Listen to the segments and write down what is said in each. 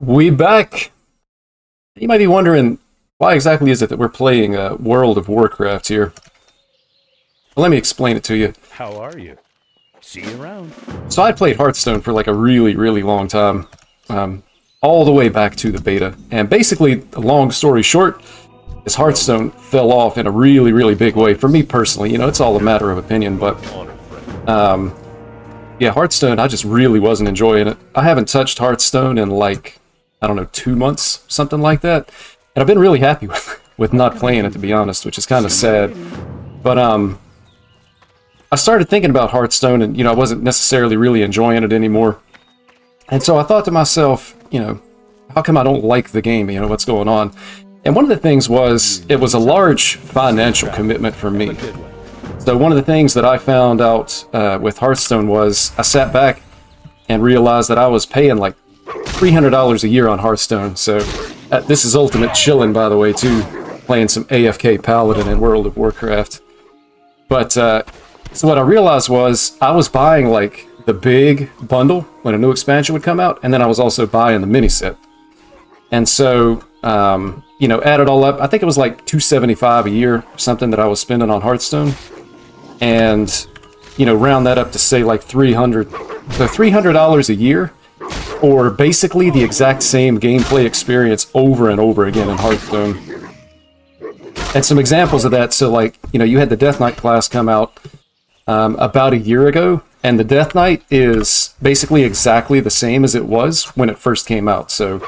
We back. You might be wondering, why exactly is it that we're playing World of Warcraft here? Well, let me explain it to you. How are you? See you around. So I played Hearthstone for like a really, really long time. All the way back to the beta. And basically, the long story short, is Hearthstone fell off in a really, really big way. For me personally, it's all a matter of opinion, but yeah, Hearthstone, I just really wasn't enjoying it. I haven't touched Hearthstone in like, I don't know, 2 months, something like that. And I've been really happy with not playing it, to be honest, which is kind of sad. But I started thinking about Hearthstone, and I wasn't necessarily really enjoying it anymore. And so I thought to myself, how come I don't like the game? What's going on? And one of the things was, it was a large financial commitment for me. So one of the things that I found out with Hearthstone was, I sat back and realized that I was paying like $300 a year on Hearthstone. So this is ultimate chillin', by the way, too, playing some AFK Paladin in World of Warcraft. But so what I realized was, I was buying like the big bundle when a new expansion would come out, and then I was also buying the mini set. And so, add it all up, I think it was like $275 a year, something that I was spending on Hearthstone. And, round that up to say like $300. So $300 a year, or basically the exact same gameplay experience over and over again in Hearthstone. And some examples of that, so like, you had the Death Knight class come out about a year ago, and the Death Knight is basically exactly the same as it was when it first came out. So,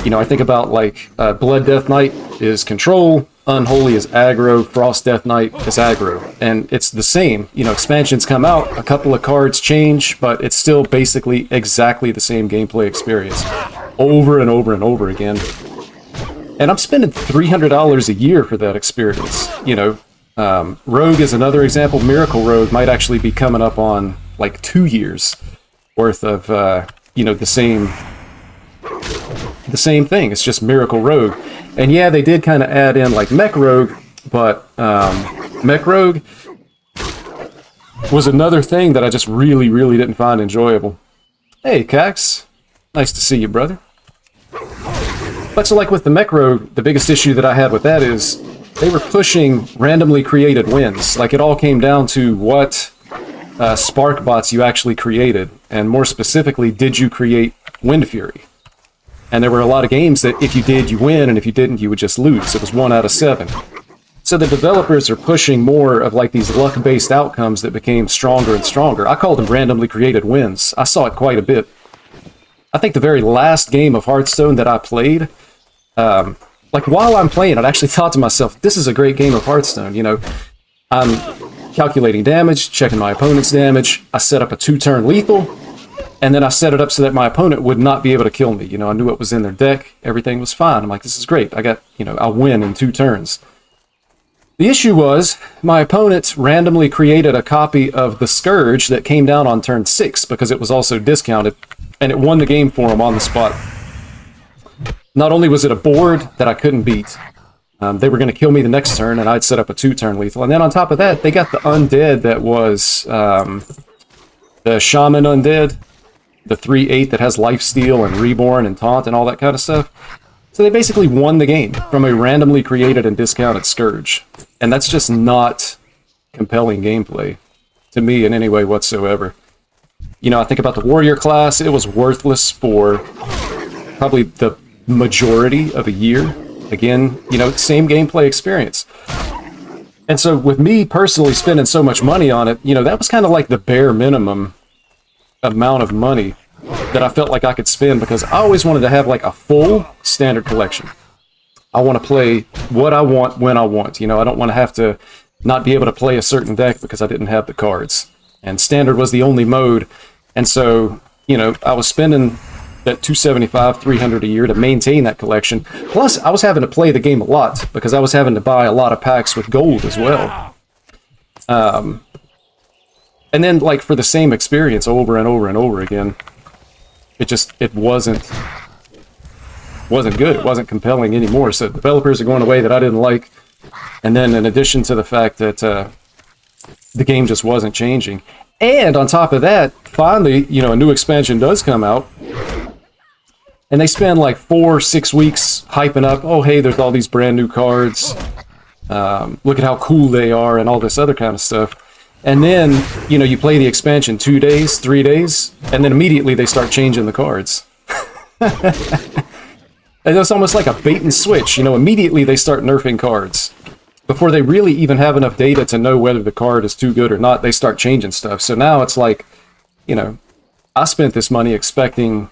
I think about like Blood Death Knight is control, Unholy is aggro, Frost Death Knight is aggro, and it's the same. Expansions come out, a couple of cards change, but it's still basically exactly the same gameplay experience over and over and over again. And I'm spending $300 a year for that experience. Rogue is another example. Miracle Rogue might actually be coming up on like 2 years worth of the same thing. It's just Miracle Rogue. And yeah, they did kind of add in like Mech Rogue, but Mech Rogue was another thing that I just really, really didn't find enjoyable. Hey, Cax. Nice to see you, brother. But so like with the Mech Rogue, the biggest issue that I had with that is they were pushing randomly created wins. Like, it all came down to what spark bots you actually created, and more specifically, did you create Wind Fury? And there were a lot of games that if you did, you win, and if you didn't, you would just lose. It was 1 out of 7. So the developers are pushing more of like these luck-based outcomes that became stronger and stronger. I called them randomly created wins. I saw it quite a bit. I think the very last game of Hearthstone that I played, like while I'm playing, I actually thought to myself, this is a great game of Hearthstone. I'm calculating damage, checking my opponent's damage. I set up a 2-turn lethal, and then I set it up so that my opponent would not be able to kill me. I knew what was in their deck. Everything was fine. I'm like, this is great. I'll win in 2 turns. The issue was, my opponent randomly created a copy of the Scourge that came down on turn 6 because it was also discounted, and it won the game for him on the spot. Not only was it a board that I couldn't beat, they were going to kill me the next turn, and I'd set up a 2-turn lethal. And then on top of that, they got the undead that was the Shaman undead, the 3/8 that has lifesteal and reborn and taunt and all that kind of stuff. So they basically won the game from a randomly created and discounted Scourge. And that's just not compelling gameplay to me in any way whatsoever. I think about the Warrior class, it was worthless for probably the majority of a year. Again, same gameplay experience. And so with me personally spending so much money on it, that was kind of like the bare minimum amount of money that I felt like I could spend, because I always wanted to have like a full standard collection. I want to play what I want when I want. I don't want to have to not be able to play a certain deck because I didn't have the cards. And standard was the only mode. And so, I was spending that $275, $300 a year to maintain that collection. Plus, I was having to play the game a lot because I was having to buy a lot of packs with gold as well. And then, like, for the same experience over and over and over again, it wasn't good. It wasn't compelling anymore. So developers are going away that I didn't like. And then in addition to the fact that the game just wasn't changing. And on top of that, finally, a new expansion does come out. And they spend like 4 or 6 weeks hyping up, oh, hey, there's all these brand new cards. Look at how cool they are and all this other kind of stuff. And then, you know, you play the expansion 2 days, 3 days, and then immediately they start changing the cards. And it's almost like a bait and switch. You know, immediately they start nerfing cards. Before they really even have enough data to know whether the card is too good or not, they start changing stuff. So now it's like, you know, I spent this money expecting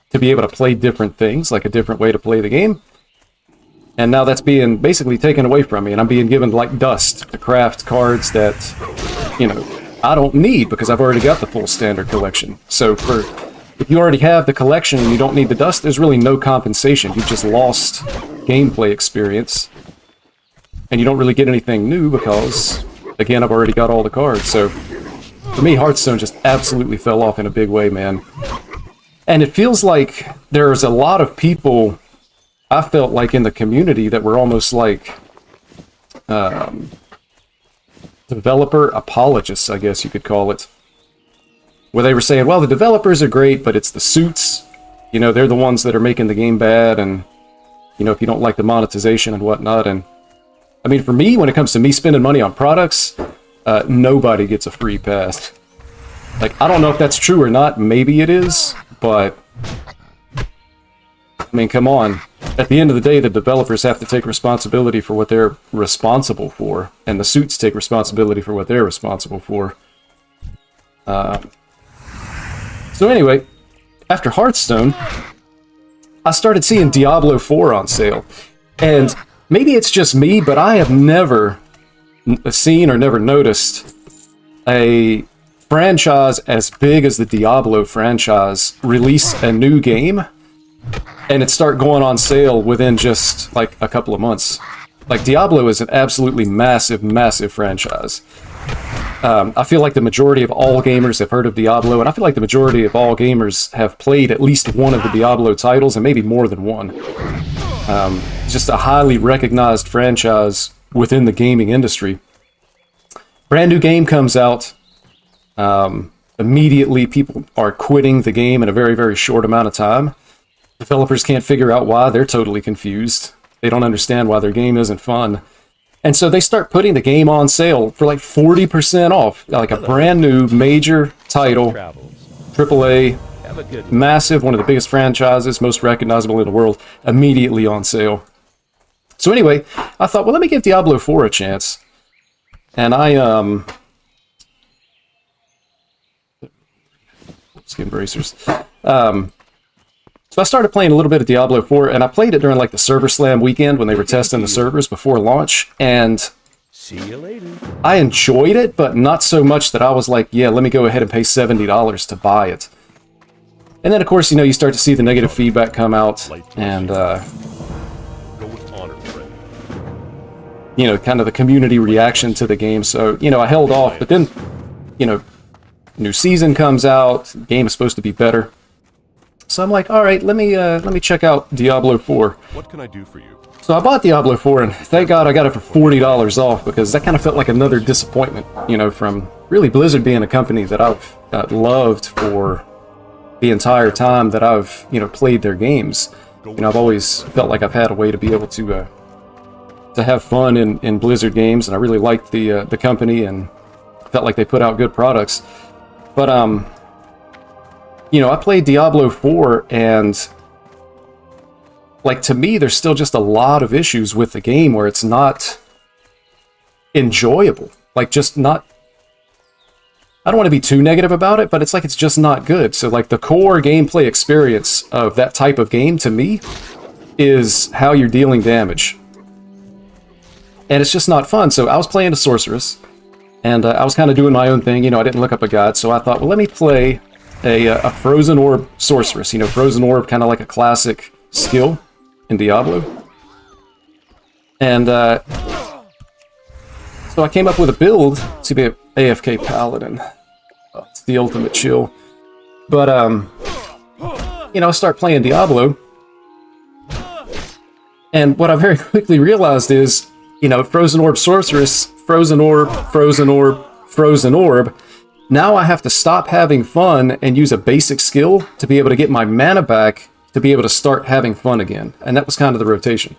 to be able to play different things, like a different way to play the game. And now that's being basically taken away from me, and I'm being given like dust to craft cards that, you know, I don't need because I've already got the full standard collection. So if you already have the collection and you don't need the dust, there's really no compensation. You've just lost gameplay experience. And you don't really get anything new because, again, I've already got all the cards. So for me, Hearthstone just absolutely fell off in a big way, man. And it feels like there's a lot of people, I felt like, in the community that were almost like developer apologists, I guess you could call it. Where they were saying, well, the developers are great, but it's the suits. You know, they're the ones that are making the game bad, and, you know, if you don't like the monetization and whatnot. And, I mean, for me, when it comes to me spending money on products, nobody gets a free pass. Like, I don't know if that's true or not. Maybe it is, but, I mean, come on. At the end of the day, the developers have to take responsibility for what they're responsible for, and the suits take responsibility for what they're responsible for. So anyway, after Hearthstone, I started seeing Diablo 4 on sale. And maybe it's just me, but I have never seen or never noticed a franchise as big as the Diablo franchise release a new game and it start going on sale within just like a couple of months. Like, Diablo is an absolutely massive, massive franchise. I feel like the majority of all gamers have heard of Diablo, and I feel like the majority of all gamers have played at least one of the Diablo titles, and maybe more than one. Just a highly recognized franchise within the gaming industry. Brand new game comes out. Immediately, people are quitting the game in a very, very short amount of time. Developers can't figure out why. They're totally confused. They don't understand why their game isn't fun. And so they start putting the game on sale for like 40% off. Like a brand new major title, AAA, massive, one of the biggest franchises, most recognizable in the world, immediately on sale. So anyway, I thought, well, let me give Diablo 4 a chance. And I, skin bracers. So I started playing a little bit of Diablo 4, and I played it during like the Server Slam weekend when they were testing the servers before launch, and see you later. I enjoyed it, but not so much that I was like, yeah, let me go ahead and pay $70 to buy it. And then, of course, you know, you start to see the negative feedback come out, and, you know, kind of the community reaction to the game. So, you know, I held off, but then, you know, new season comes out, the game is supposed to be better. So I'm like, all right, let me check out Diablo 4. What can I do for you? So I bought Diablo 4, and thank God I got it for $40 off, because that kind of felt like another disappointment, you know, from really Blizzard being a company that I've loved for the entire time that I've, you know, played their games. You know, I've always felt like I've had a way to be able to have fun in Blizzard games, and I really liked the company and felt like they put out good products. But you know, I played Diablo 4, and, like, to me, there's still just a lot of issues with the game where it's not enjoyable. Like, just not... I don't want to be too negative about it, but it's like it's just not good. So, like, the core gameplay experience of that type of game, to me, is how you're dealing damage. And it's just not fun. So I was playing a sorceress, and I was kind of doing my own thing. You know, I didn't look up a guide, so I thought, well, let me play a Frozen Orb sorceress. You know, Frozen Orb, kind of like a classic skill in Diablo. And so I came up with a build to be an AFK Paladin. It's the ultimate chill. But, you know, I start playing Diablo. And what I very quickly realized is, you know, Frozen Orb sorceress, Frozen Orb, Frozen Orb, Frozen Orb. Now I have to stop having fun and use a basic skill to be able to get my mana back to be able to start having fun again. And that was kind of the rotation.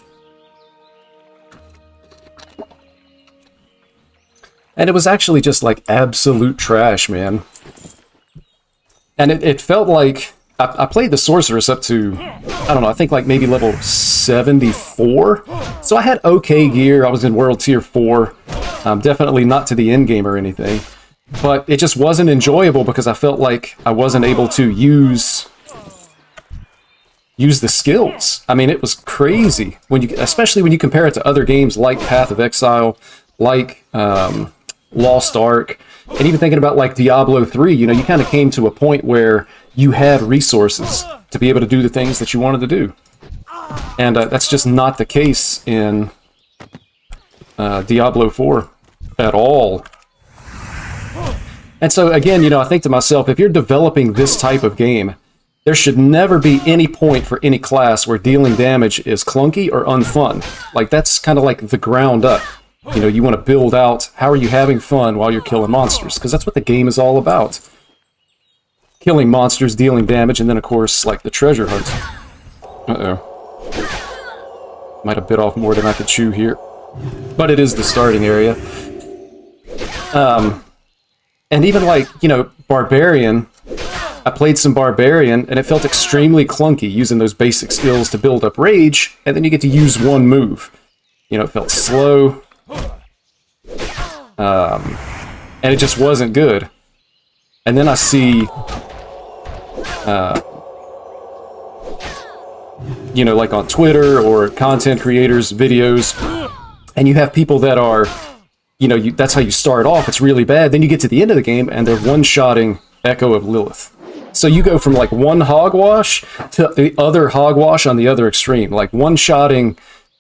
And it was actually just like absolute trash, man. And it felt like I played the Sorceress up to, I don't know, I think like maybe level 74. So I had okay gear. I was in World Tier 4. Definitely not to the end game or anything. But it just wasn't enjoyable because I felt like I wasn't able to use the skills. I mean, it was crazy, especially when you compare it to other games like Path of Exile, like Lost Ark, and even thinking about like Diablo 3, you know, you kind of came to a point where you had resources to be able to do the things that you wanted to do. And that's just not the case in Diablo 4 at all. And so again, you know, I think to myself, if you're developing this type of game, there should never be any point for any class where dealing damage is clunky or unfun. Like, that's kind of like the ground up. You know, you want to build out how are you having fun while you're killing monsters, because that's what the game is all about. Killing monsters, dealing damage, and then, of course, like the treasure hunt. Uh-oh. Might have bit off more than I could chew here. But it is the starting area. And even like, you know, Barbarian, I played some Barbarian, and it felt extremely clunky using those basic skills to build up rage, and then you get to use one move. You know, it felt slow. And it just wasn't good. And then I see, you know, like on Twitter or content creators' videos, and you have people that are, you know, that's how you start off, it's really bad, then you get to the end of the game, and they're one-shotting Echo of Lilith. So you go from like one hogwash to the other hogwash on the other extreme. Like one-shotting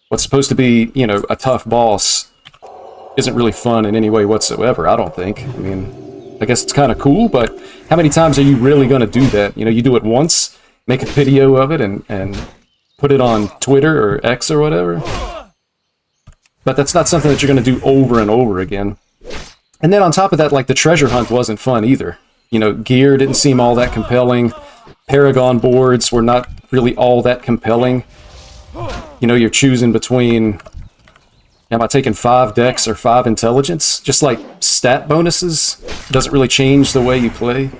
what's supposed to be, you know, a tough boss isn't really fun in any way whatsoever, I don't think. I mean, I guess it's kind of cool, but how many times are you really going to do that? You know, you do it once, make a video of it, and put it on Twitter or X or whatever. But that's not something that you're going to do over and over again. And then on top of that, like, the treasure hunt wasn't fun either. You know, gear didn't seem all that compelling. Paragon boards were not really all that compelling. You know, you're choosing between, am I taking 5 dex or 5 intelligence? Just like stat bonuses doesn't really change the way you play.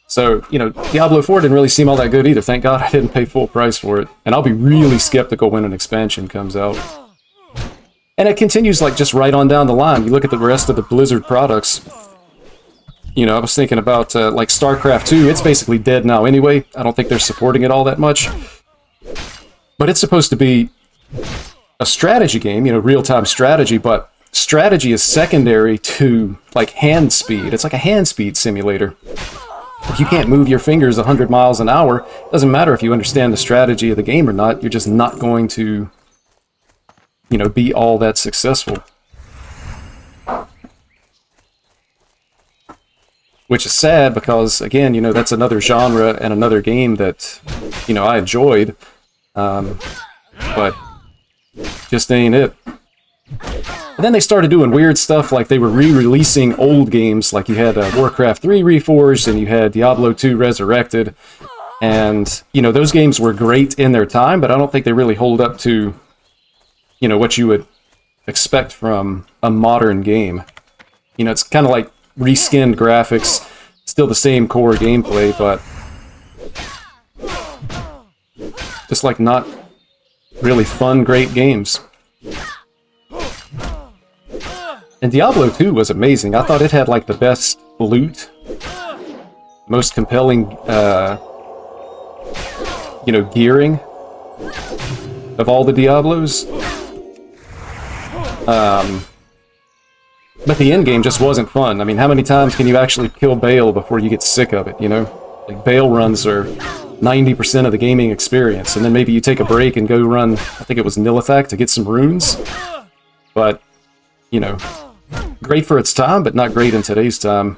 So, you know, Diablo 4 didn't really seem all that good either. Thank God I didn't pay full price for it. And I'll be really skeptical when an expansion comes out. And it continues, like, just right on down the line. You look at the rest of the Blizzard products. You know, I was thinking about, like, StarCraft 2. It's basically dead now anyway. I don't think they're supporting it all that much. But it's supposed to be a strategy game, you know, real-time strategy, but strategy is secondary to, like, hand speed. It's like a hand speed simulator. If you can't move your fingers 100 miles an hour, it doesn't matter if you understand the strategy of the game or not, you're just not going to, you know, be all that successful. Which is sad because, again, you know, that's another genre and another game that, you know, I enjoyed. But just ain't it. And then they started doing weird stuff, like they were re-releasing old games, like you had Warcraft 3 Reforged and you had Diablo 2 Resurrected. And, you know, those games were great in their time, but I don't think they really hold up to, you know, what you would expect from a modern game. You know, it's kind of like reskinned graphics, still the same core gameplay, but just like not really fun, great games. And Diablo 2 was amazing. I thought it had like the best loot, most compelling, you know, gearing of all the Diablos. But the end game just wasn't fun. I mean, how many times can you actually kill Baal before you get sick of it, you know? Like, Baal runs are 90% of the gaming experience, and then maybe you take a break and go run, I think it was Nilithak, to get some runes. But, you know, great for its time, but not great in today's time.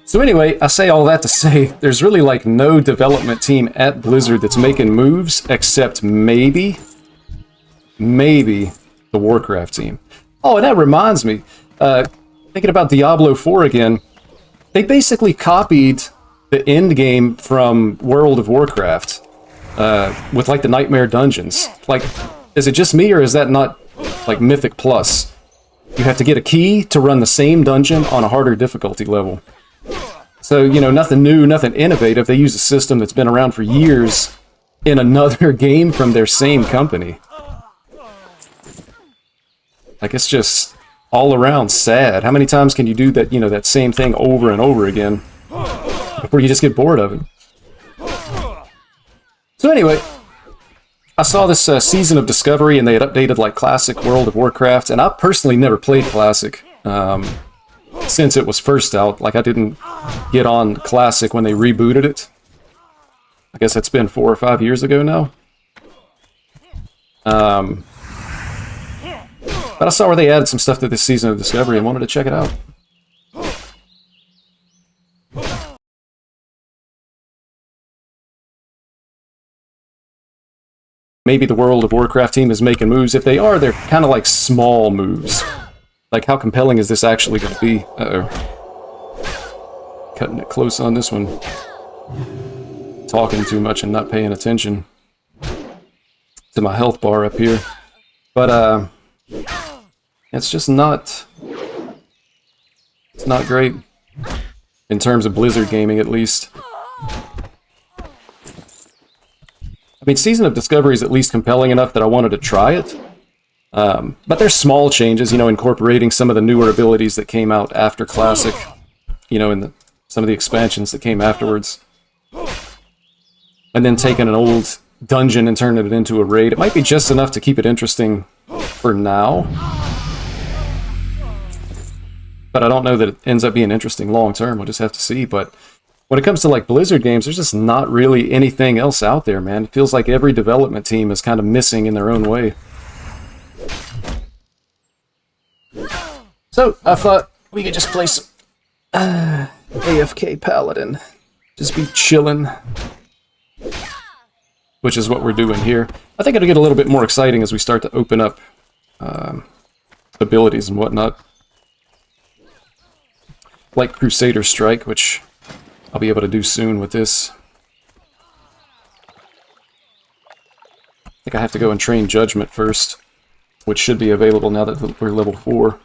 So anyway, I say all that to say, there's really like no development team at Blizzard that's making moves, except maybe the Warcraft team. Oh, and that reminds me, thinking about Diablo 4 again, they basically copied the end game from World of Warcraft with like the Nightmare Dungeons. Like, is it just me or is that not like Mythic Plus? You have to get a key to run the same dungeon on a harder difficulty level. So, you know, nothing new, nothing innovative. They use a system that's been around for years in another game from their same company. Like, it's just all around sad. How many times can you do that, you know, that same thing over and over again before you just get bored of it? So anyway, I saw this season of Discovery, and they had updated like Classic World of Warcraft, and I personally never played Classic since it was first out. Like, I didn't get on Classic when they rebooted it. I guess that's been 4 or 5 years ago now. But I saw where they added some stuff to this season of Discovery and wanted to check it out. Maybe the World of Warcraft team is making moves. If they are, they're kind of like small moves. Like, how compelling is this actually going to be? Uh-oh. Cutting it close on this one. Talking too much and not paying attention to my health bar up here. But, it's just not... It's not great. In terms of Blizzard gaming, at least. I mean, Season of Discovery is at least compelling enough that I wanted to try it. But there's small changes, you know, incorporating some of the newer abilities that came out after Classic, you know, in some of the expansions that came afterwards. And then taking an old dungeon and turning it into a raid. It might be just enough to keep it interesting for now. But I don't know that it ends up being interesting long term. We'll just have to see. But when it comes to like Blizzard games, there's just not really anything else out there, man. It feels like every development team is kind of missing in their own way. So I thought we could just play some AFK Paladin. Just be chilling. Which is what we're doing here. I think it'll get a little bit more exciting as we start to open up abilities and whatnot. Like Crusader Strike, which I'll be able to do soon with this. I think I have to go and train Judgment first, which should be available now that we're level 4.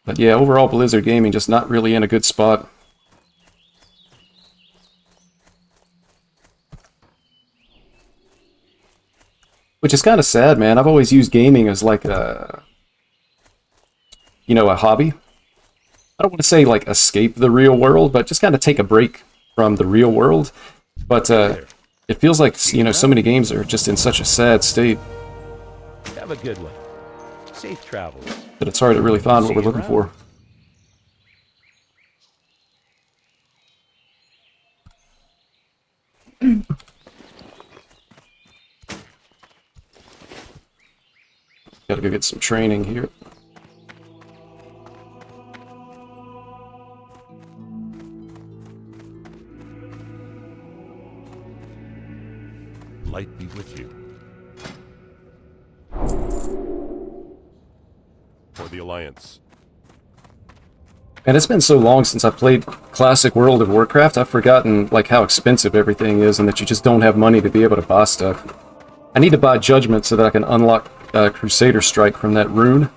But yeah, overall Blizzard Gaming just not really in a good spot. Which is kind of sad, man. I've always used gaming as like a... you know, a hobby. I don't want to say like escape the real world, but just kind of take a break from the real world. But it feels like, you know, so many games are just in such a sad state. Have a good one. Safe travels. That it's hard to really find what we're looking for. Gotta go get some training here. Light be with you. For the Alliance. And it's been so long since I played Classic World of Warcraft, I've forgotten like how expensive everything is and that you just don't have money to be able to buy stuff. I need to buy Judgment so that I can unlock Crusader Strike from that rune.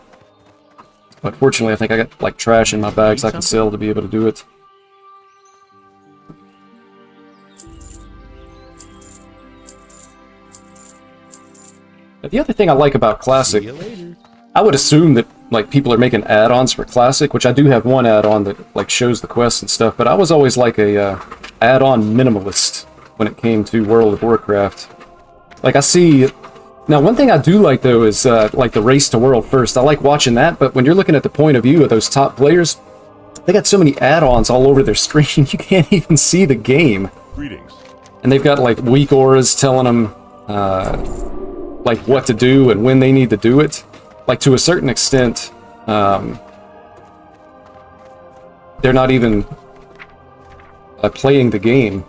But fortunately, I think I got like trash in my bags I can sell to be able to do it. The other thing I like about Classic, I would assume that like people are making add-ons for Classic, which I do have one add-on that like shows the quests and stuff, but I was always like a add-on minimalist when it came to World of Warcraft. Like I see, now one thing I do like though is like the Race to World First. I like watching that, but when you're looking at the point of view of those top players, they got so many add-ons all over their screen you can't even see the game. Greetings. And they've got like weak auras telling them like what to do and when they need to do it. Like to a certain extent, they're not even playing the game.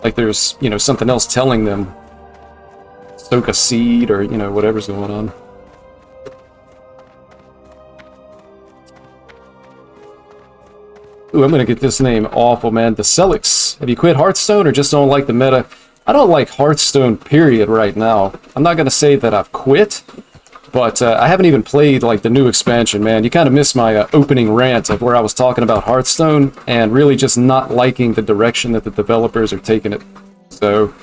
Like there's, you know, something else telling them soak a seed or, you know, whatever's going on. Ooh, I'm gonna get this name awful, man. The Celix. Have you quit Hearthstone or just don't like the meta? I don't like Hearthstone, period, right now. I'm not gonna say that I've quit, but I haven't even played, like, the new expansion, man. You kind of missed my opening rant of where I was talking about Hearthstone and really just not liking the direction that the developers are taking it. So,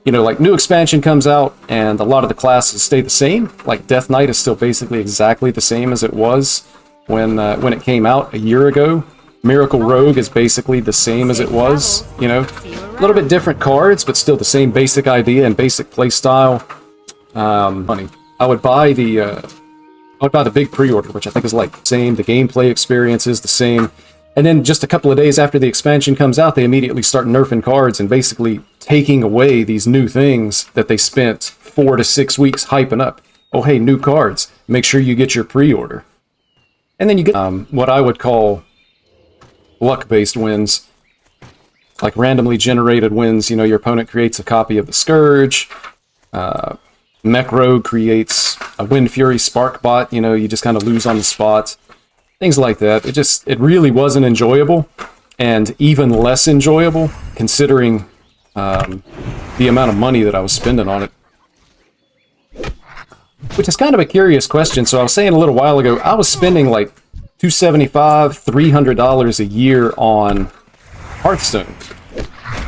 you know, like, new expansion comes out and a lot of the classes stay the same. Like, Death Knight is still basically exactly the same as it was when it came out a year ago. Miracle Rogue is basically the same as it was, you know. A little bit different cards, but still the same basic idea and basic play style. Funny. I would buy the big pre-order, which I think is like the same. The gameplay experience is the same. And then just a couple of days after the expansion comes out, they immediately start nerfing cards and basically taking away these new things that they spent 4 to 6 weeks hyping up. Oh, hey, new cards. Make sure you get your pre-order. And then you get what I would call luck-based wins, like randomly generated wins. You know, your opponent creates a copy of the Scourge. Mech Rogue creates a Wind Fury Spark Bot. You know, you just kind of lose on the spot. Things like that. It really wasn't enjoyable, and even less enjoyable considering the amount of money that I was spending on it. Which is kind of a curious question. So I was saying a little while ago, I was spending like $275, $300 a year on Hearthstone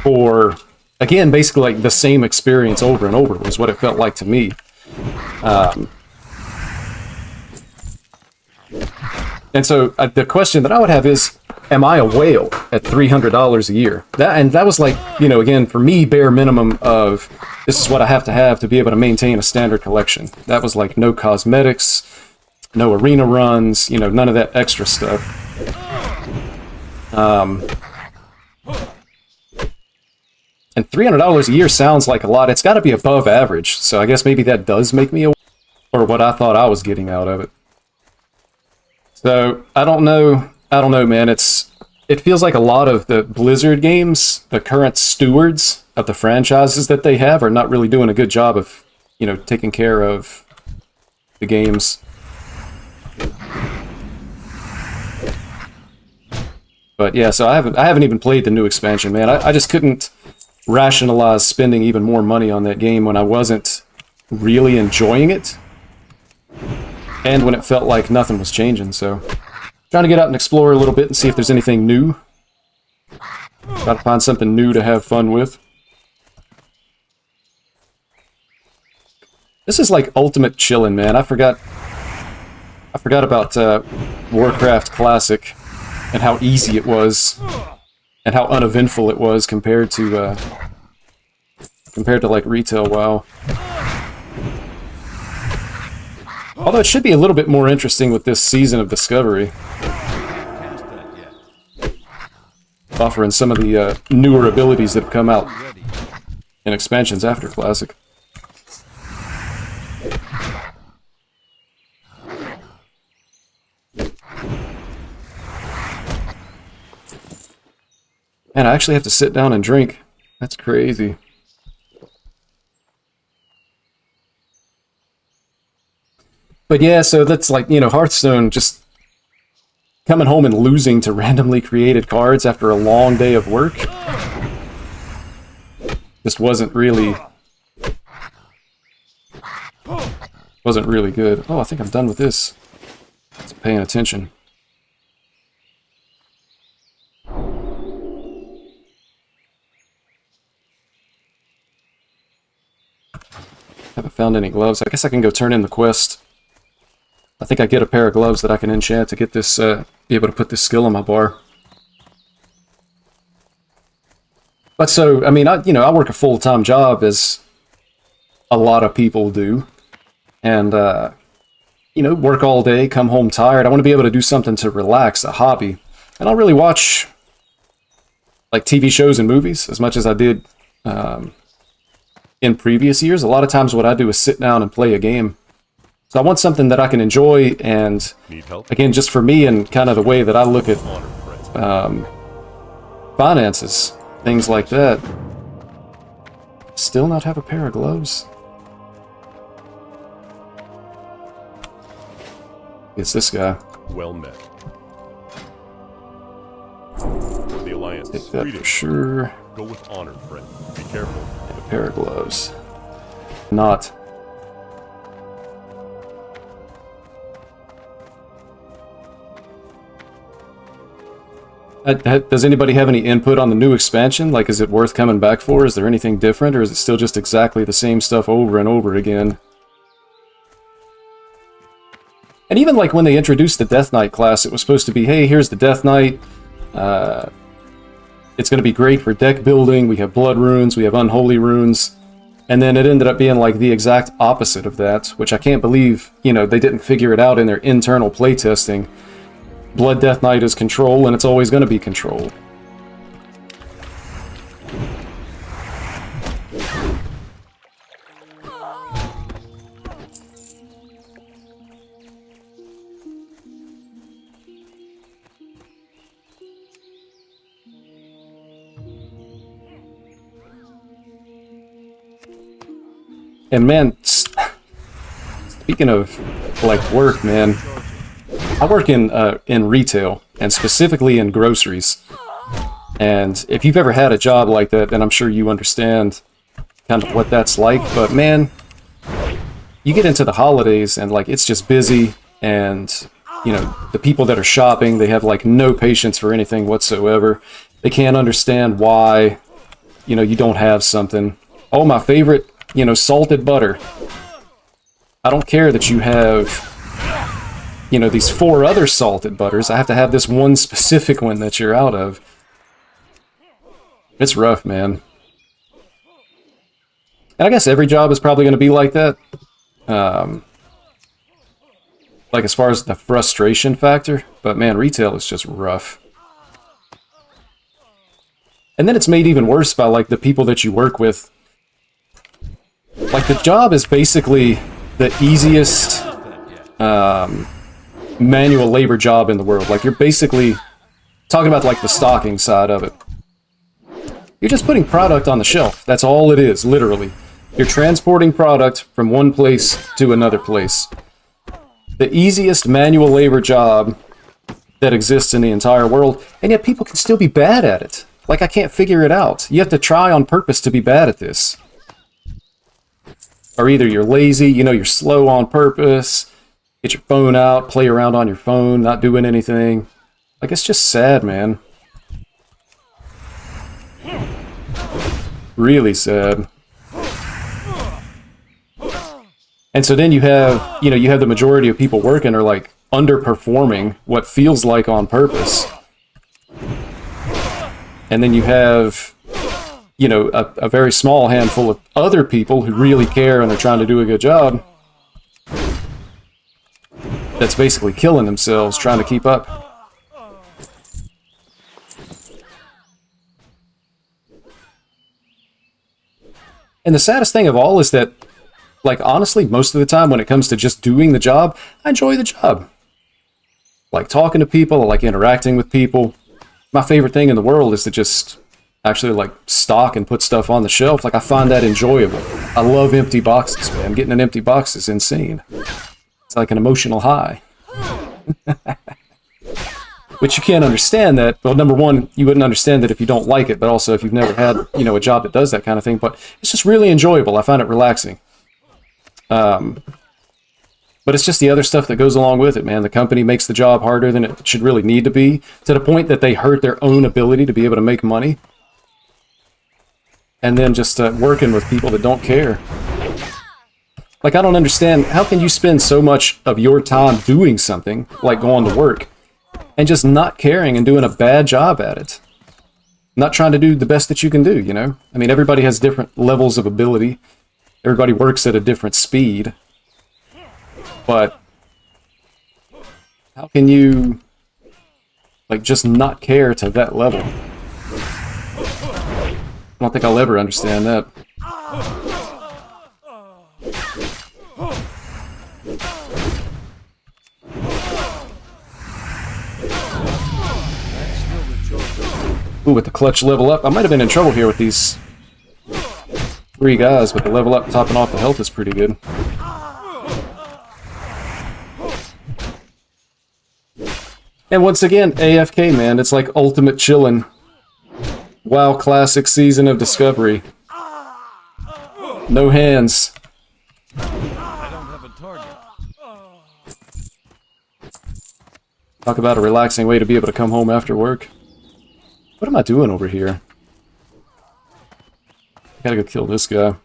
for, again, basically like the same experience over and over was what it felt like to me. And so the question that I would have is, am I a whale at $300 a year? That was like, you know, again, for me, bare minimum of this is what I have to be able to maintain a standard collection. That was like no cosmetics, no arena runs, you know, none of that extra stuff. And $300 a year sounds like a lot. It's got to be above average, so I guess maybe that does make me a, or what I thought I was getting out of it. So I don't know, man. It feels like a lot of the Blizzard games, the current stewards of the franchises that they have, are not really doing a good job of, you know, taking care of the games. But yeah, so I haven't even played the new expansion, man. I just couldn't rationalize spending even more money on that game when I wasn't really enjoying it, and when it felt like nothing was changing. So trying to get out and explore a little bit and see if there's anything new. Got to find something new to have fun with. This is like ultimate chillin', man. I forgot about Warcraft Classic and how easy it was and how uneventful it was compared to like retail WoW. Although it should be a little bit more interesting with this season of Discovery, offering some of the newer abilities that have come out in expansions after Classic. And I actually have to sit down and drink. That's crazy. But yeah, so that's like, you know, Hearthstone, just coming home and losing to randomly created cards after a long day of work just wasn't really good. Oh, I think I'm done with this. Just paying attention. Haven't found any gloves. I guess I can go turn in the quest. I think I get a pair of gloves that I can enchant to get this, be able to put this skill on my bar. But so, I mean, I work a full-time job, as a lot of people do. And, you know, work all day, come home tired. I want to be able to do something to relax, a hobby. I don't really watch, like, TV shows and movies as much as I did, in previous years. A lot of times what I do is sit down and play a game. So I want something that I can enjoy, and again, just for me and kind of the way that I look at finances, things like that. Still not have a pair of gloves? It's this guy. Well met. The Alliance. Take that Greetings. for sure. Go with honor, friend. Be careful. And a pair of gloves. Not. Does anybody have any input on the new expansion? Like, is it worth coming back for? Is there anything different, or is it still just exactly the same stuff over and over again? And even like when they introduced the Death Knight class, it was supposed to be, hey, here's the Death Knight. It's going to be great for deck building. We have blood runes, we have unholy runes. And then it ended up being like the exact opposite of that, which I can't believe, you know, they didn't figure it out in their internal playtesting. Blood Death Knight is control, and it's always going to be control. And man, speaking of like work, man, I work in retail, and specifically in groceries. And if you've ever had a job like that, then I'm sure you understand kind of what that's like. But man, you get into the holidays and like it's just busy, and you know, the people that are shopping, they have like no patience for anything whatsoever. They can't understand why, you know, you don't have something. Oh, my favorite, you know, salted butter. I don't care that you have, you know, these 4 other salted butters. I have to have this one specific one that you're out of. It's rough, man. And I guess every job is probably going to be like that. Like as far as the frustration factor. But man, retail is just rough. And then it's made even worse by like the people that you work with. Like the job is basically the easiest manual labor job in the world. Like you're basically talking about like the stocking side of it. You're just putting product on the shelf. That's all it is, literally. You're transporting product from one place to another place. The easiest manual labor job that exists in the entire world, and yet people can still be bad at it. Like I can't figure it out. You have to try on purpose to be bad at this. Or either you're lazy, you know, you're slow on purpose, get your phone out, play around on your phone, not doing anything. Like, it's just sad, man. Really sad. And so then you have, you know, you have the majority of people working are like underperforming what feels like on purpose. And then you have, you know, a very small handful of other people who really care and they're trying to do a good job. That's basically killing themselves trying to keep up. And the saddest thing of all is that, like, honestly, most of the time when it comes to just doing the job, I enjoy the job. Like talking to people, I like interacting with people. My favorite thing in the world is to just actually like stock and put stuff on the shelf. Like I find that enjoyable. I love empty boxes, man. Getting an empty box is insane. It's like an emotional high. Which you can't understand that. Well, number one, you wouldn't understand it if you don't like it, but also if you've never had, you know, a job that does that kind of thing. But it's just really enjoyable. I find it relaxing. But it's just the other stuff that goes along with it, man. The company makes the job harder than it should really need to be, to the point that they hurt their own ability to be able to make money. And then just working with people that don't care. Like, I don't understand, how can you spend so much of your time doing something, like going to work, and just not caring and doing a bad job at it? Not trying to do the best that you can do, you know? I mean, everybody has different levels of ability. Everybody works at a different speed. But how can you, like, just not care to that level? I don't think I'll ever understand that. Ooh, with the clutch level up. I might have been in trouble here with these 3 guys, but the level up topping off the health is pretty good. And once again, AFK, man. It's like ultimate chillin'. WoW Classic Season of Discovery. No hands. I don't have a target. Talk about a relaxing way to be able to come home after work. What am I doing over here? I gotta go kill this guy.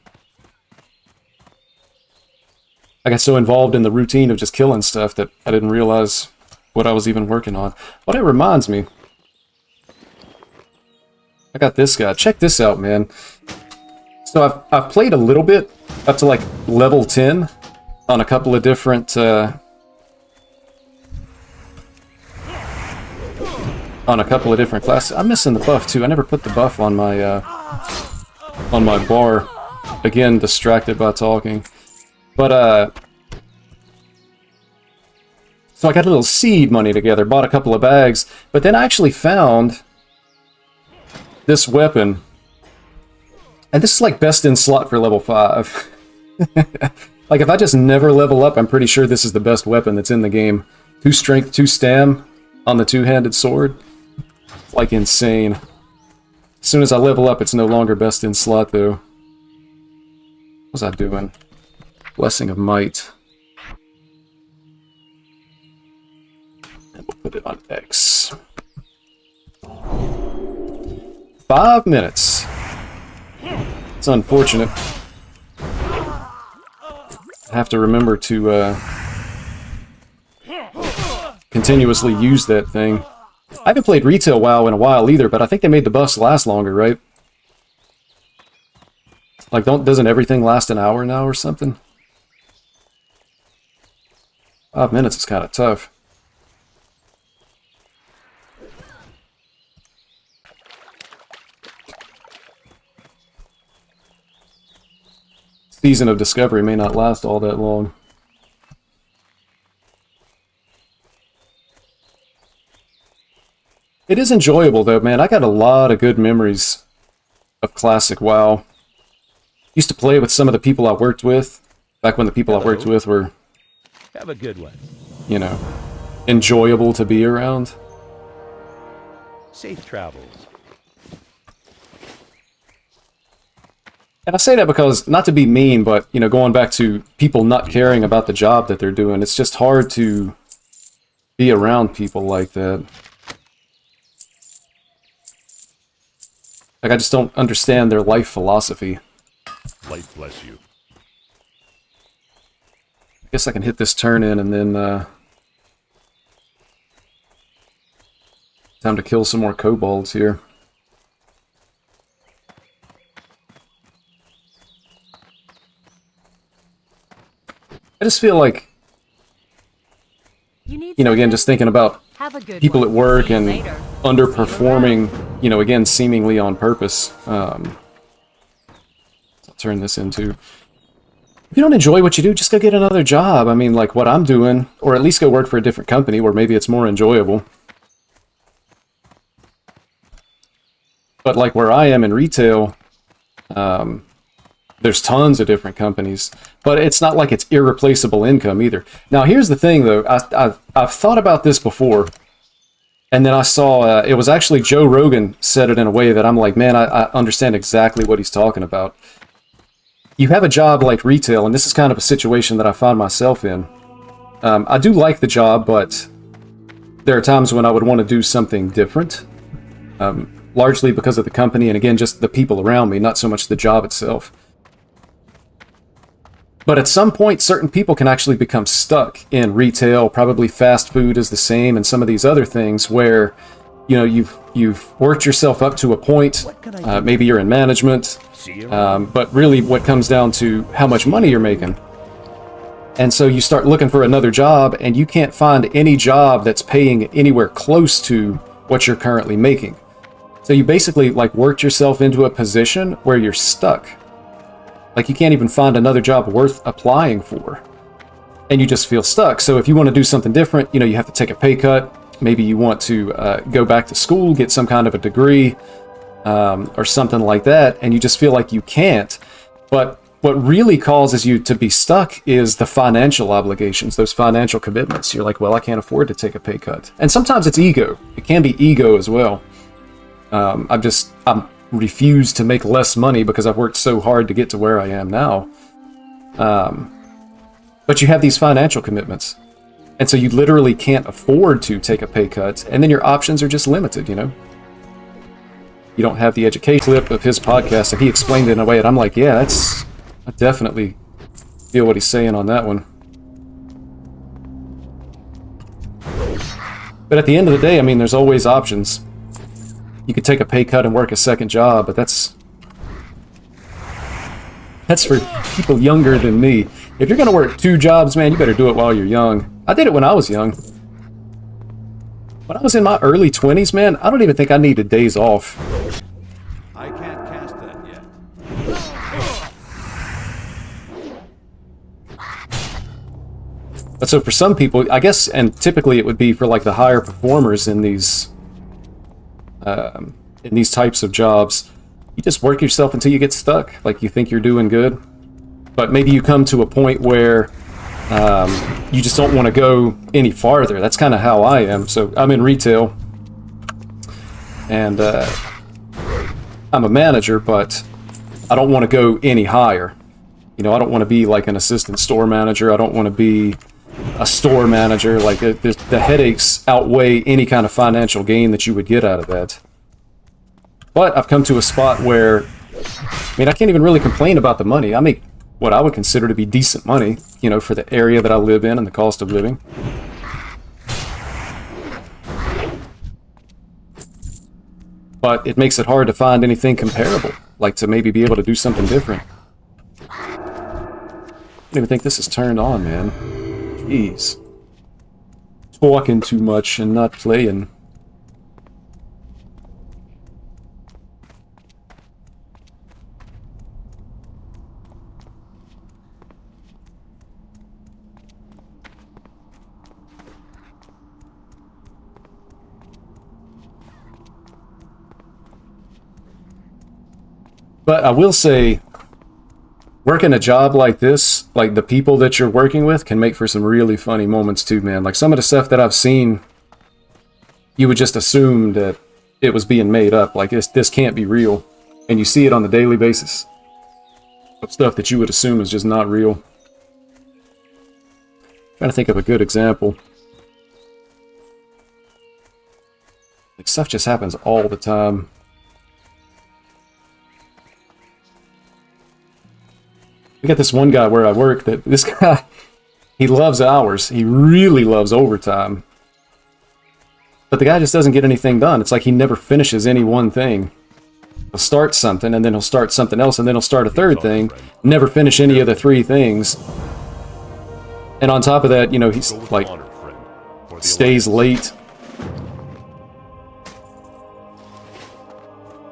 I got so involved in the routine of just killing stuff that I didn't realize what I was even working on. Well, that reminds me. I got this guy. Check this out, man. So I've played a little bit, up to like level 10, on a couple of different classes. I'm missing the buff too. I never put the buff on my bar. Again, distracted by talking. But so I got a little seed money together, bought a couple of bags, but then I actually found this weapon. And this is like best in slot for level 5. Like if I just never level up, I'm pretty sure this is the best weapon that's in the game. 2 strength, 2 stam on the 2-handed sword. It's like insane. As soon as I level up, it's no longer best in slot though. What was I doing? Blessing of Might. And we'll put it on X. 5 minutes. It's unfortunate. I have to remember to continuously use that thing. I haven't played retail WoW in a while either, but I think they made the buffs last longer, right? Like, doesn't everything last an hour now or something? 5 minutes is kind of tough. Season of Discovery may not last all that long. It is enjoyable though, man. I got a lot of good memories of classic WoW. Used to play with some of the people I worked with, back when the people I worked with were, Have a good one. you know, enjoyable to be around. Safe travels. And I say that because, not to be mean, but, you know, going back to people not caring about the job that they're doing, it's just hard to be around people like that. Like, I just don't understand their life philosophy. Light bless you. I guess I can hit this turn in and then, time to kill some more kobolds here. I just feel like, you know, again, just thinking about people at work and underperforming, you know, again, seemingly on purpose. I'll turn this into... If you don't enjoy what you do, just go get another job. I mean, like what I'm doing, or at least go work for a different company where maybe it's more enjoyable. But like where I am in retail, there's tons of different companies, but it's not like it's irreplaceable income either. Now, here's the thing, though. I've thought about this before, and then I saw it was actually Joe Rogan said it in a way that I'm like, man, I understand exactly what he's talking about. You have a job like retail, and this is kind of a situation that I find myself in. I do like the job, but there are times when I would want to do something different, largely because of the company, and again, just the people around me, not so much the job itself. But at some point, certain people can actually become stuck in retail. Probably fast food is the same, and some of these other things where, you know, you've worked yourself up to a point. Maybe you're in management, but really, what comes down to how much money you're making. And so you start looking for another job, and you can't find any job that's paying anywhere close to what you're currently making. So you basically like worked yourself into a position where you're stuck. Like, you can't even find another job worth applying for. And you just feel stuck. So if you want to do something different, you know, you have to take a pay cut. Maybe you want to go back to school, get some kind of a degree, or something like that, and you just feel like you can't. But what really causes you to be stuck is the financial obligations, those financial commitments. You're like, well, I can't afford to take a pay cut. And sometimes it's ego. It can be ego as well. I'm refused to make less money because I've worked so hard to get to where I am now. But you have these financial commitments. And so you literally can't afford to take a pay cut. And then your options are just limited, you know? You don't have the education clip of his podcast, and he explained it in a way that I'm like, yeah, I definitely feel what he's saying on that one. But at the end of the day, I mean, there's always options. You could take a pay cut and work a second job, but that's for people younger than me. If you're going to work 2 jobs, man, you better do it while you're young. I did it when I was young. When I was in my early 20s, man, I don't even think I needed days off. I can't cast that yet. But so for some people, I guess, and typically it would be for like the higher performers in these types of jobs, you just work yourself until you get stuck. Like you think you're doing good, but maybe you come to a point where you just don't want to go any farther. That's kind of how I am. So I'm in retail, and I'm a manager, but I don't want to go any higher. You know, I don't want to be like an assistant store manager. I don't want to be a store manager. Like the headaches outweigh any kind of financial gain that you would get out of that. But I've come to a spot where, I mean, I can't even really complain about the money. I make what I would consider to be decent money, you know, for the area that I live in and the cost of living. But it makes it hard to find anything comparable, like to maybe be able to do something different. I don't even think this is turned on, man. Jeez. Talking too much and not playing. But I will say, working a job like this, like the people that you're working with can make for some really funny moments too, man. Like some of the stuff that I've seen, you would just assume that it was being made up. Like this can't be real. And you see it on a daily basis. Of stuff that you would assume is just not real. Trying to think of a good example. Like stuff just happens all the time. We got this one guy where I work that this guy, he loves hours. He really loves overtime. But the guy just doesn't get anything done. It's like he never finishes any one thing. He'll start something, and then he'll start something else, and then he'll start a third thing. Never finish any of the 3 things. And on top of that, you know, he's like, stays late.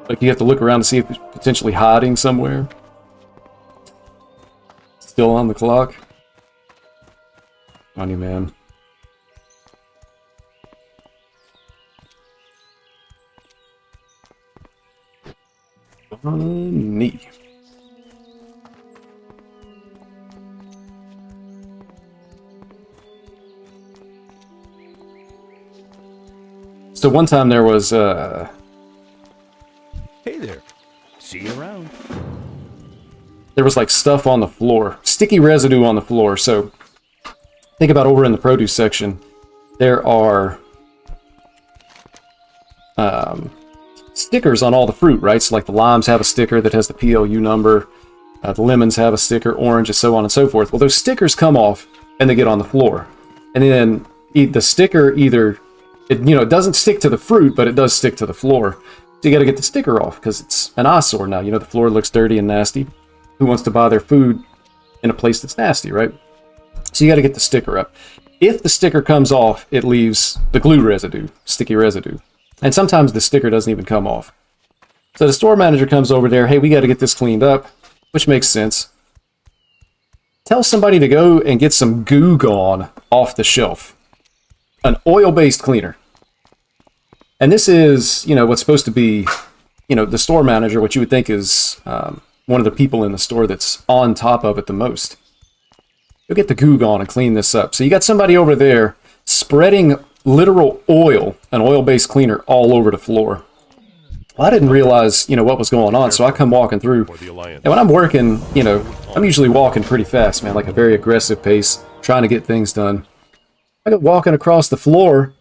Like you have to look around to see if he's potentially hiding somewhere. Still on the clock. Funny, man. Funny. So one time there was Hey there. See you around. there was like stuff on the floor, sticky residue on the floor. So think about over in the produce section, there are stickers on all the fruit, right? So like the limes have a sticker that has the PLU number, the lemons have a sticker, oranges, so on and so forth. Well, those stickers come off and they get on the floor, and then the sticker either it doesn't stick to the fruit, but it does stick to the floor. So you got to get the sticker off because it's an eyesore now. You know, the floor looks dirty and nasty. Who wants to buy their food in a place that's nasty, right? So you got to get the sticker up. If the sticker comes off, it leaves the glue residue, sticky residue. And sometimes the sticker doesn't even come off. So the store manager comes over there, hey, we got to get this cleaned up, which makes sense. Tell somebody to go and get some Goo Gone off the shelf. An oil-based cleaner. And this is, what's supposed to be, the store manager, what you would think is one of the people in the store that's on top of it the most. Go get the goo gone and clean this up. So you got somebody over there spreading literal oil, an oil-based cleaner, all over the floor. Well, I didn't realize, what was going on, so I come walking through. And when I'm working, I'm usually walking pretty fast, man, like a very aggressive pace, trying to get things done. I go walking across the floor,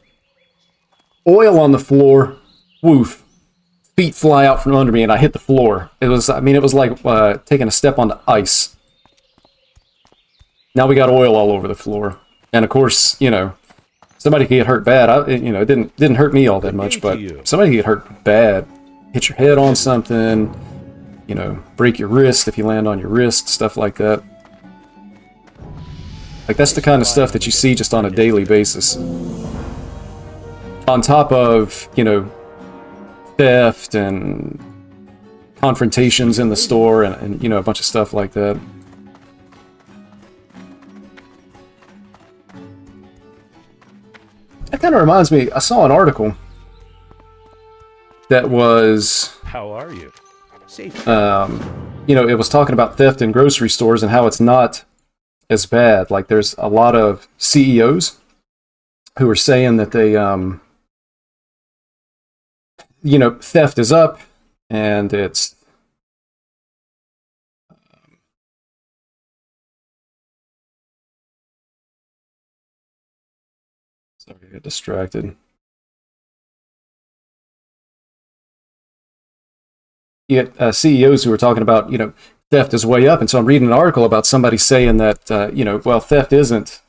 oil on the floor, woof, feet fly out from under me, and I hit the floor. It was like taking a step on the ice. Now we got oil all over the floor. And of course, somebody could get hurt bad. It didn't hurt me all that much, but somebody could get hurt bad. Hit your head on something, break your wrist if you land on your wrist, stuff like that. Like, that's the kind of stuff that you see just on a daily basis. On top of, theft and confrontations in the store and a bunch of stuff like that. That kind of reminds me, I saw an article that was... How are you? Safe. It was talking about theft in grocery stores and how it's not as bad. Like, there's a lot of CEOs who are saying that they, theft is up and it's... Sorry, I got distracted. You get CEOs who are talking about, theft is way up. And so I'm reading an article about somebody saying that, well, theft isn't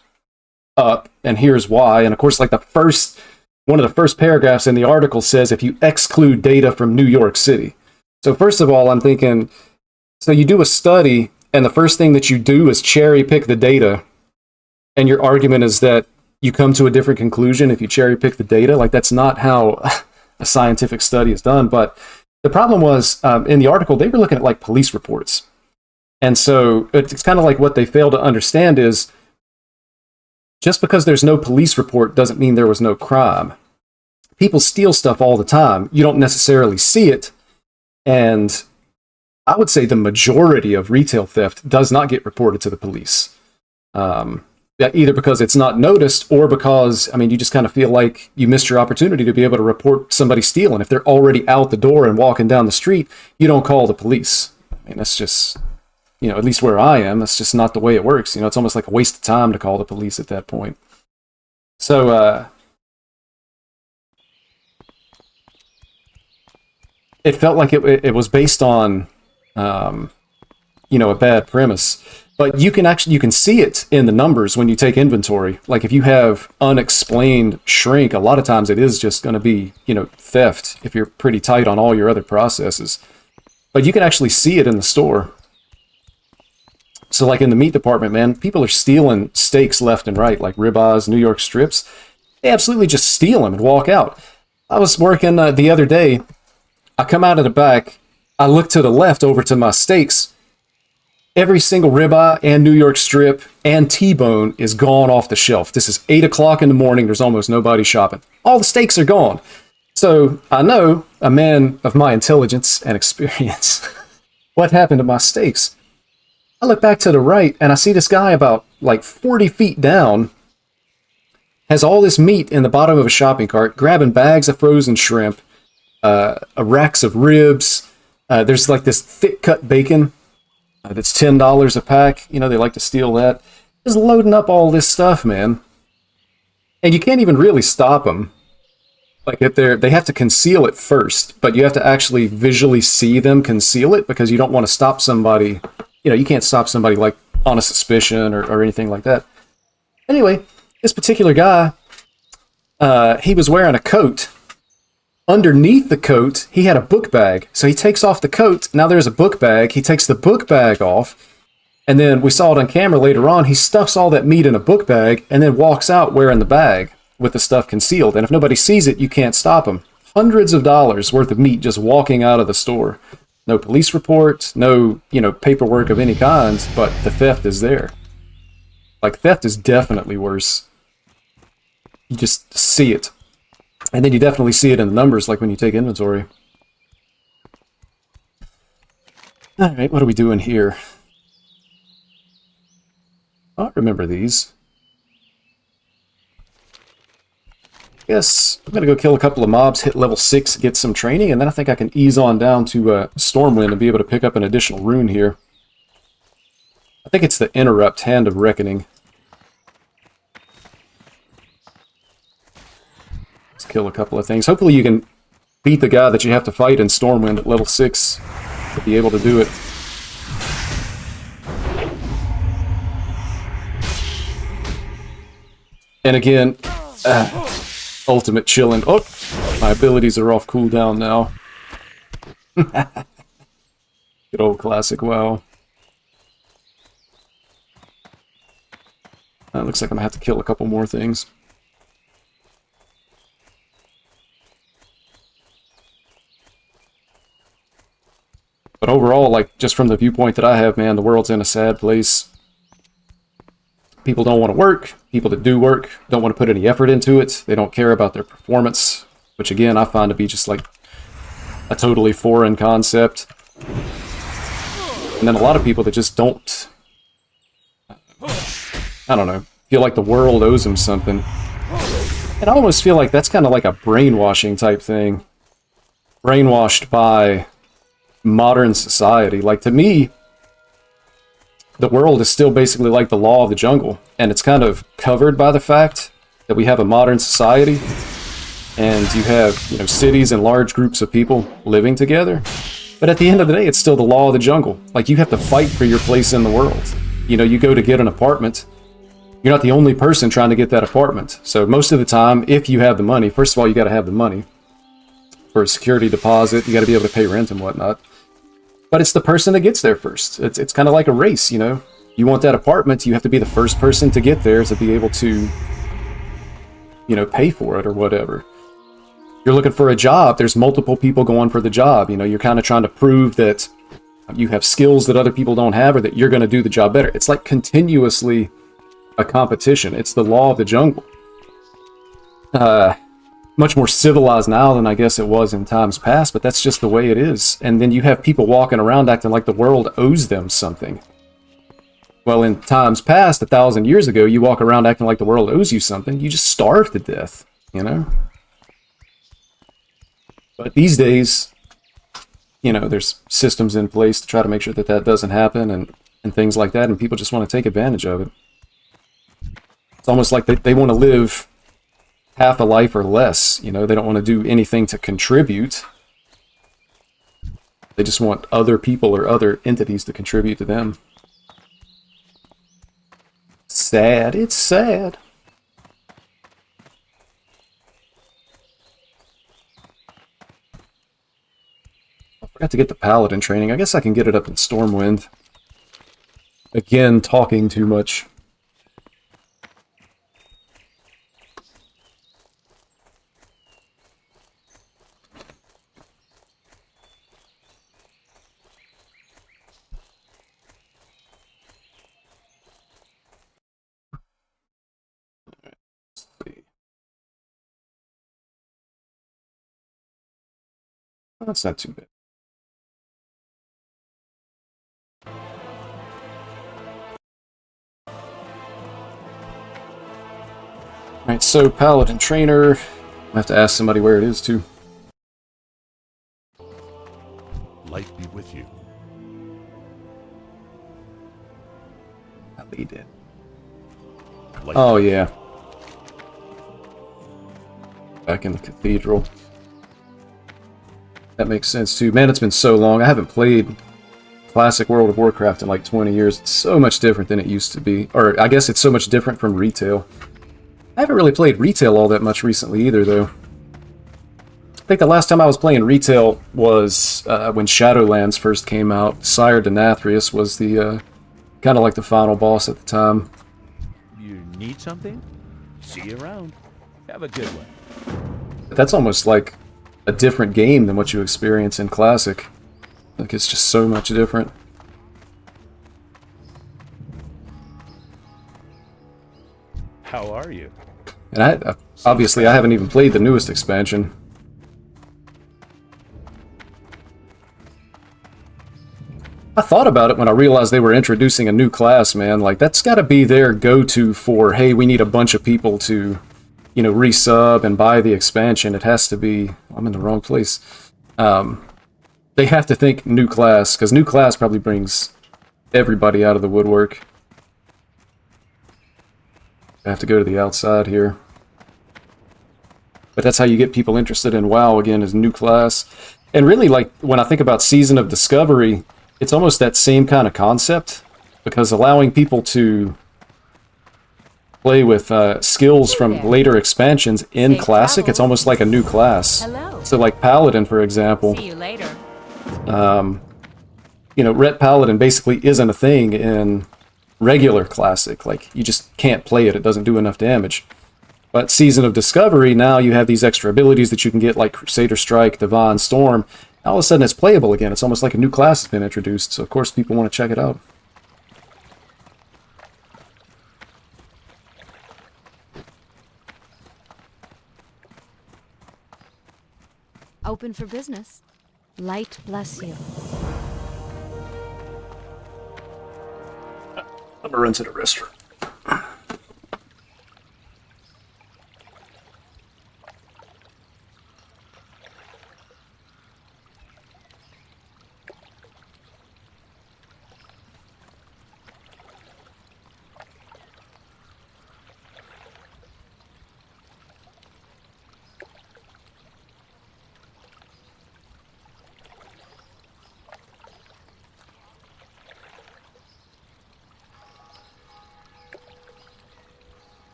up, and here's why. And of course, like one of the first paragraphs in the article says, if you exclude data from New York City. So first of all, I'm thinking, so you do a study, and the first thing that you do is cherry pick the data, and your argument is that you come to a different conclusion if you cherry pick the data. Like, that's not how a scientific study is done. But the problem was, in the article, they were looking at like police reports. And so it's kind of like what they fail to understand is just because there's no police report doesn't mean there was no crime. People steal stuff all the time. You don't necessarily see it. And I would say the majority of retail theft does not get reported to the police. Either because it's not noticed or because, you just kind of feel like you missed your opportunity to be able to report somebody stealing. If they're already out the door and walking down the street, you don't call the police. That's just, at least where I am, that's just not the way it works. It's almost like a waste of time to call the police at that point. So, it felt like it was based on, a bad premise. But you can see it in the numbers when you take inventory. Like, if you have unexplained shrink, a lot of times it is just going to be, theft if you're pretty tight on all your other processes. But you can actually see it in the store. So like in the meat department, man, people are stealing steaks left and right, like ribeyes, New York strips. They absolutely just steal them and walk out. I was working the other day. I come out of the back. I look to the left over to my steaks. Every single ribeye and New York strip and T-bone is gone off the shelf. This is 8 o'clock in the morning. There's almost nobody shopping. All the steaks are gone. So I know, a man of my intelligence and experience, what happened to my steaks. I look back to the right and I see this guy about like 40 feet down has all this meat in the bottom of a shopping cart, grabbing bags of frozen shrimp, racks of ribs. There's like this thick cut bacon. That's $10 a pack. They like to steal that. Just loading up all this stuff, man. And you can't even really stop them. Like, if they have to conceal it first, but you have to actually visually see them conceal it because you don't want to stop somebody. You can't stop somebody like on a suspicion or anything like that. Anyway, this particular guy, he was wearing a coat. Underneath the coat, he had a book bag. So he takes off the coat. Now there's a book bag. He takes the book bag off. And then we saw it on camera later on. He stuffs all that meat in a book bag and then walks out wearing the bag with the stuff concealed. And if nobody sees it, you can't stop him. Hundreds of dollars worth of meat just walking out of the store. No police report, no, paperwork of any kind, but the theft is there. Like, theft is definitely worse. You just see it. And then you definitely see it in the numbers, like when you take inventory. Alright, what are we doing here? Oh, I remember these. Yes, I'm gonna go kill a couple of mobs, hit level 6, get some training, and then I think I can ease on down to Stormwind and be able to pick up an additional rune here. I think it's the Interrupt, Hand of Reckoning. Let's kill a couple of things. Hopefully you can beat the guy that you have to fight in Stormwind at level 6 to be able to do it. And again, ultimate chillin'. Oh, my abilities are off cooldown now. Good old classic WoW. Looks like I'm gonna have to kill a couple more things. But overall, like, just from the viewpoint that I have, man, the world's in a sad place. People don't want to work. People that do work don't want to put any effort into it. They don't care about their performance, which again, I find to be just like a totally foreign concept. And then a lot of people that just don't, I don't know, feel like the world owes them something. And I almost feel like that's kind of like a brainwashing type thing. Brainwashed by modern society. Like, to me, the world is still basically like the law of the jungle, and it's kind of covered by the fact that we have a modern society, and you have, you know, cities and large groups of people living together. But at the end of the day, it's still the law of the jungle. Like, you have to fight for your place in the world. You know, you go to get an apartment, you're not the only person trying to get that apartment. So most of the time, if you have the money, first of all, you got to have the money for a security deposit. You got to be able to pay rent and whatnot. But it's the person that gets there first. It's kind of like a race, you know? You want that apartment, you have to be the first person to get there to be able to, you know, pay for it or whatever. You're looking for a job, there's multiple people going for the job. You know, you're kind of trying to prove that you have skills that other people don't have, or that you're going to do the job better. It's like continuously a competition. It's the law of the jungle. Much more civilized now than I guess it was in times past, but that's just the way it is. And then you have people walking around acting like the world owes them something. Well, in times past, 1,000 years ago, you walk around acting like the world owes you something, you just starve to death, you know? But these days, you know, there's systems in place to try to make sure that that doesn't happen, and things like that, and people just want to take advantage of it. It's almost like they want to live half a life or less, you know? They don't want to do anything to contribute. They just want other people or other entities to contribute to them. Sad. It's sad. I forgot to get the Paladin training. I guess I can get it up in Stormwind. Again, talking too much. That's not too bad. Alright, so Paladin Trainer. I have to ask somebody where it is, too. Light be with you. I'll lead in. Light Oh, yeah. Back in the cathedral. That makes sense, too. Man, it's been so long. I haven't played classic World of Warcraft in like 20 years. It's so much different than it used to be. Or, I guess it's so much different from retail. I haven't really played retail all that much recently either, though. I think the last time I was playing retail was when Shadowlands first came out. Sire Denathrius was the kind of like the final boss at the time. You need something? See you around. Have a good one. But that's almost like a different game than what you experience in Classic. Like, it's just so much different. How are you? And I obviously I haven't even played the newest expansion. I thought about it when I realized they were introducing a new class, man. Like, that's got to be their go-to for, hey, we need a bunch of people to, you know, resub and buy the expansion. It has to be... I'm in the wrong place. They have to think new class, because new class probably brings everybody out of the woodwork. I have to go to the outside here. But that's how you get people interested in WoW again, is new class. And really, like, when I think about Season of Discovery, it's almost that same kind of concept, because allowing people to play with skills from later expansions in Classic, it's almost like a new class. Hello. So like Paladin, for example. See you later. You know, Ret Paladin basically isn't a thing in regular Classic. Like, you just can't play it, it doesn't do enough damage. But Season of Discovery, now you have these extra abilities that you can get, like Crusader Strike, Divine Storm. All of a sudden it's playable again. It's almost like a new class has been introduced, so of course people want to check it out. Open for business. Light bless you. I'm gonna run to the restroom.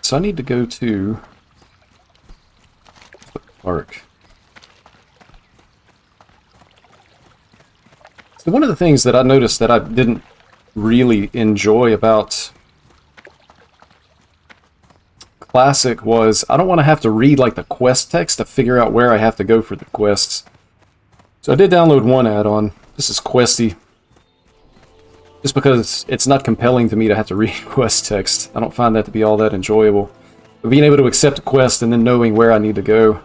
So I need to go to the park. So one of the things that I noticed that I didn't really enjoy about Classic was I don't want to have to read like the quest text to figure out where I have to go for the quests. So I did download one add-on. This is Questy. Just because it's not compelling to me to have to read quest text. I don't find that to be all that enjoyable. But being able to accept a quest and then knowing where I need to go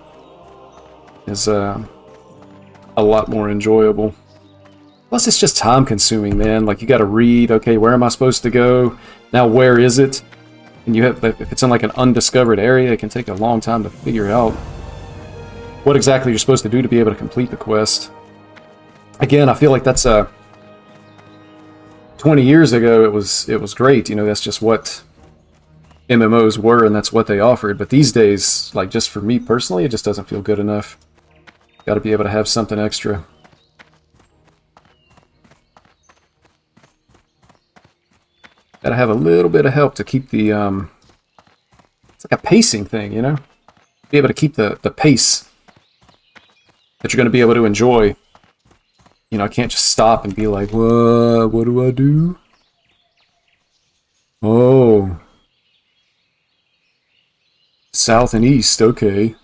is a lot more enjoyable. Plus, it's just time-consuming, man. Like, you gotta read, okay, where am I supposed to go? Now, where is it? And you have, if it's in like an undiscovered area, it can take a long time to figure out what exactly you're supposed to do to be able to complete the quest. Again, I feel like that's a 20 years ago, it was great. You know, that's just what MMOs were, and that's what they offered. But these days, like, just for me personally, it just doesn't feel good enough. Got to be able to have something extra. Got to have a little bit of help to keep the it's like a pacing thing, you know? Be able to keep the pace that you're going to be able to enjoy. You know, I can't just stop and be like, what do I do? Oh. South and east, okay.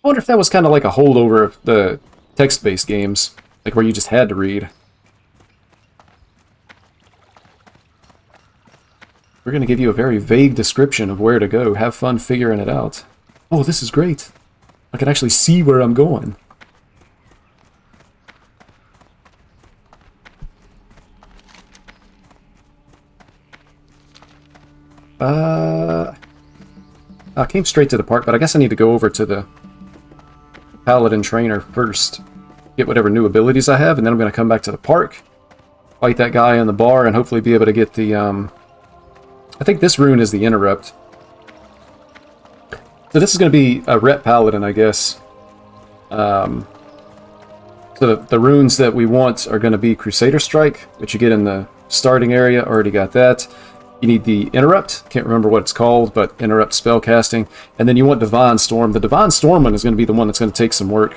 I wonder if that was kind of like a holdover of the text-based games, like where you just had to read. We're going to give you a very vague description of where to go. Have fun figuring it out. Oh, this is great. I can actually see where I'm going. I came straight to the park, but I guess I need to go over to the Paladin Trainer first. Get whatever new abilities I have, and then I'm going to come back to the park, fight that guy in the bar, and hopefully be able to get the, I think this rune is the Interrupt. So this is going to be a Rep Paladin, I guess. So the runes that we want are going to be Crusader Strike, which you get in the starting area. Already got that. You need the Interrupt. Can't remember what it's called, but Interrupt spellcasting. And then you want Divine Storm. The Divine Storm one is going to be the one that's going to take some work.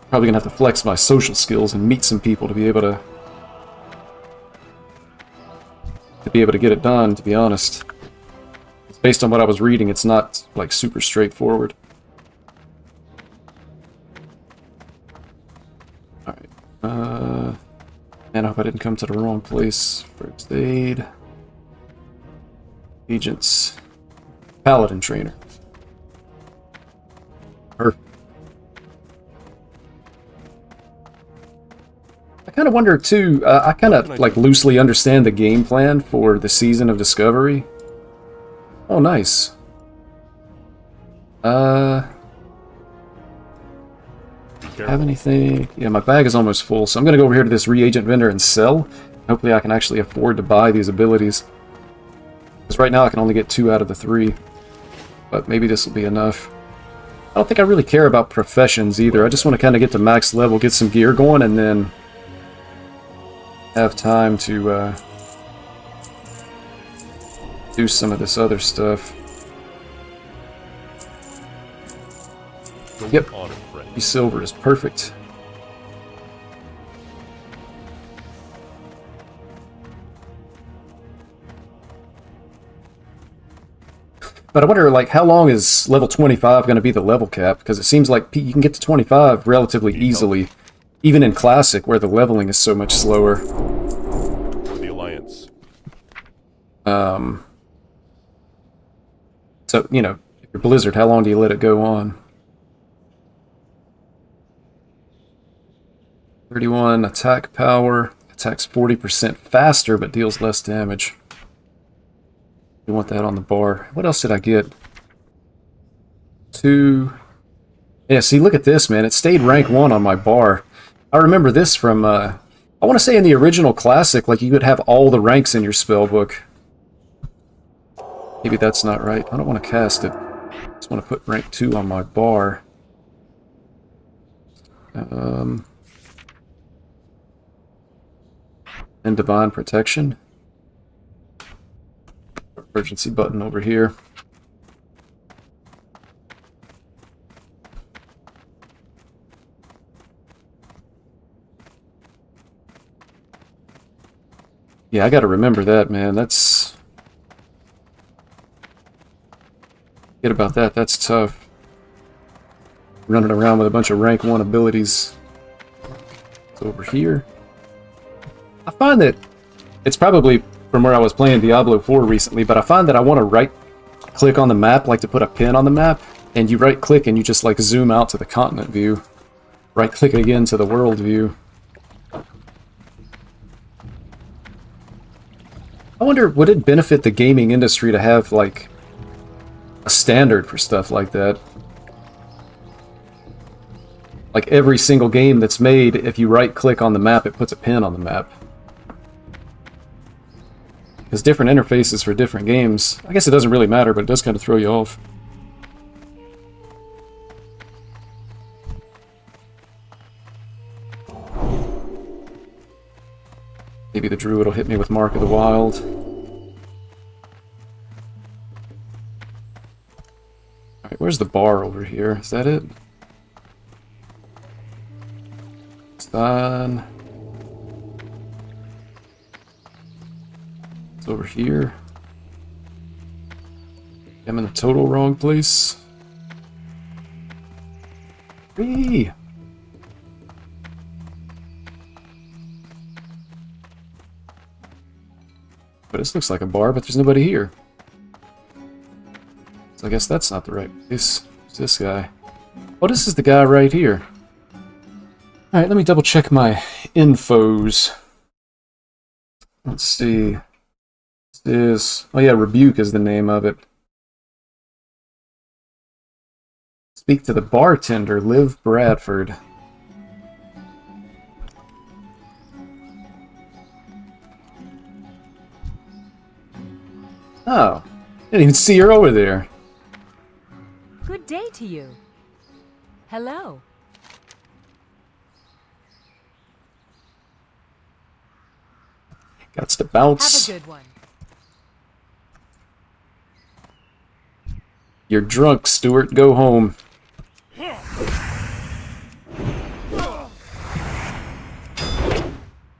Probably going to have to flex my social skills and meet some people to be able to get it done, to be honest. Based on what I was reading, it's not like super straightforward. Alright. Man, I hope I didn't come to the wrong place. First aid. Agents. Paladin Trainer. Perfect. I kind of wonder too, I kind of like loosely understand the game plan for the Season of Discovery. Oh, nice. Have anything? Yeah, my bag is almost full, so I'm gonna go over here to this reagent vendor and sell. Hopefully I can actually afford to buy these abilities. Because right now I can only get 2 out of the 3. But maybe this will be enough. I don't think I really care about professions either. I just want to kind of get to max level, get some gear going, and then have time to do some of this other stuff. Yep, silver is perfect. But I wonder, like, how long is level 25 going to be the level cap? Because it seems like you can get to 25 relatively easily, even in Classic, where the leveling is so much slower. The Alliance. So, you know, if you're Blizzard, how long do you let it go on? 31 attack power. Attacks 40% faster, but deals less damage. You want that on the bar. What else did I get? 2. Yeah, see, look at this, man. It stayed rank 1 on my bar. I remember this from, I want to say in the original Classic, like, you would have all the ranks in your spellbook. Maybe that's not right. I don't want to cast it. I just want to put rank 2 on my bar. And Divine Protection. Emergency button over here. Yeah, I gotta remember that, man. That's... Forget about that. That's tough. Running around with a bunch of rank 1 abilities. It's over here. I find that it's probably from where I was playing Diablo 4 recently, but I find that I want to right-click on the map, like to put a pin on the map, and you right-click and you just like zoom out to the continent view. Right-click again to the world view. I wonder, would it benefit the gaming industry to have like a standard for stuff like that? Like every single game that's made, if you right-click on the map, it puts a pin on the map. Because different interfaces for different games. I guess it doesn't really matter, but it does kind of throw you off. Maybe the druid will hit me with Mark of the Wild. Alright, where's the bar over here? Is that it? It's done. Over here. I'm in the total wrong place. Whee! But this looks like a bar, but there's nobody here. So I guess that's not the right place. It's this guy. Oh, this is the guy right here. Alright, let me double check my infos. Let's see. Is oh yeah, Rebuke is the name of it. Speak to the bartender, Liv Bradford. Oh, didn't even see her over there. Good day to you. Hello. Got to bounce. Have a good one. You're drunk, Stuart. Go home. I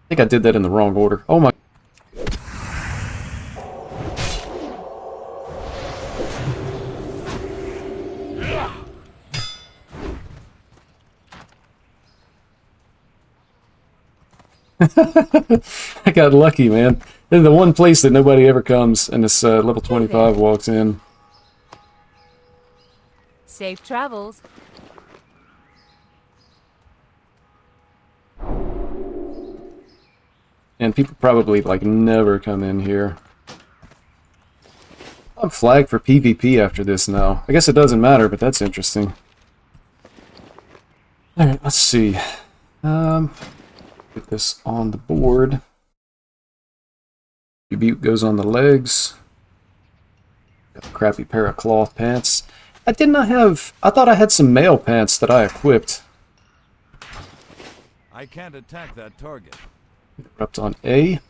think I did that in the wrong order. Oh my. I got lucky, man. This is the one place that nobody ever comes, and this level 25 walks in. Safe travels. And people probably, like, never come in here. I'm flagged for PvP after this now. I guess it doesn't matter, but that's interesting. Alright, let's see. Get this on the board. Rebuke goes on the legs. Got a crappy pair of cloth pants. I thought I had some mail pants that I equipped. I can't attack that target. Erupt on A.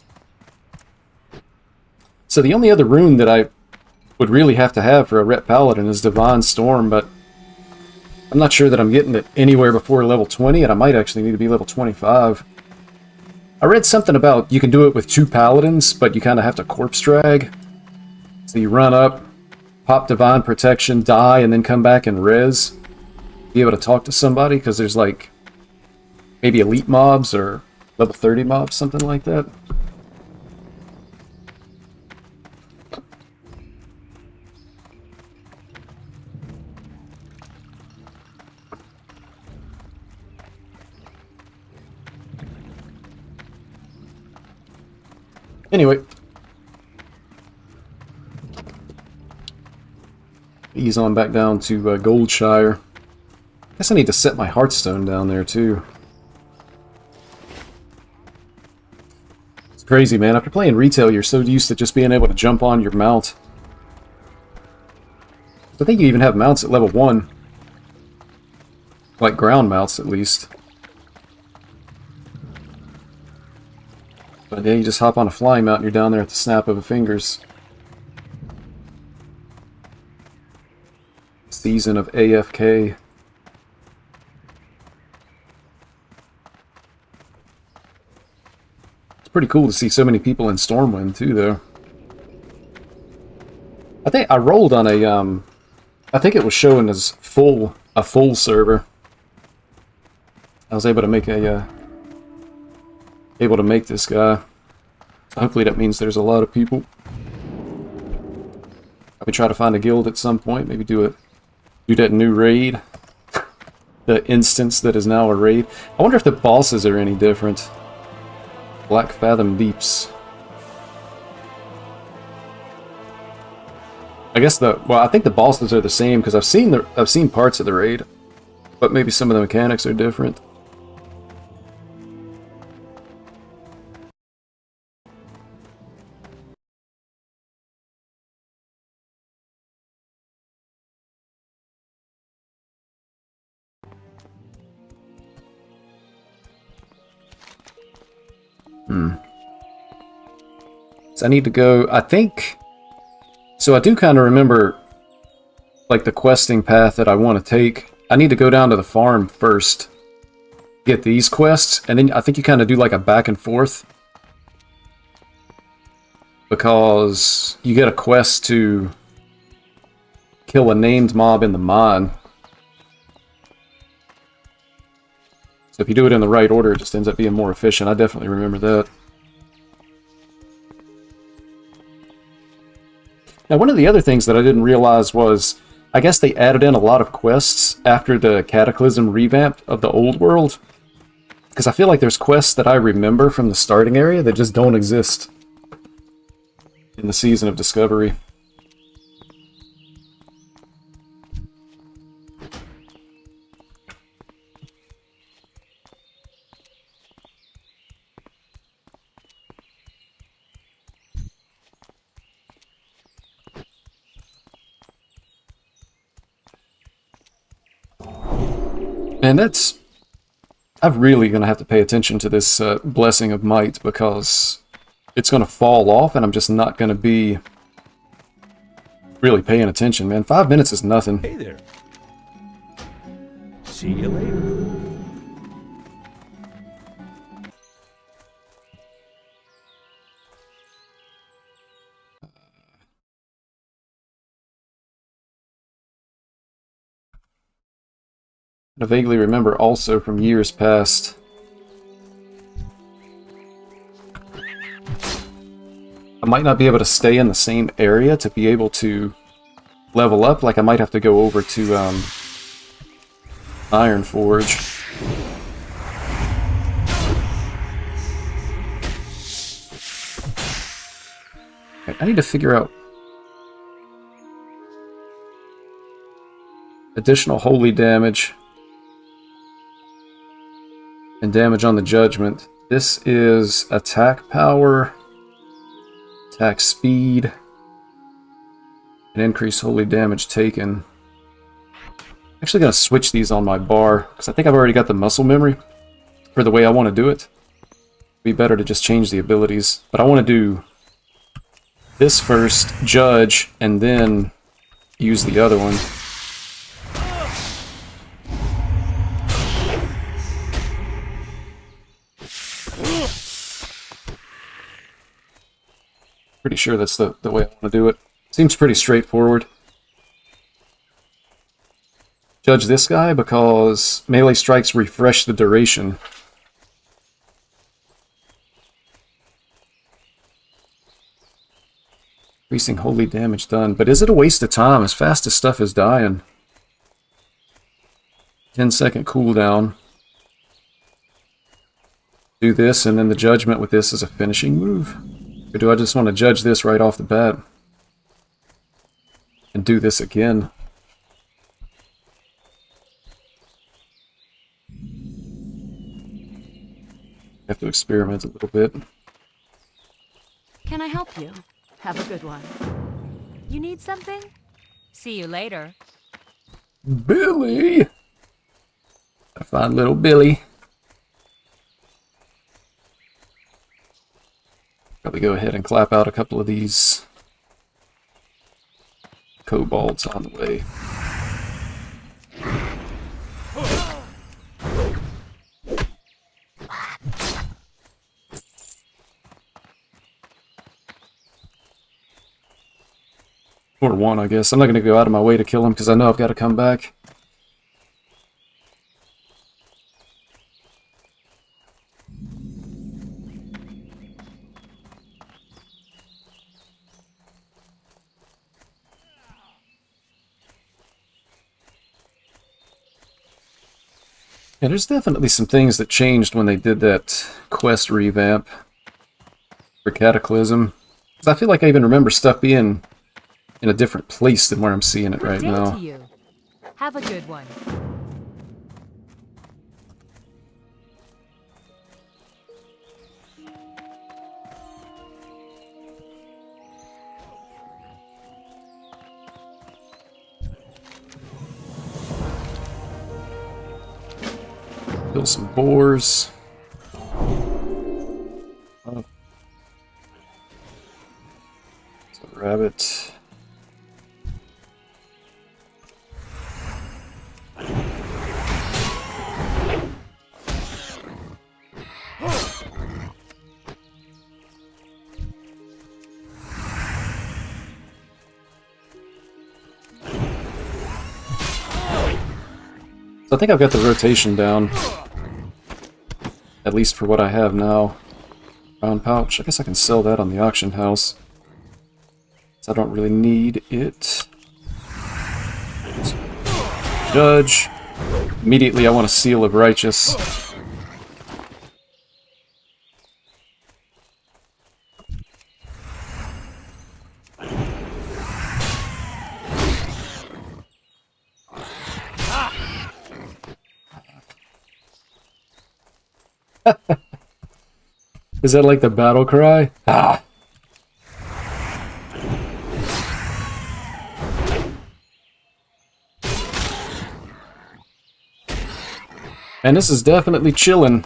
So the only other rune that I would really have to have for a Ret Paladin is Divine Storm, but I'm not sure that I'm getting it anywhere before level 20, and I might actually need to be level 25. I read something about you can do it with 2 Paladins, but you kind of have to corpse drag. So you run up, pop Divine Protection, die, and then come back and res. Be able to talk to somebody, because there's like maybe elite mobs or level 30 mobs, something like that. Anyway. Ease on back down to Goldshire. Guess I need to set my Hearthstone down there too. It's crazy, man. After playing retail, you're so used to just being able to jump on your mount. I think you even have mounts at level 1. Like ground mounts, at least. But yeah, you just hop on a flying mount and you're down there at the snap of a fingers. Season of AFK. It's pretty cool to see so many people in Stormwind too, though. I think I rolled on a I think it was showing as a full server. I was able to make this guy. So hopefully that means there's a lot of people. I could try to find a guild at some point, maybe do that new raid. The instance that is now a raid. I wonder if the bosses are any different. Black Fathom Deeps. I guess I think the bosses are the same because I've seen parts of the raid, but maybe some of the mechanics are different. So I need to go, I think, so I do kind of remember, like, the questing path that I want to take. I need to go down to the farm first, get these quests, and then I think you kind of do, like, a back and forth. Because you get a quest to kill a named mob in the mine. So if you do it in the right order, it just ends up being more efficient. I definitely remember that. Now, one of the other things that I didn't realize was, I guess they added in a lot of quests after the Cataclysm revamp of the old world. Because I feel like there's quests that I remember from the starting area that just don't exist in in the season of discovery. And that's... I'm really going to have to pay attention to this Blessing of Might, because it's going to fall off and I'm just not going to be really paying attention, man. 5 minutes is nothing. Hey there. See you later. I vaguely remember also from years past I might not be able to stay in the same area to be able to level up. Like I might have to go over to Iron Forge. Okay, I need to figure out additional holy damage and damage on the judgment. This is attack power, attack speed, and increase holy damage taken. I'm actually going to switch these on my bar, because I think I've already got the muscle memory for the way I want to do it. It'd be better to just change the abilities. But I want to do this first, judge, and then use the other one. Pretty sure that's the way I want to do it. Seems pretty straightforward. Judge this guy because melee strikes refresh the duration. Increasing holy damage done. But is it a waste of time as fast as stuff is dying? 10-second cooldown. Do this, and then the judgment with this is a finishing move. Or do I just want to judge this right off the bat? And do this again? Have to experiment a little bit. Can I help you? Have a good one. You need something? See you later. Billy! I find little Billy. Probably go ahead and clap out a couple of these kobolds on the way. Or one, I guess. I'm not going to go out of my way to kill him because I know I've got to come back. Yeah, there's definitely some things that changed when they did that quest revamp for Cataclysm. Because I feel like I even remember stuff being in a different place than where I'm seeing it right Good day now. to you. Have a good one. Kill some boars. Oh. It's a rabbit. So I think I've got the rotation down. At least for what I have now. Round pouch. I guess I can sell that on the auction house. So I don't really need it. Judge. Immediately I want a Seal of Righteous. Is that like the battle cry? Ah! And this is definitely chillin'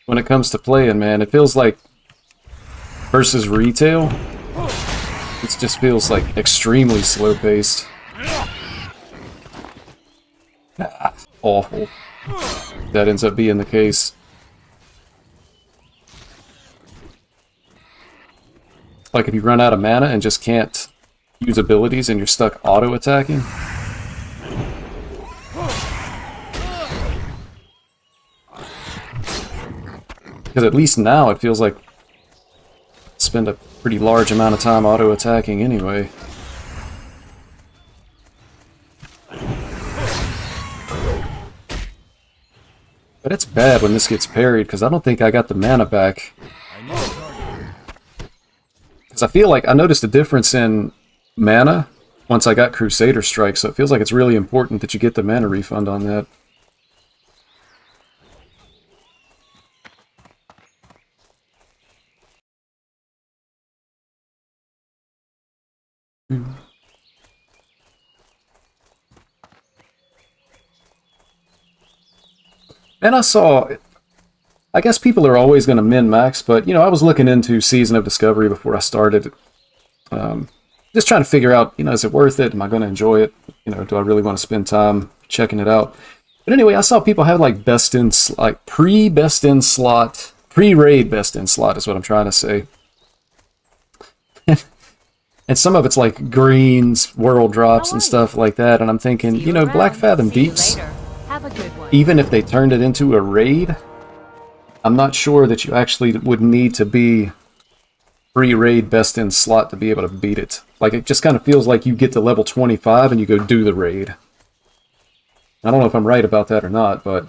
when it comes to playing, man. It feels like versus retail, it just feels like extremely slow-paced. Ah, awful. That ends up being the case. Like if you run out of mana and just can't use abilities and you're stuck auto-attacking. Because at least now it feels like I spend a pretty large amount of time auto-attacking anyway. But it's bad when this gets parried, because I don't think I got the mana back. Because I feel like I noticed a difference in mana once I got Crusader Strike, so it feels like it's really important that you get the mana refund on that. And I saw, I guess people are always going to min-max, but, you know, I was looking into Season of Discovery before I started. Just trying to figure out, you know, is it worth it? Am I going to enjoy it? You know, do I really want to spend time checking it out? But anyway, I saw people have, like, pre-best in slot, pre-raid best in slot is what I'm trying to say. And some of it's like greens, world drops, and stuff like that. And I'm thinking, you know, Black Fathom Deeps, even if they turned it into a raid, I'm not sure that you actually would need to be pre-raid best in slot to be able to beat it. Like, it just kind of feels like you get to level 25 and you go do the raid. I don't know if I'm right about that or not, but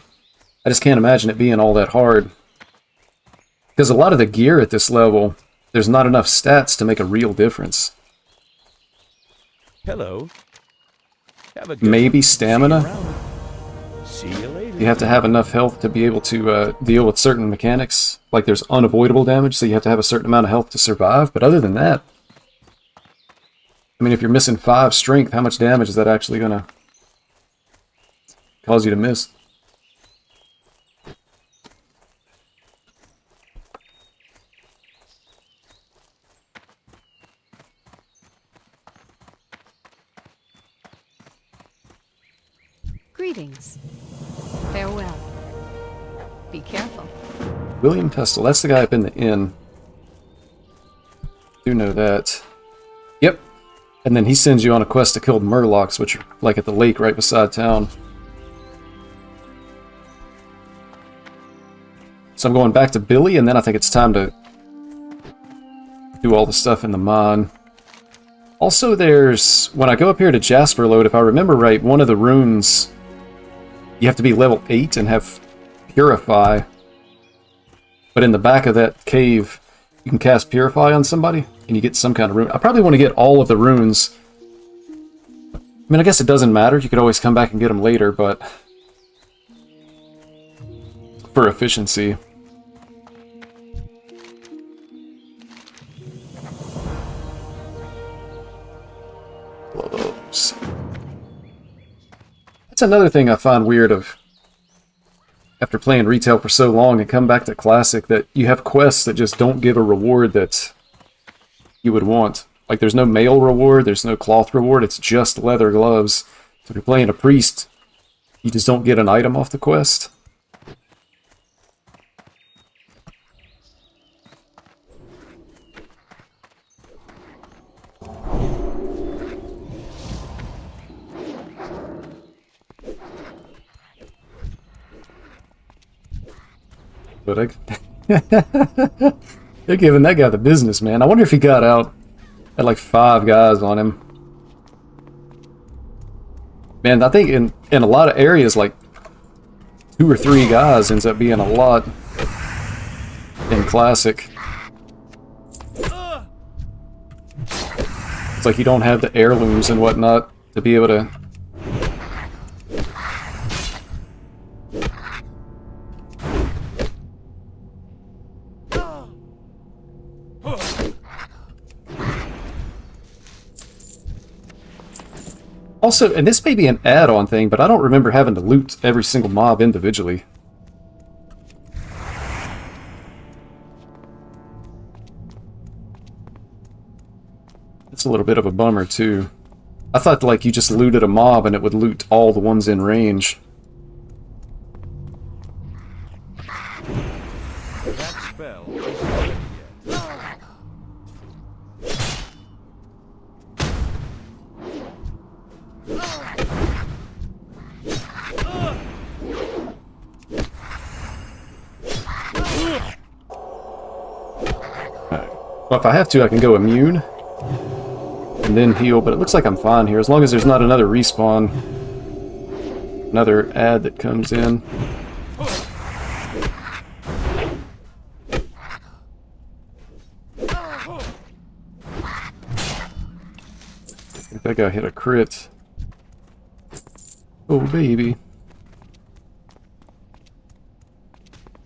I just can't imagine it being all that hard. Because a lot of the gear at this level, there's not enough stats to make a real difference. Hello. Have a good Maybe one. stamina? See you later. You have to have enough health to be able to deal with certain mechanics. Like there's unavoidable damage, so you have to have a certain amount of health to survive. But other than that, I mean, if you're missing 5 strength, how much damage is that actually going to cause you to miss? Greetings. Farewell. Be careful. William Pestle, that's the guy up in the inn. Do know that. Yep. And then he sends you on a quest to kill the Murlocs, which are like at the lake right beside town. So I'm going back to Billy, and then I think it's time to do all the stuff in the mine. Also, there's... when I go up here to Jasper Lode, if I remember right, one of the runes... you have to be level 8 and have Purify. But in the back of that cave, you can cast Purify on somebody, and you get some kind of rune. I probably want to get all of the runes. I mean, I guess it doesn't matter. You could always come back and get them later, but... for efficiency. Close. That's another thing I find weird of after playing retail for so long and come back to Classic, that you have quests that just don't give a reward that you would want. Like there's no mail reward, there's no cloth reward, it's just leather gloves. So if you're playing a priest, you just don't get an item off the quest. But they're giving that guy the business, man. I wonder if he got out. Had like 5 guys on him. Man, I think in a lot of areas, like 2 or 3 guys ends up being a lot in Classic. It's like you don't have the heirlooms and whatnot to be able to... Also, and this may be an add-on thing, but I don't remember having to loot every single mob individually. It's a little bit of a bummer, too. I thought, like, you just looted a mob and it would loot all the ones in range. That spell isn't ready yet. Well, if I have to, I can go immune. And then heal, but it looks like I'm fine here, as long as there's not another respawn. Another ad that comes in. I think that guy hit a crit. Oh, baby.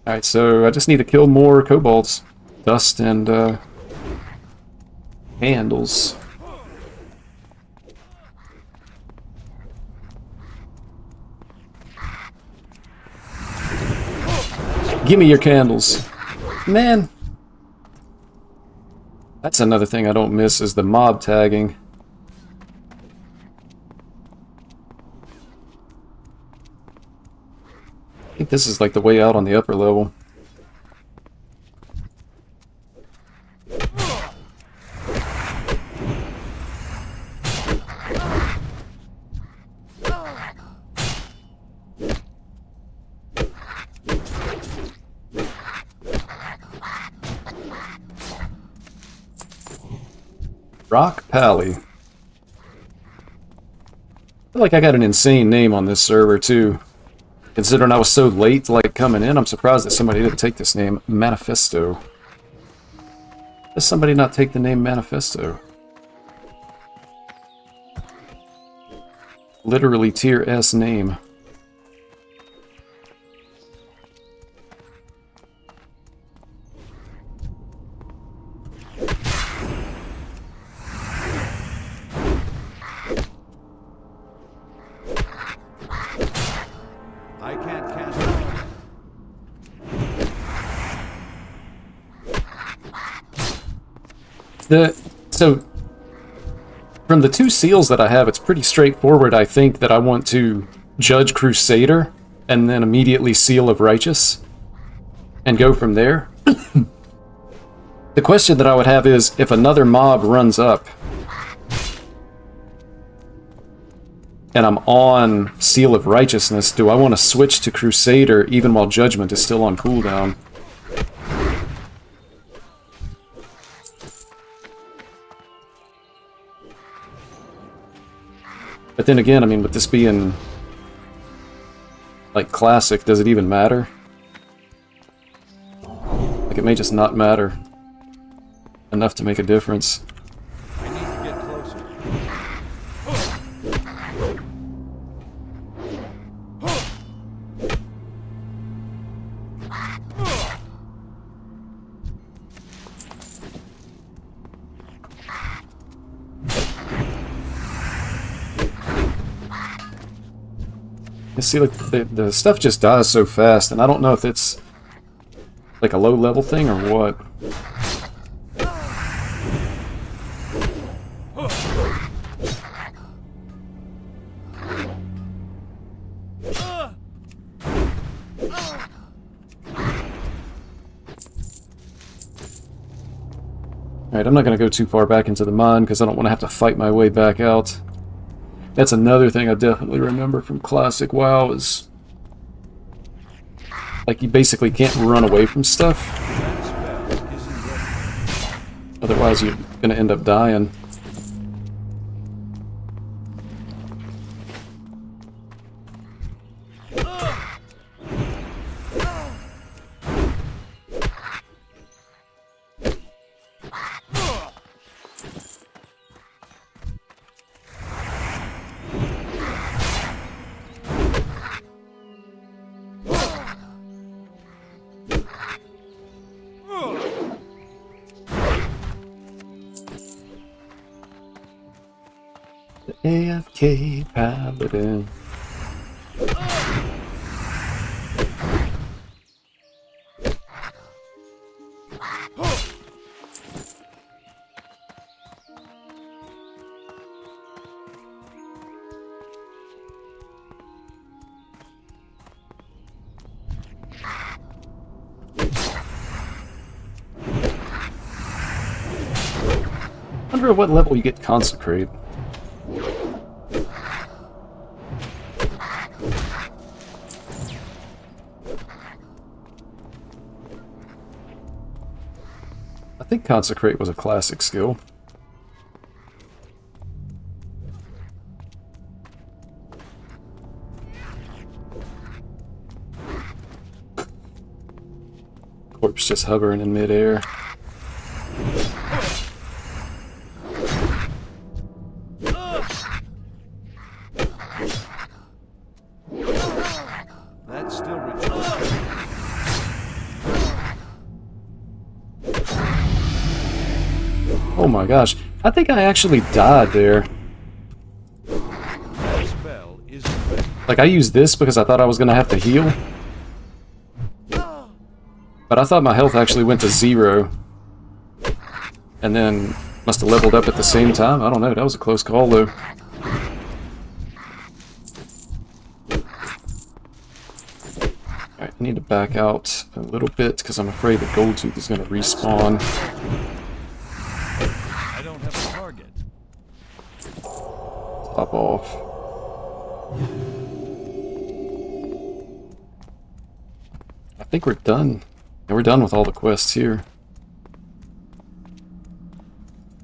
Alright, so I just need to kill more kobolds. Dust and, handles. Give me your candles. Man. That's another thing I don't miss is the mob tagging. I think this is like the way out on the upper level. Rock Pally. I feel like I got an insane name on this server too. Considering I was so late like coming in, I'm surprised that somebody didn't take this name, Manifesto. Does somebody not take the name Manifesto? Literally tier S name. I can't cast it. So from the two seals that I have, it's pretty straightforward. I think that I want to Judge Crusader and then immediately Seal of Righteous and go from there. The question that I would have is, if another mob runs up and I'm on Seal of Righteousness, do I want to switch to Crusader even while Judgment is still on cooldown? But then again, I mean, with this being like classic, does it even matter? Like, it may just not matter enough to make a difference. I need to get closer. You see, like, the stuff just dies so fast, and I don't know if it's like a low-level thing or what. Alright, I'm not going to go too far back into the mine because I don't want to have to fight my way back out. That's another thing I definitely remember from Classic WoW is, like, you basically can't run away from stuff. Otherwise you're going to end up dying. AFK Paladin. I wonder at what level you get Consecrate. I think Consecrate was a classic skill. Corpse just hovering in midair. That's still recharging. Oh my gosh. I think I actually died there. That spell isn't ready. Like, I used this because I thought I was going to have to heal. But I thought my health actually went to 0. And then must have leveled up at the same time. I don't know. That was a close call, though. Alright, I need to back out a little bit because I'm afraid the Gold Tooth is going to respawn. I don't have a target. Pop off. I think we're done. Yeah, we're done with all the quests here.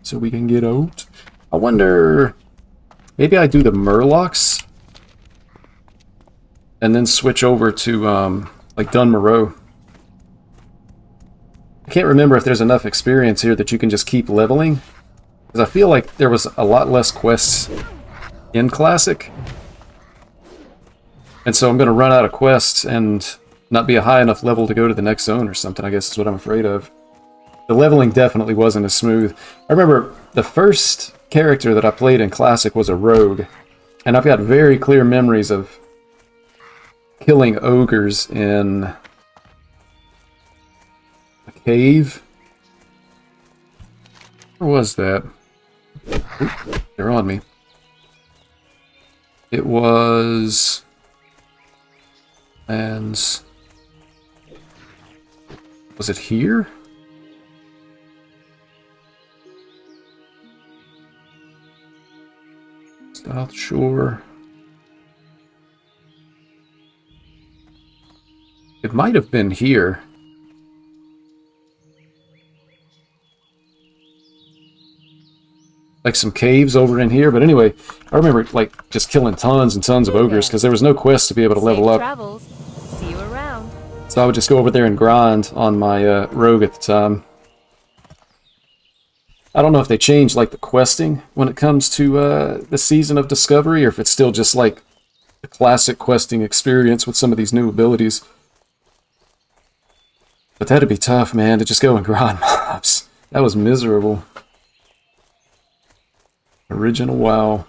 So we can get out. I wonder... Maybe I do the Murlocs and then switch over to, like, Dun Moreau. I can't remember if there's enough experience here that you can just keep leveling. Because I feel like there was a lot less quests in Classic. And so I'm going to run out of quests and not be a high enough level to go to the next zone or something, I guess is what I'm afraid of. The leveling definitely wasn't as smooth. I remember the first character that I played in Classic was a rogue. And I've got very clear memories of killing ogres in a cave. Where was that? Oop, they're on me. It was... And... Was it here? South Shore. It might have been here. Like some caves over in here, but anyway, I remember like just killing tons and tons of ogres because there was no quest to be able to level Safe up. travels. See you around. So I would just go over there and grind on my rogue at the time. I don't know if they changed like the questing when it comes to the Season of Discovery, or if it's still just like the classic questing experience with some of these new abilities. But that'd be tough, man, to just go and grind mobs. That was miserable. Original WoW.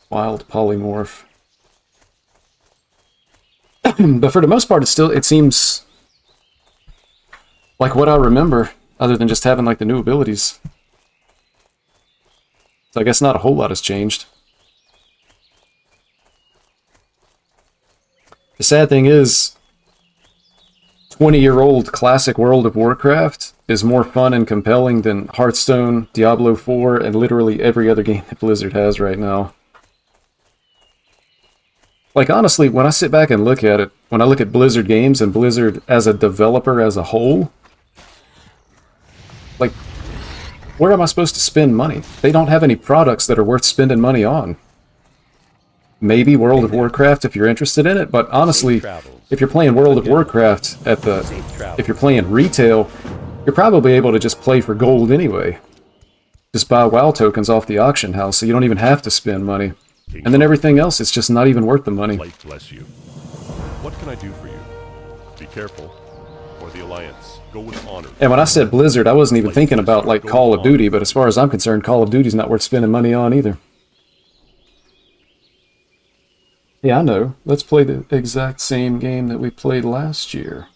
Wild polymorph. But for the most part, it seems like what I remember, other than just having like the new abilities. So I guess not a whole lot has changed. The sad thing is, 20-year-old classic World of Warcraft is more fun and compelling than Hearthstone, Diablo 4, and literally every other game that Blizzard has right now. Like, honestly, when I sit back and look at it, when I look at Blizzard games and Blizzard as a developer as a whole, like, where am I supposed to spend money? They don't have any products that are worth spending money on. Maybe World of Warcraft if you're interested in it, but honestly, if you're playing World of Warcraft if you're playing retail, you're probably able to just play for gold anyway. Just buy WoW tokens off the auction house, so you don't even have to spend money. And then everything else is just not even worth the money. Light bless you. What can I do for you? Be careful. For the Alliance, go with honor. And when I said Blizzard, I wasn't even thinking about like Call of Duty, but as far as I'm concerned, Call of Duty's not worth spending money on either. Yeah, I know. Let's play the exact same game that we played last year.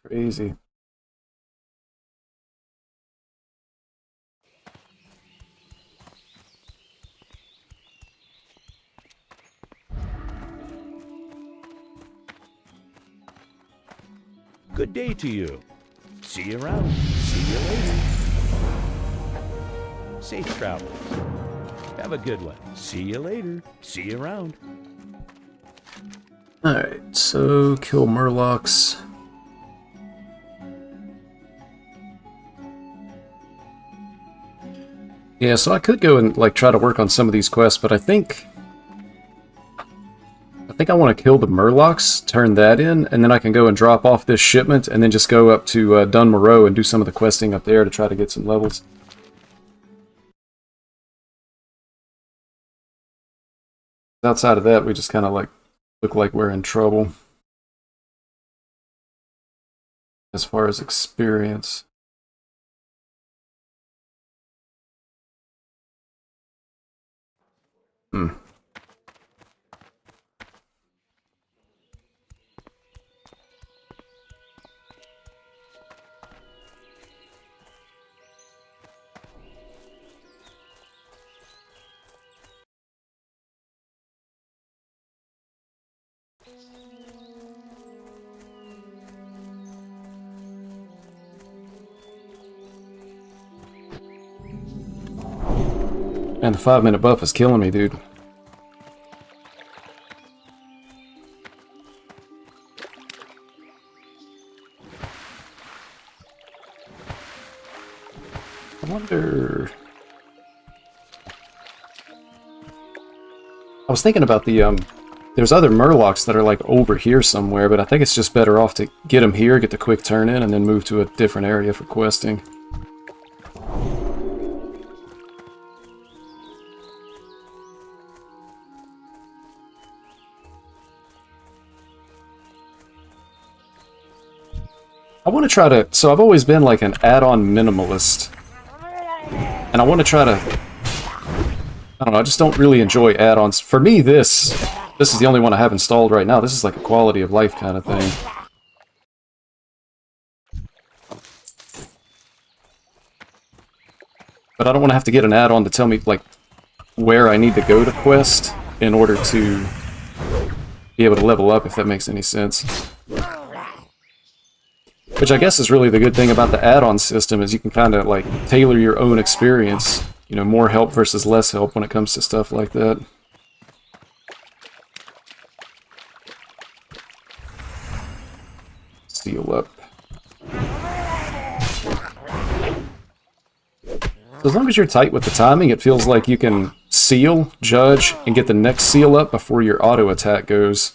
Crazy. Good day to you. See you around. See you later. Safe travels. Have a good one. See you later. See you around. Alright, so kill Murlocs. Yeah, so I could go and like try to work on some of these quests, but I think I want to kill the Murlocs, turn that in, and then I can go and drop off this shipment, and then just go up to Dunmoreau and do some of the questing up there to try to get some levels. Outside of that, we just kind of like look like we're in trouble as far as experience. And the 5-minute buff is killing me, dude. I wonder... I was thinking about the, there's other Murlocs that are like over here somewhere, but I think it's just better off to get them here, get the quick turn in, and then move to a different area for questing. I want to try to... So I've always been like an add-on minimalist. And I want to try to... I don't know, I just don't really enjoy add-ons. For me, this is the only one I have installed right now. This is like a quality of life kind of thing. But I don't want to have to get an add-on to tell me like where I need to go to quest in order to be able to level up, if that makes any sense. Which I guess is really the good thing about the add-on system, is you can kind of like tailor your own experience. You know, more help versus less help when it comes to stuff like that. Seal up. So as long as you're tight with the timing, it feels like you can seal, judge, and get the next seal up before your auto attack goes.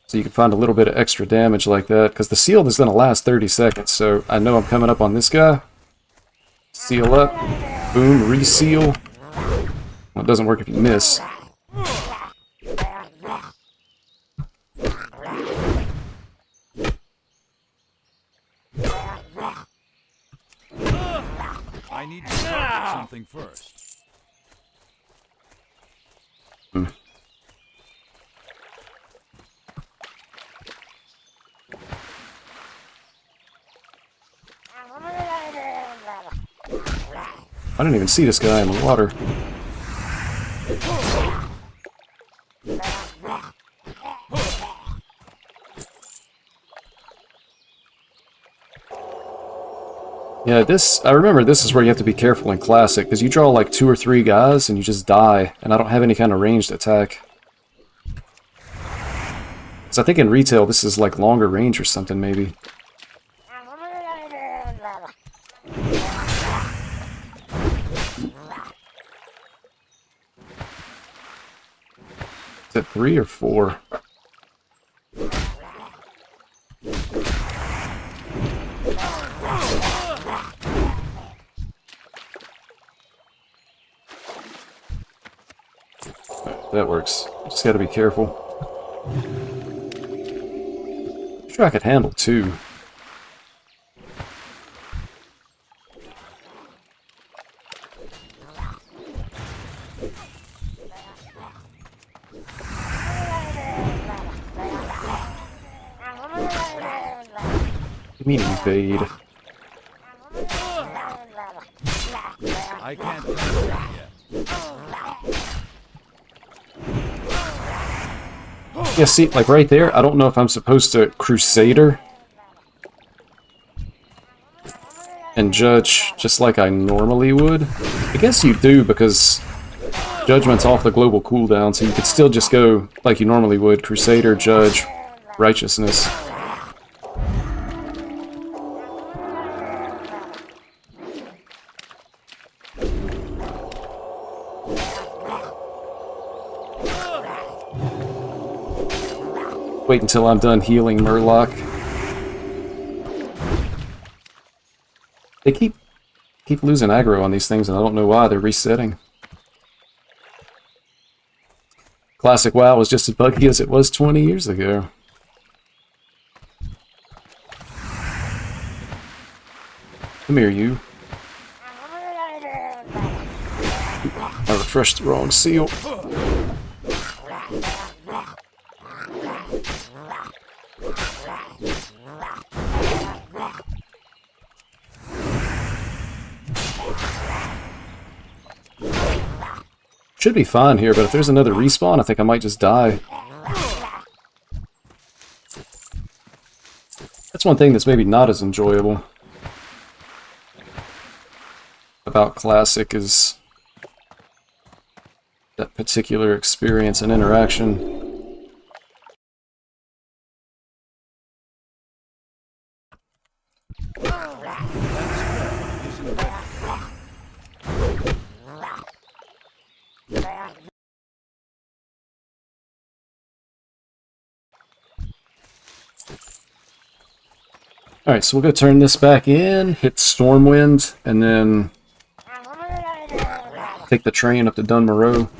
So you can find a little bit of extra damage like that, because the seal is going to last 30 seconds, so I know I'm coming up on this guy. Seal up, boom, reseal. Well, it doesn't work if you miss. I need to start something first. I didn't even see this guy in the water. Yeah, I remember this is where you have to be careful in Classic, because you draw like 2 or 3 guys and you just die, and I don't have any kind of ranged attack. So I think in retail this is like longer range or something, maybe. 3 or 4? That works. Just gotta be careful. I'm sure I could handle 2. You mean evade? I can't do that yet. Yeah, see, like right there, I don't know if I'm supposed to Crusader and judge just like I normally would. I guess you do, because Judgment's off the global cooldown, so you could still just go like you normally would. Crusader, Judge, Righteousness. Wait until I'm done healing Murloc. They keep losing aggro on these things, and I don't know why. They're resetting. Classic WoW was just as buggy as it was 20 years ago. Come here, you. I refreshed the wrong seal. Should be fine here, but if there's another respawn, I think I might just die. That's one thing that's maybe not as enjoyable about Classic, is that particular experience and interaction. Alright, so we'll go turn this back in, hit Stormwind, and then take the train up to Dunmorrow.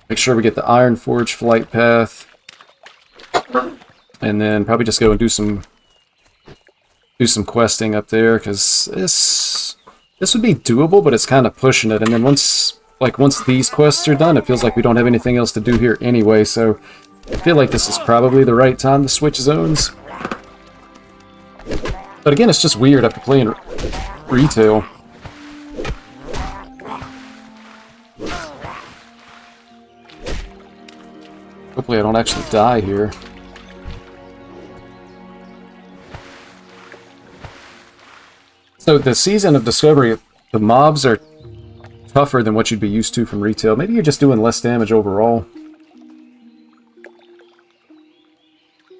Make sure we get the Ironforge flight path. And then probably just go and do some questing up there, because this would be doable, but it's kind of pushing it. And then once these quests are done, it feels like we don't have anything else to do here anyway, so I feel like this is probably the right time to switch zones. But again, it's just weird after playing retail. Hopefully I don't actually die here. So the Season of Discovery, the mobs are tougher than what you'd be used to from retail. Maybe you're just doing less damage overall.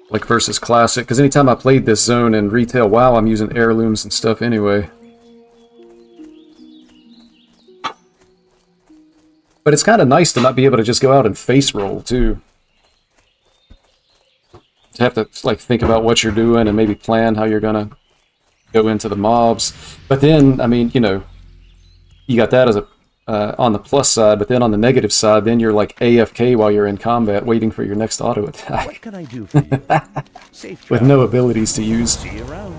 Like versus Classic, because anytime I played this zone in retail WoW, I'm using heirlooms and stuff anyway. But it's kind of nice to not be able to just go out and face roll, too. To have to, like, think about what you're doing and maybe plan how you're gonna go into the mobs. But then, I mean, you know, you got that as a on the plus side, but then on the negative side, then you're like AFK while you're in combat, waiting for your next auto attack. What can I do for you? Safe with no abilities to use. See you around.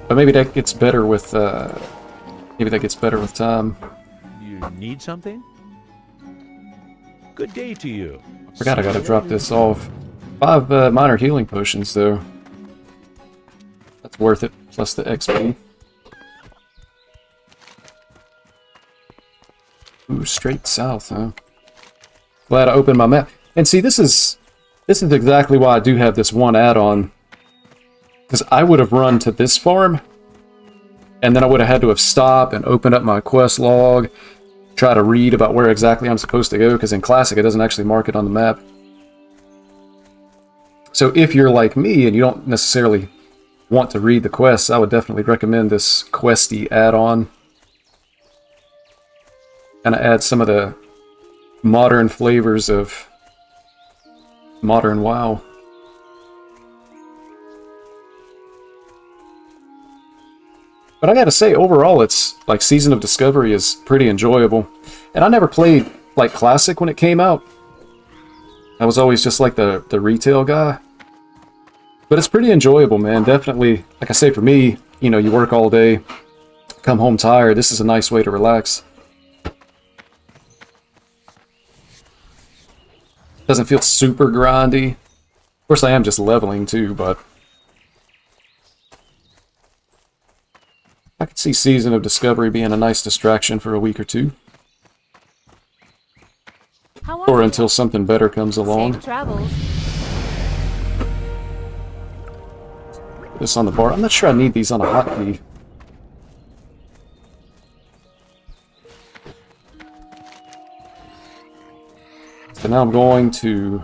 But maybe that gets better with time. You need something? Good day to you. Forgot I gotta drop this off. 5 minor healing potions though. That's worth it, plus the XP. Ooh, straight south, huh? Glad I opened my map. And see, this is exactly why I do have this one add-on. Because I would have run to this farm, and then I would have had to have stopped and opened up my quest log, try to read about where exactly I'm supposed to go, because in Classic it doesn't actually mark it on the map. So if you're like me and you don't necessarily want to read the quests, I would definitely recommend this questy add-on. And I add some of the modern flavors of modern WoW. But I gotta say, overall, it's like Season of Discovery is pretty enjoyable. And I never played like Classic when it came out. I was always just like the retail guy. But it's pretty enjoyable, man. Definitely, like I say, for me, you know, you work all day, come home tired. This is a nice way to relax. Doesn't feel super grindy. Of course, I am just leveling too, but I could see Season of Discovery being a nice distraction for a week or two. Or until something better comes along. Safe travels. Put this on the bar. I'm not sure I need these on a hotkey. So now I'm going to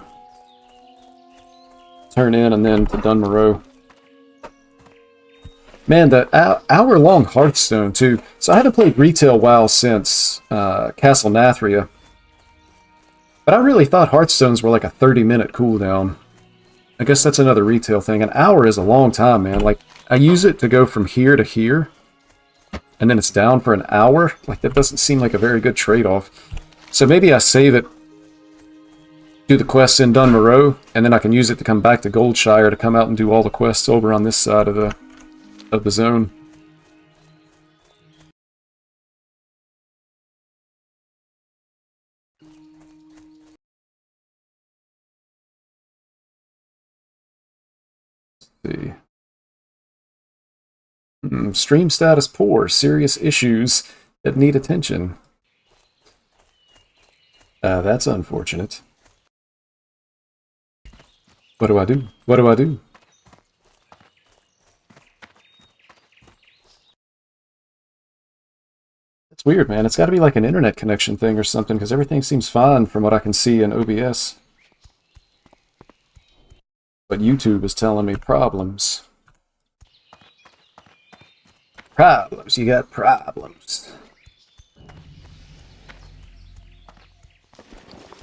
turn in and then to Dunmoreau. Man, the hour-long Hearthstone, too. So I haven't played retail WoW since Castle Nathria. But I really thought Hearthstones were like a 30-minute cooldown. I guess that's another retail thing. An hour is a long time, man. Like, I use it to go from here to here, and then it's down for an hour. Like, that doesn't seem like a very good trade-off. So maybe I save it, do the quests in Dunmoreau, and then I can use it to come back to Goldshire to come out and do all the quests over on this side of the zone. Let's see. Stream status poor. Serious issues that need attention. That's unfortunate. What do I do? What do I do? It's weird, man. It's got to be like an internet connection thing or something, because everything seems fine from what I can see in OBS. But YouTube is telling me problems. Problems. You got problems.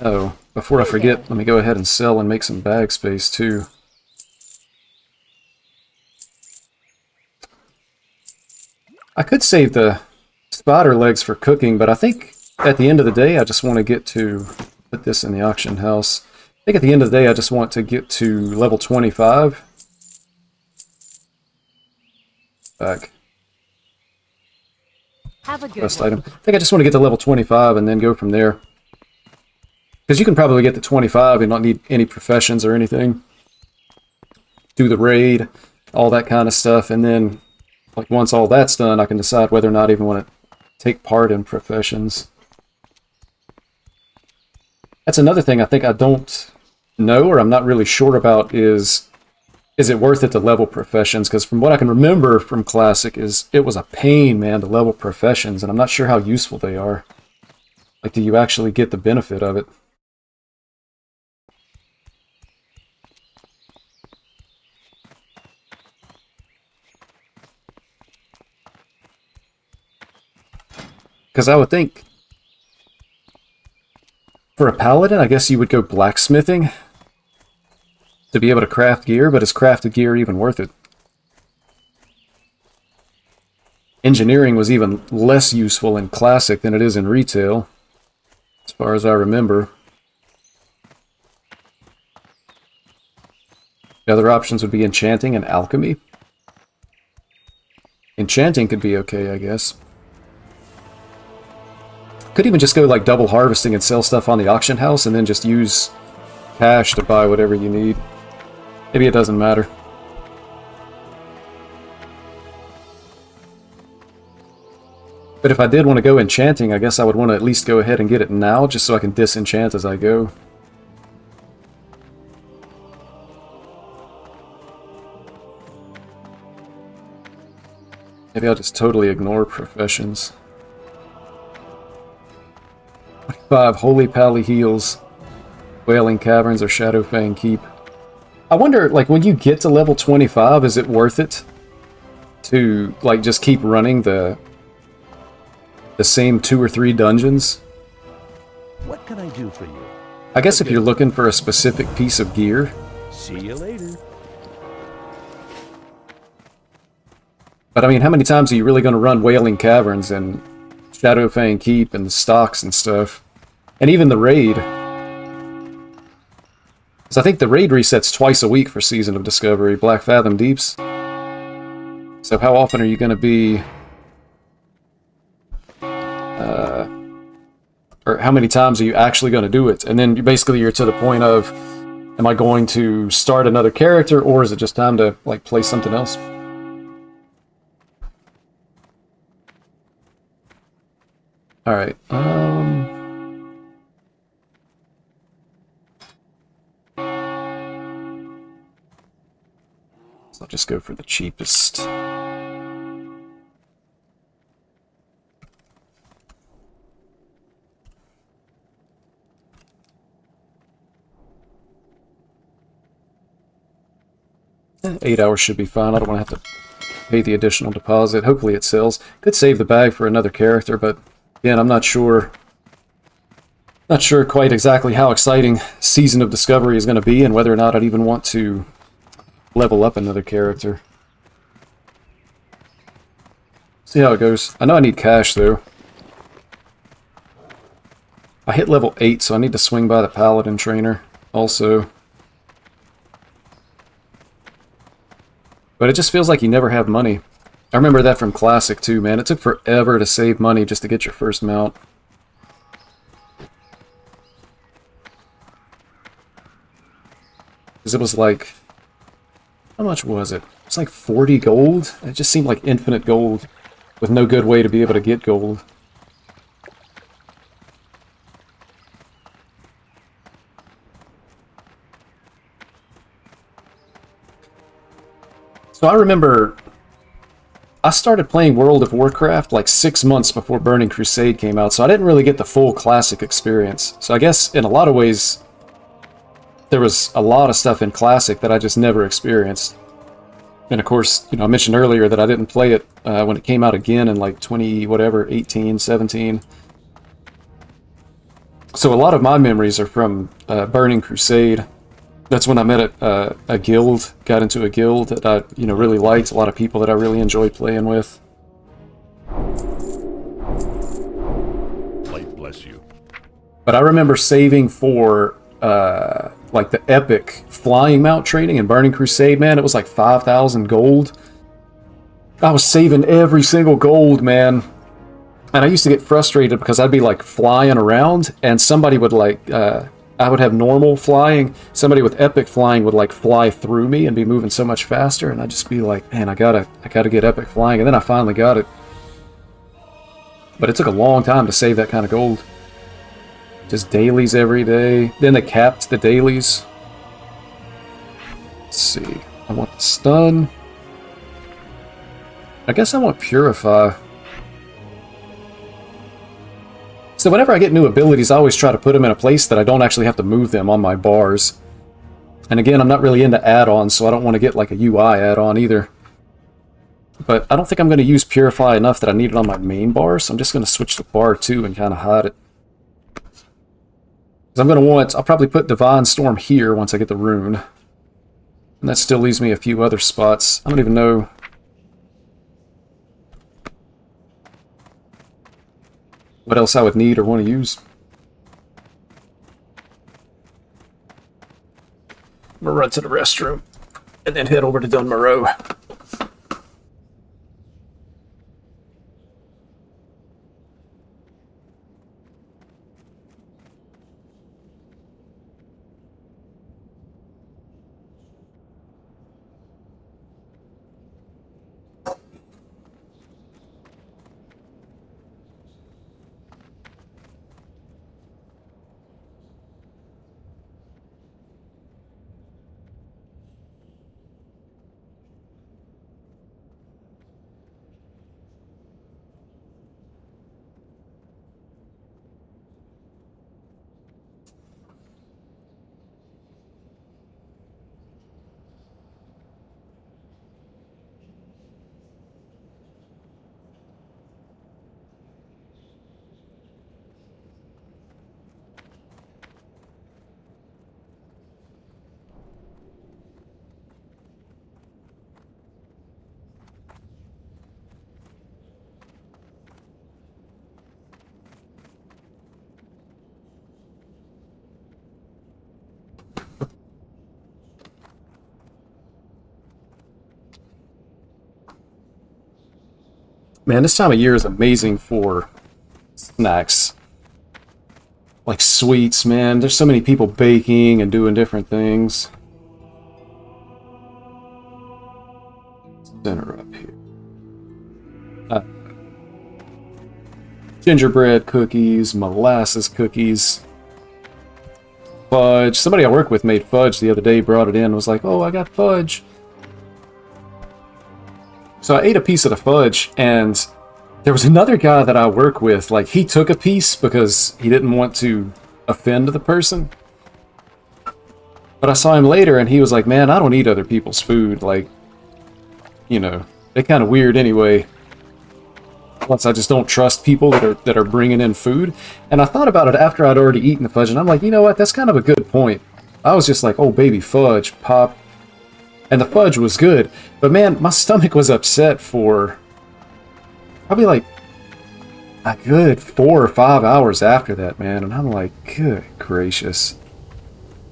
Oh, before I forget, let me go ahead and sell and make some bag space, too. I could save the spider legs for cooking, but I think at the end of the day, I just want to get to... Put this in the auction house. I think at the end of the day, I just want to get to level 25. Back. Have a good Best one. item. I think I just want to get to level 25 and then go from there. Because you can probably get to 25 and not need any professions or anything. Do the raid, all that kind of stuff, and then like once all that's done, I can decide whether or not I even want to take part in professions. That's another thing I think I don't know, or I'm not really sure about, is it worth it to level professions? Because from what I can remember from Classic, is it was a pain, man, to level professions, and I'm not sure how useful they are. Like, do you actually get the benefit of it? Because I would think, for a paladin, I guess you would go blacksmithing to be able to craft gear, but is crafted gear even worth it? Engineering was even less useful in Classic than it is in retail, as far as I remember. The other options would be enchanting and alchemy. Enchanting could be okay, I guess. Could even just go like double harvesting and sell stuff on the auction house and then just use cash to buy whatever you need. Maybe it doesn't matter. But if I did want to go enchanting, I guess I would want to at least go ahead and get it now, just so I can disenchant as I go. Maybe I'll just totally ignore professions. 25 Holy Pally Heals, Wailing Caverns, or Shadowfang Keep. I wonder, like, when you get to level 25, is it worth it to, like, just keep running the same 2 or 3 dungeons? What can I do for you? I guess if you're looking for a specific piece of gear. See you later. But I mean, how many times are you really going to run Wailing Caverns and Shadowfang Keep and the stocks and stuff? And even the raid. Because I think the raid resets twice a week for Season of Discovery, Black Fathom Deeps. So how often are you going to be... or how many times are you actually going to do it? And then basically you're to the point of, am I going to start another character, or is it just time to like play something else? Alright, so I'll just go for the cheapest. Eh, 8 hours should be fine. I don't want to have to pay the additional deposit. Hopefully it sells. Could save the bag for another character, but again, I'm not sure. Not sure quite exactly how exciting Season of Discovery is going to be, and whether or not I'd even want to level up another character. See how it goes. I know I need cash, though. I hit level 8, so I need to swing by the Paladin Trainer also. But it just feels like you never have money. I remember that from Classic too, man. It took forever to save money just to get your first mount. Because it was like... how much was it? It's like 40 gold? It just seemed like infinite gold, with no good way to be able to get gold. So I remember I started playing World of Warcraft like 6 months before Burning Crusade came out, so I didn't really get the full Classic experience. So I guess in a lot of ways there was a lot of stuff in Classic that I just never experienced. And of course, you know, I mentioned earlier that I didn't play it when it came out again in like 20 whatever, 18, 17. So a lot of my memories are from Burning Crusade. That's when I met a guild, got into a guild that I, you know, really liked. A lot of people that I really enjoyed playing with. Light bless you. But I remember saving for, like, the epic flying mount training in Burning Crusade, man. It was like 5,000 gold. I was saving every single gold, man. And I used to get frustrated because I'd be, like, flying around, and somebody would, like, I would have normal flying. Somebody with epic flying would like fly through me and be moving so much faster, and I'd just be like, man, I gotta get epic flying. And then I finally got it. But it took a long time to save that kind of gold. Just dailies every day. Then they capped the dailies. Let's see. I want the stun. I guess I want purify. So whenever I get new abilities, I always try to put them in a place that I don't actually have to move them on my bars. And again, I'm not really into add-ons, so I don't want to get like a UI add-on either. But I don't think I'm going to use Purify enough that I need it on my main bar, so I'm just going to switch to bar 2 and kind of hide it. Because I'm going to want... I'll probably put Divine Storm here once I get the rune. And that still leaves me a few other spots. I don't even know... what else I would need or want to use. I'm going to run to the restroom and then head over to Dunmoreau. Man, this time of year is amazing for snacks. Like sweets, man. There's so many people baking and doing different things. Center up here. Gingerbread cookies, molasses cookies, fudge. Somebody I work with made fudge the other day, brought it in, and was like, oh, I got fudge. So I ate a piece of the fudge, and there was another guy that I work with, like, he took a piece because he didn't want to offend the person. But I saw him later, and he was like, man, I don't eat other people's food. Like, you know, they're kind of weird anyway. Plus, I just don't trust people that are bringing in food. And I thought about it after I'd already eaten the fudge, and I'm like, you know what, that's kind of a good point. I was just like, oh, baby fudge, pop. And the fudge was good. But man, my stomach was upset for probably like a good 4 or 5 hours after that, man. And I'm like, good gracious.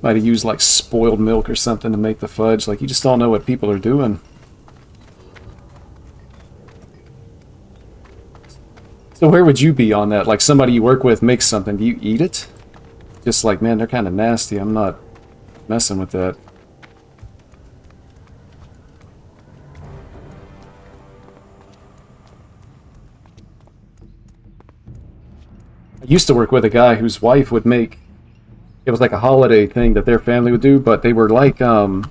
Might have used like spoiled milk or something to make the fudge. Like, you just don't know what people are doing. So where would you be on that? Like, somebody you work with makes something, do you eat it? Just like, man, they're kind of nasty. I'm not messing with that. I used to work with a guy whose wife would make, it was like a holiday thing that their family would do, but they were like, I don't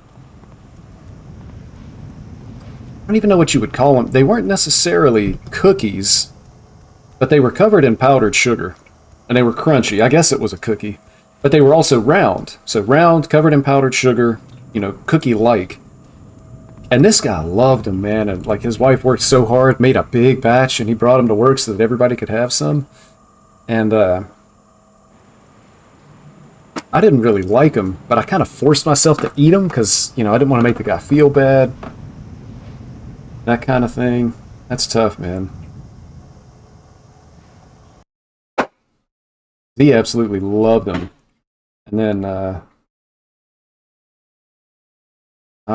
even know what you would call them. They weren't necessarily cookies, but they were covered in powdered sugar, and they were crunchy. I guess it was a cookie, but they were also round. So round, covered in powdered sugar, you know, cookie-like. And this guy loved them, man, and like his wife worked so hard, made a big batch, and he brought them to work so that everybody could have some. And I didn't really like them, but I kind of forced myself to eat them because, you know, I didn't want to make the guy feel bad. That kind of thing. That's tough, man. He absolutely loved them. And then I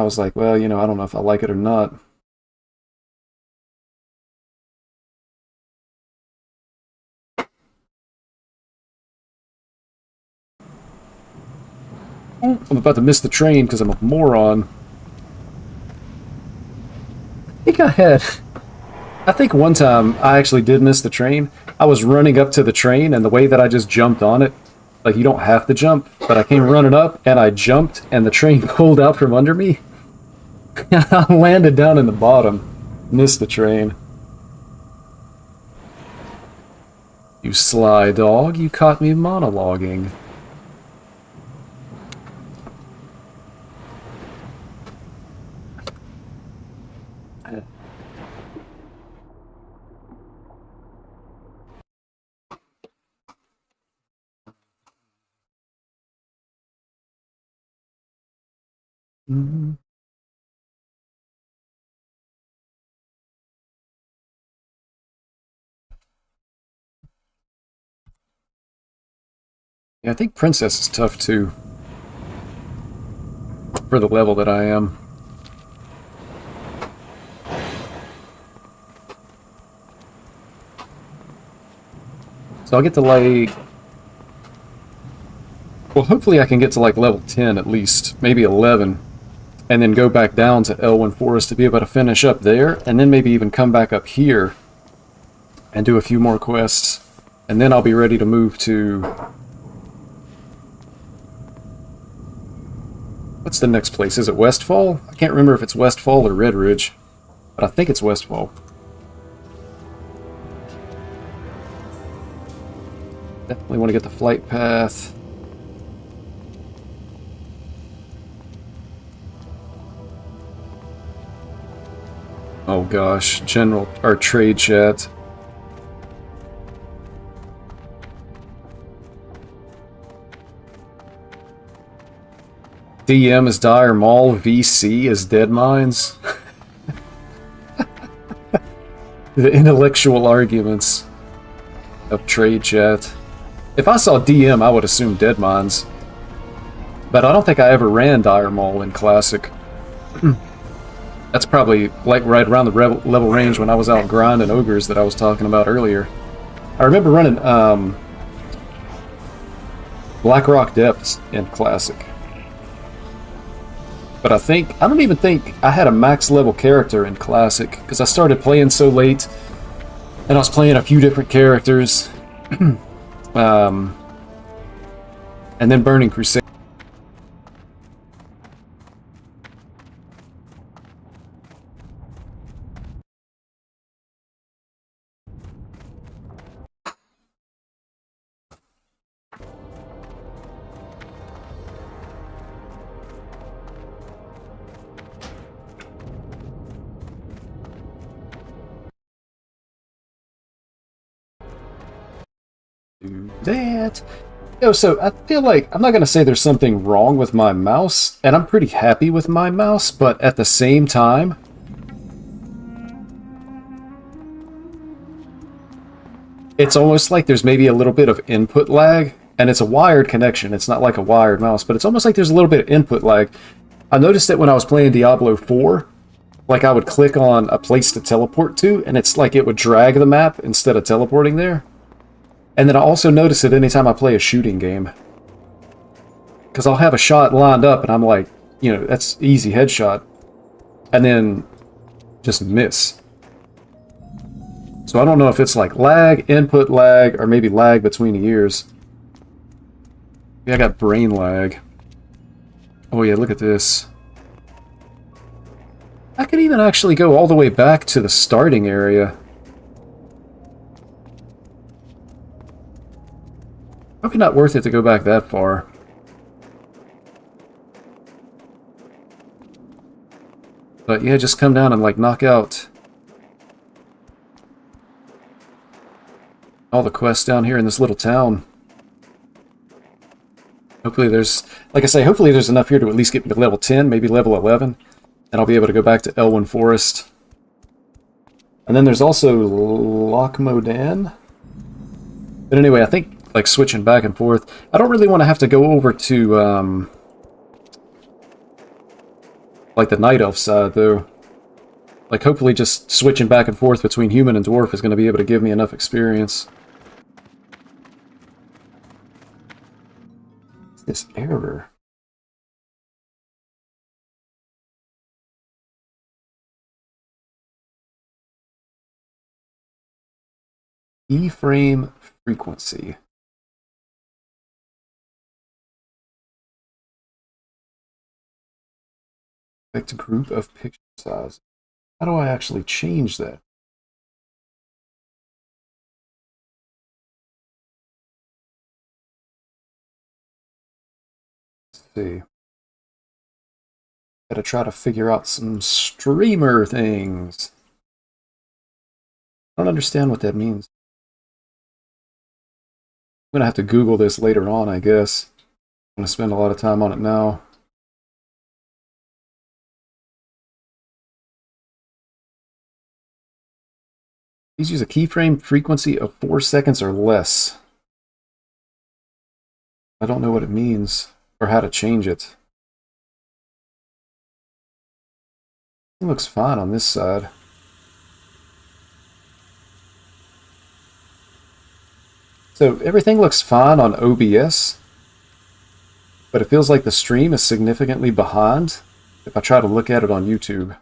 was like, well, you know, I don't know if I like it or not. I'm about to miss the train because I'm a moron. I think one time I actually did miss the train. I was running up to the train, and the way that I just jumped on it, like, you don't have to jump, but I came running up, and I jumped, and the train pulled out from under me. I landed down in the bottom. Missed the train. You sly dog, you caught me monologuing. Mm-hmm. Yeah, I think Princess is tough too. For the level that I am. So I'll get to like... Well, hopefully I can get to like level 10 at least. Maybe 11. And then go back down to Elwyn Forest to be able to finish up there. And then maybe even come back up here. And do a few more quests. And then I'll be ready to move to... What's the next place? Is it Westfall? I can't remember if it's Westfall or Red Ridge. But I think it's Westfall. Definitely want to get the flight path. Oh gosh, general or trade chat. DM is Dire Maul, VC is Dead Mines. The intellectual arguments of trade chat. If I saw DM, I would assume Dead Mines. But I don't think I ever ran Dire Maul in Classic. That's probably like right around the level range when I was out grinding ogres that I was talking about earlier. I remember running Blackrock Depths in Classic. But I don't even think I had a max level character in Classic, because I started playing so late, and I was playing a few different characters. And then Burning Crusade. Do that. So I feel like, I'm not going to say there's something wrong with my mouse, and I'm pretty happy with my mouse, but at the same time, it's almost like there's maybe a little bit of input lag, and it's a wired connection. It's not like a wired mouse, but it's almost like there's a little bit of input lag. I noticed that when I was playing Diablo 4, like I would click on a place to teleport to, and it's like it would drag the map instead of teleporting there. And then I also notice it anytime I play a shooting game. Because I'll have a shot lined up and I'm like, you know, that's easy headshot. And then just miss. So I don't know if it's like lag, input lag, or maybe lag between the ears. Yeah, I got brain lag. Oh yeah, look at this. I could even actually go all the way back to the starting area. Probably not worth it to go back that far. But yeah, just come down and like knock out all the quests down here in this little town. Hopefully there's, like I say, hopefully there's enough here to at least get me to level 10, maybe level 11. And I'll be able to go back to Elwyn Forest. And then there's also Loch Modan. But anyway, I think like switching back and forth. I don't really want to have to go over to like the Night Elf side though. Like hopefully just switching back and forth between human and dwarf is going to be able to give me enough experience. What's this error? Keyframe frequency. Select group of picture size. How do I actually change that? Let's see. Gotta try to figure out some streamer things. I don't understand what that means. I'm gonna have to Google this later on, I guess. I'm gonna spend a lot of time on it now. Please use a keyframe frequency of 4 seconds or less. I don't know what it means or how to change it. It looks fine on this side. So everything looks fine on OBS, but it feels like the stream is significantly behind if I try to look at it on YouTube.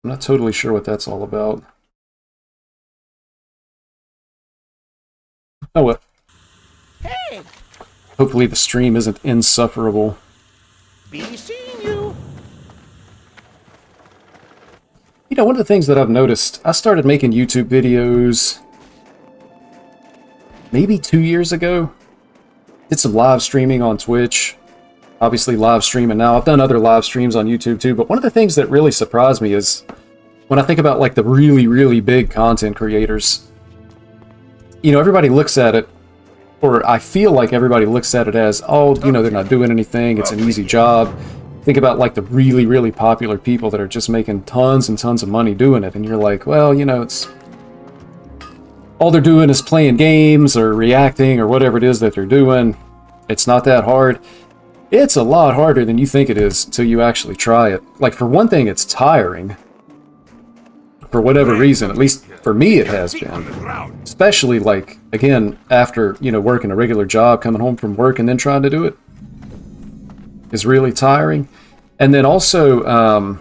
I'm not totally sure what that's all about. Oh well. Hey! Hopefully the stream isn't insufferable. Be seeing you! You know, one of the things that I've noticed, I started making YouTube videos maybe 2 years ago. Did some live streaming on Twitch. Obviously live streaming now. I've done other live streams on YouTube too, but one of the things that really surprised me is when I think about like the really, really big content creators. You know, everybody looks at it, or I feel like everybody looks at it as, oh, you know, they're not doing anything, it's an easy job. Think about like the really, really popular people that are just making tons and tons of money doing it, and you're like, well, you know, it's all they're doing is playing games or reacting or whatever it is that they're doing. It's not that hard. It's a lot harder than you think it is until you actually try it. Like, for one thing, it's tiring. For whatever reason, at least for me it has been. Especially, like, again, after, you know, working a regular job, coming home from work and then trying to do it is really tiring. And then also,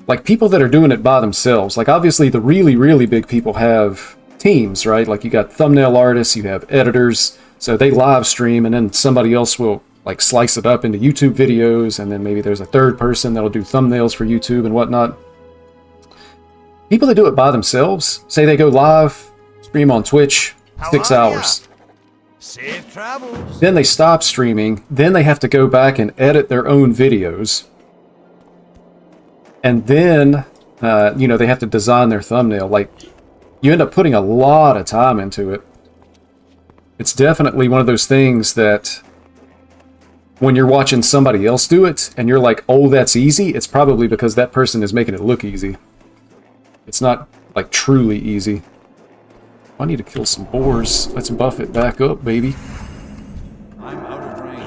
like, people that are doing it by themselves. Like, obviously, the really, really big people have teams, right? Like, you got thumbnail artists, you have editors, so they live stream, and then somebody else will, like, slice it up into YouTube videos, and then maybe there's a third person that'll do thumbnails for YouTube and whatnot. People that do it by themselves, say they go live, stream on Twitch, 6 hours. Safe travels. Then they stop streaming, then they have to go back and edit their own videos. And then, you know, they have to design their thumbnail. Like, you end up putting a lot of time into it. It's definitely one of those things that when you're watching somebody else do it, and you're like, oh, that's easy, it's probably because that person is making it look easy. It's not, like, truly easy. I need to kill some boars. Let's buff it back up, baby. I'm out of range.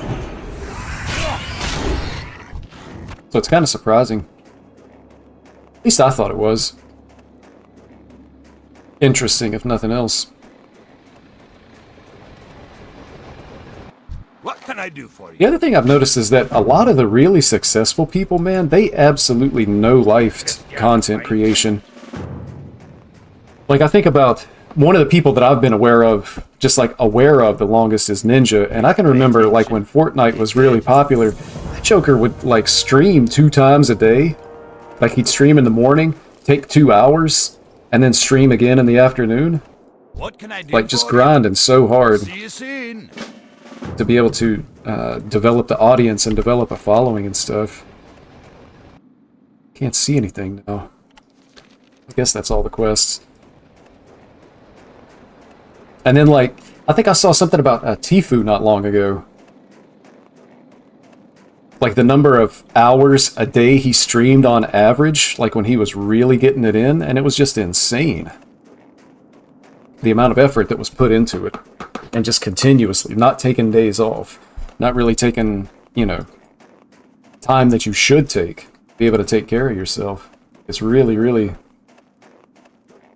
So it's kind of surprising. At least I thought it was. Interesting, if nothing else. What can I do for you? The other thing I've noticed is that a lot of the really successful people, man, they absolutely no-lifed content creation. Like, I think about one of the people that I've been aware of, just like aware of the longest, is Ninja. And I can remember, like, when Fortnite was really popular, that joker would, like, stream 2 times a day. Like, he'd stream in the morning, take 2 hours, and then stream again in the afternoon. What can I do? Like, just grinding so hard See you soon. to be able to develop the audience and develop a following and stuff. Can't see anything now. I guess that's all the quests. And then, like, I think I saw something about Tfue not long ago. Like, the number of hours a day he streamed on average, like when he was really getting it in, and it was just insane. The amount of effort that was put into it. And just continuously, not taking days off. Not really taking, you know, time that you should take to be able to take care of yourself. It's really, really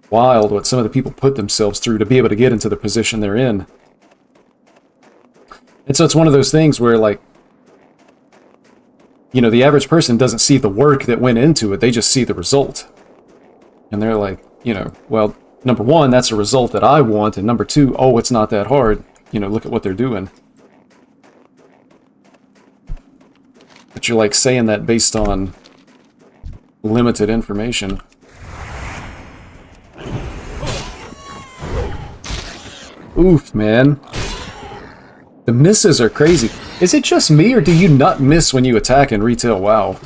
wild what some of the people put themselves through to be able to get into the position they're in. And so it's one of those things where, like, you know, the average person doesn't see the work that went into it, they just see the result. And they're like, you know, well, number one, that's a result that I want, and number two, oh, it's not that hard. You know, look at what they're doing. But you're, like, saying that based on limited information. Oof, man. The misses are crazy. Is it just me, or do you not miss when you attack in retail WoW?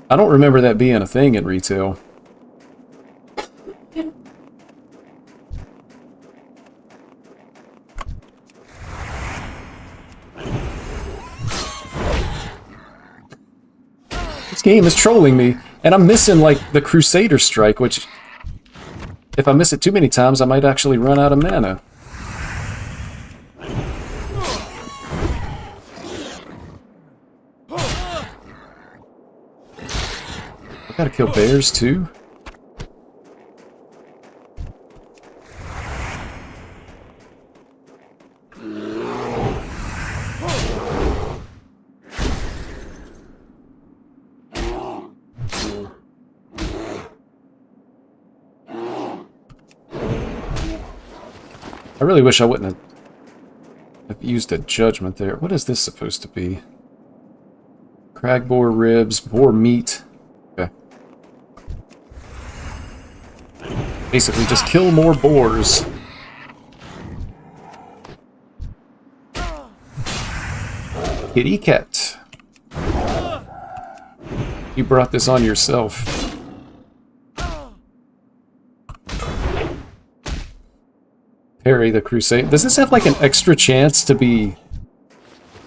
I don't remember that being a thing in retail. This game is trolling me, and I'm missing, like, the Crusader Strike, which, if I miss it too many times, I might actually run out of mana. I gotta kill bears, too? I really wish I wouldn't have used a judgment there. What is this supposed to be? Crag boar ribs, boar meat. Okay. Basically, just kill more boars. Kitty cat. You brought this on yourself. Parry the Crusade. Does this have, like, an extra chance to be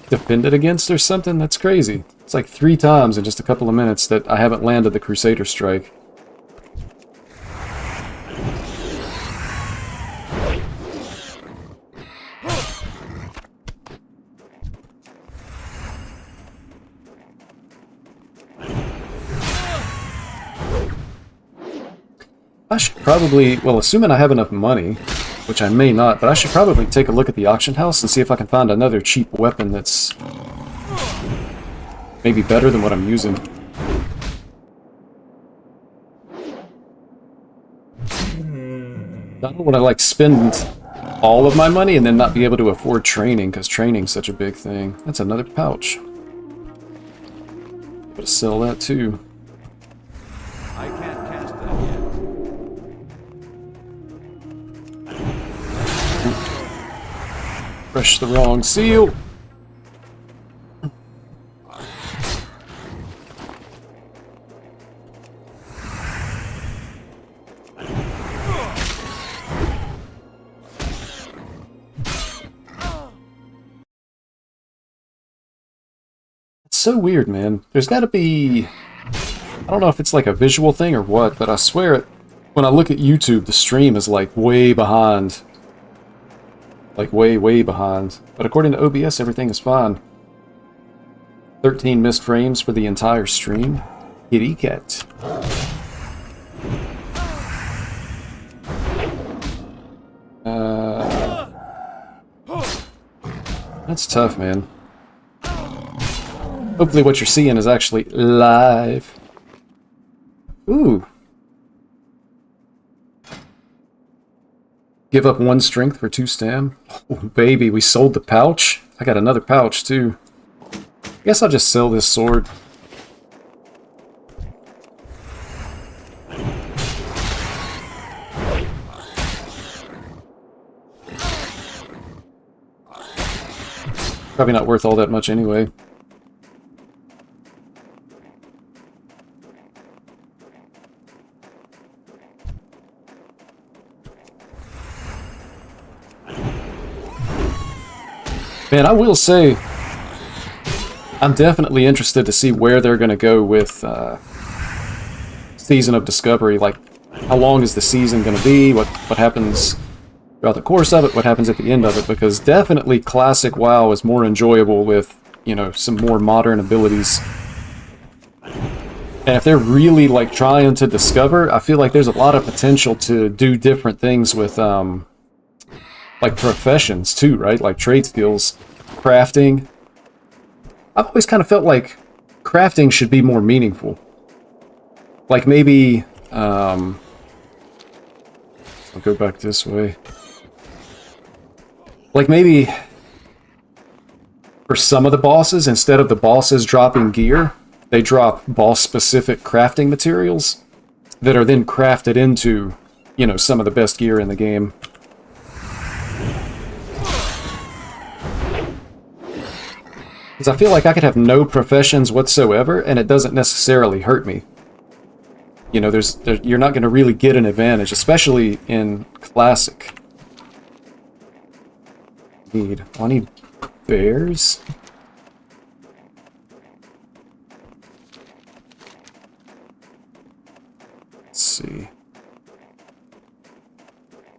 defended against or something? That's crazy. It's like 3 times in just a couple of minutes that I haven't landed the Crusader Strike. I should probably, well, assuming I have enough money, which I may not, but I should probably take a look at the auction house and see if I can find another cheap weapon that's maybe better than what I'm using. I don't want to, like, spend all of my money and then not be able to afford training, because training's such a big thing. That's another pouch. Able to sell that, too. I can't cast that yet. Press the wrong seal. It's so weird, man. There's got to be... I don't know if it's like a visual thing or what, but I swear when I look at YouTube, the stream is like way behind. Like way, way behind. But according to OBS, everything is fine. 13 missed frames for the entire stream. Kitty cat. That's tough, man. Hopefully what you're seeing is actually live. Ooh. Give up 1 strength for 2 stam. Oh, baby, we sold the pouch. I got another pouch, too. I guess I'll just sell this sword. Probably not worth all that much anyway. Man, I will say, I'm definitely interested to see where they're going to go with Season of Discovery. Like, how long is the season going to be? What happens throughout the course of it? What happens at the end of it? Because definitely classic WoW is more enjoyable with, you know, some more modern abilities. And if they're really, like, trying to discover, I feel like there's a lot of potential to do different things with, like, professions, too, right? Like, trade skills, crafting. I've always kind of felt like crafting should be more meaningful. Like, maybe, I'll go back this way. Like, maybe for some of the bosses, instead of the bosses dropping gear, they drop boss-specific crafting materials that are then crafted into, you know, some of the best gear in the game. Because I feel like I could have no professions whatsoever, and it doesn't necessarily hurt me. You know, you're not going to really get an advantage, especially in Classic. I need bears? Let's see.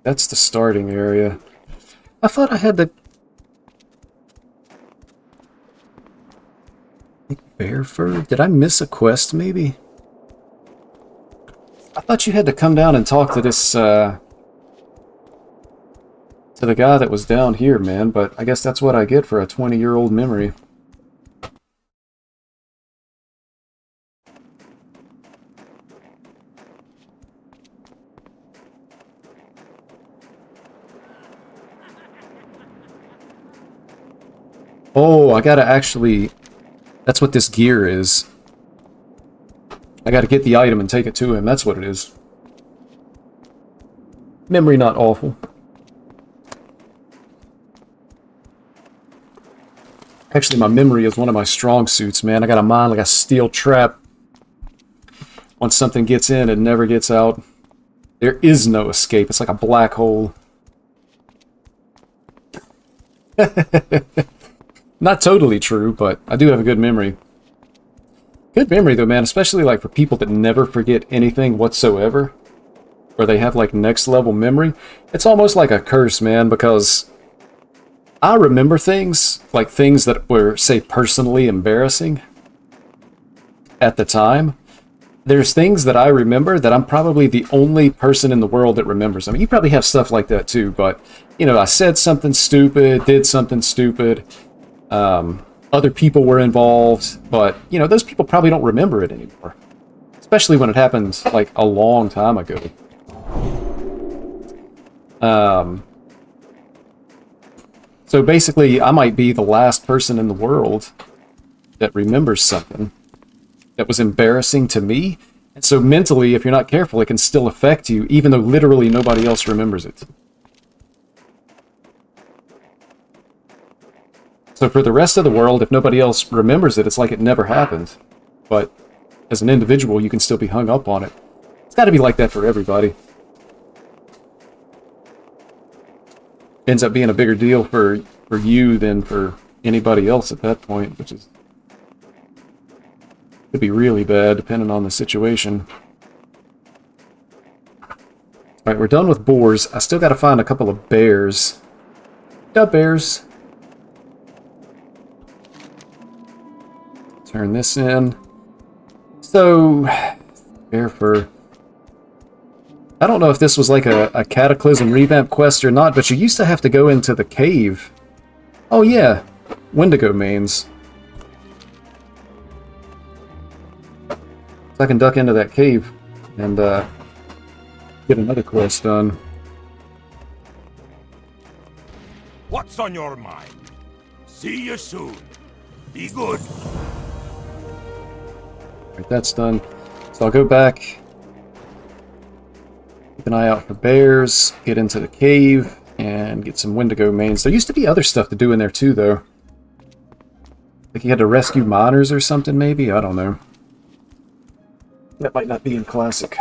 That's the starting area. I thought I had the... Bear fur? Did I miss a quest, maybe? I thought you had to come down and talk to this, to the guy that was down here, man, but I guess that's what I get for a 20-year-old memory. Oh, I gotta actually... That's what this gear is. I gotta get the item and take it to him. That's what it is. Memory not awful. Actually, my memory is one of my strong suits, man. I got a mind like a steel trap. Once something gets in, it never gets out. There is no escape. It's like a black hole. Not totally true, but I do have a good memory. Good memory, though, man, especially like for people that never forget anything whatsoever, or they have like next level memory. It's almost like a curse, man, because I remember things, like things that were, say, personally embarrassing at the time, there's things that I remember that I'm probably the only person in the world that remembers. I mean, you probably have stuff like that too, but, you know, I said something stupid, did something stupid, other people were involved, but, you know, those people probably don't remember it anymore. Especially when it happened, like, a long time ago. So basically, I might be the last person in the world that remembers something that was embarrassing to me. And so mentally, if you're not careful, it can still affect you, even though literally nobody else remembers it. So for the rest of the world, if nobody else remembers it, it's like it never happened. But as an individual, you can still be hung up on it. It's got to be like that for everybody. Ends up being a bigger deal for you than for anybody else at that point, which is could be really bad depending on the situation. Alright, we're done with boars. I still gotta find a couple of bears. Yeah, bears. Turn this in. So, bear fur. I don't know if this was like a Cataclysm revamp quest or not, but you used to have to go into the cave. Oh yeah, Wendigo mains. So I can duck into that cave and get another quest done. What's on your mind? See you soon. Be good. Alright, that's done. So I'll go back. Keep an eye out for bears, get into the cave, and get some Wendigo mains. There used to be other stuff to do in there too, though. Like you had to rescue miners or something, maybe? I don't know. That might not be in Classic.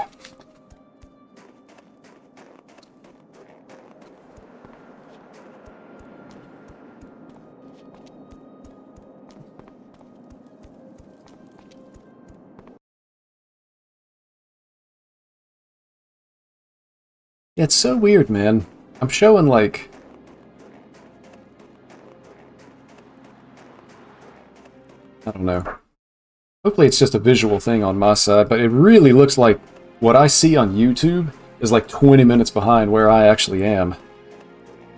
Yeah, it's so weird, man. I'm showing, like... I don't know. Hopefully it's just a visual thing on my side, but it really looks like what I see on YouTube is like 20 minutes behind where I actually am.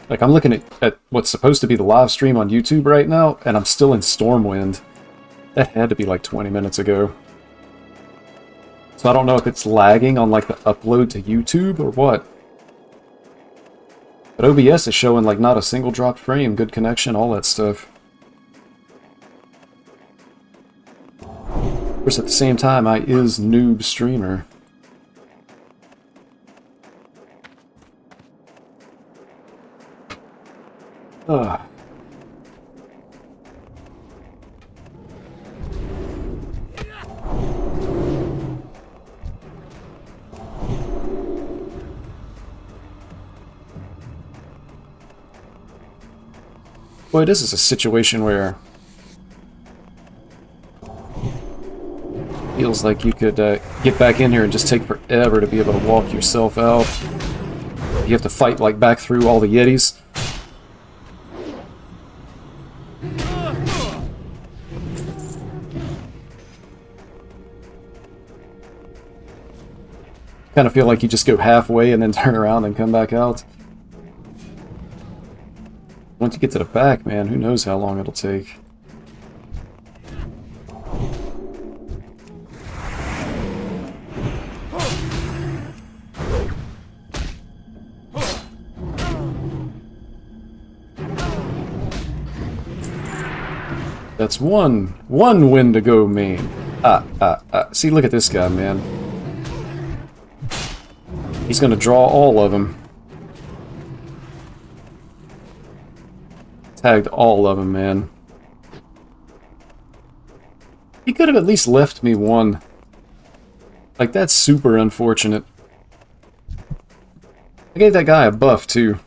Like, I'm looking at what's supposed to be the live stream on YouTube right now, and I'm still in Stormwind. That had to be like 20 minutes ago. So I don't know if it's lagging on like the upload to YouTube or what. But OBS is showing like not a single dropped frame, good connection, all that stuff. Of course, at the same time, I is noob streamer. Ugh. Boy, this is a situation where feels like you could get back in here and just take forever to be able to walk yourself out. You have to fight like back through all the Yetis. Kind of feel like you just go halfway and then turn around and come back out. Once you get to the back, man, who knows how long it'll take. That's one Wendigo main. See, look at this guy, man. He's gonna draw all of them. Tagged all of them, man. He could have at least left me one. Like, that's super unfortunate. I gave that guy a buff, too.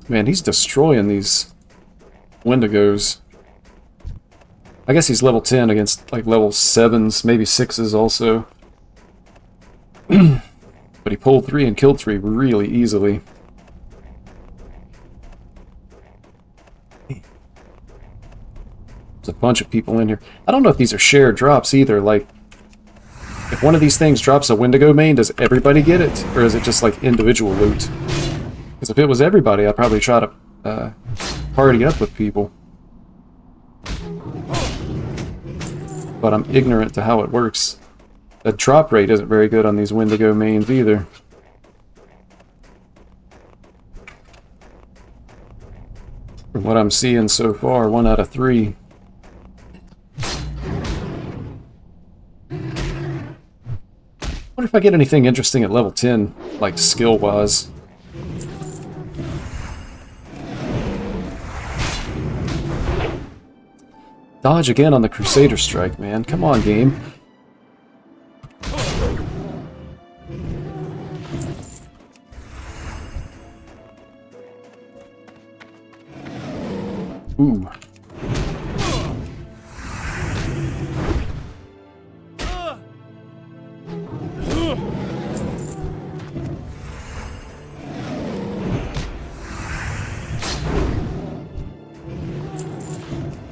Man, he's destroying these Wendigos. I guess he's level 10 against like level 7s, maybe 6s also. But he pulled 3 and killed 3 really easily. There's a bunch of people in here. I don't know if these are shared drops either. Like, if one of these things drops a Wendigo main, does everybody get it? Or is it just like individual loot? Because if it was everybody, I'd probably try to party up with people. But I'm ignorant to how it works. The drop rate isn't very good on these Wendigo mains either. From what I'm seeing so far, 1 out of 3. I wonder if I get anything interesting at level 10, like skill-wise. Dodge again on the Crusader Strike, man. Come on, game. Ooh.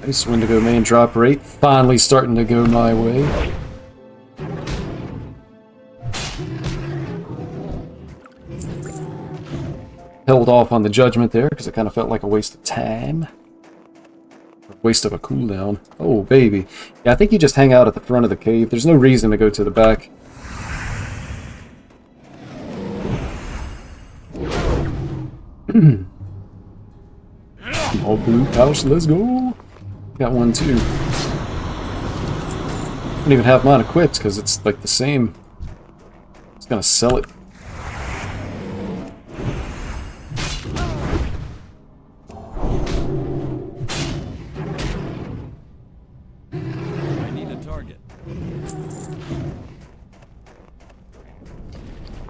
Nice Wendigo main drop rate. Finally starting to go my way. Held off on the judgment there because it kind of felt like a waste of time. A waste of a cooldown. Oh, baby. Yeah, I think you just hang out at the front of the cave. There's no reason to go to the back. Small blue pouch, let's go. Got one too. I don't even have mine equipped because it's like the same. It's gonna sell it. I need a target.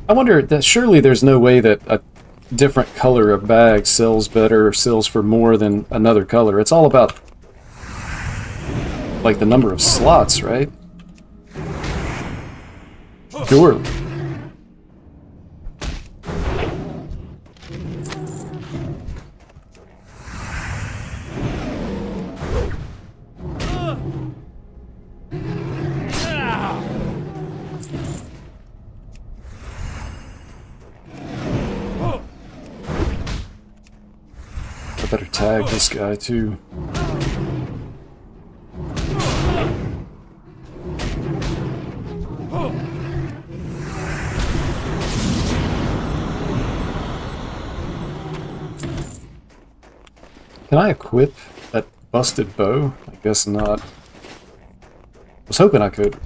I wonder that surely there's no way that a different color of bag sells better or sells for more than another color. It's all about like the number of slots, right? Surely. I better tag this guy too. Can I equip that busted bow? I guess not. I was hoping I could.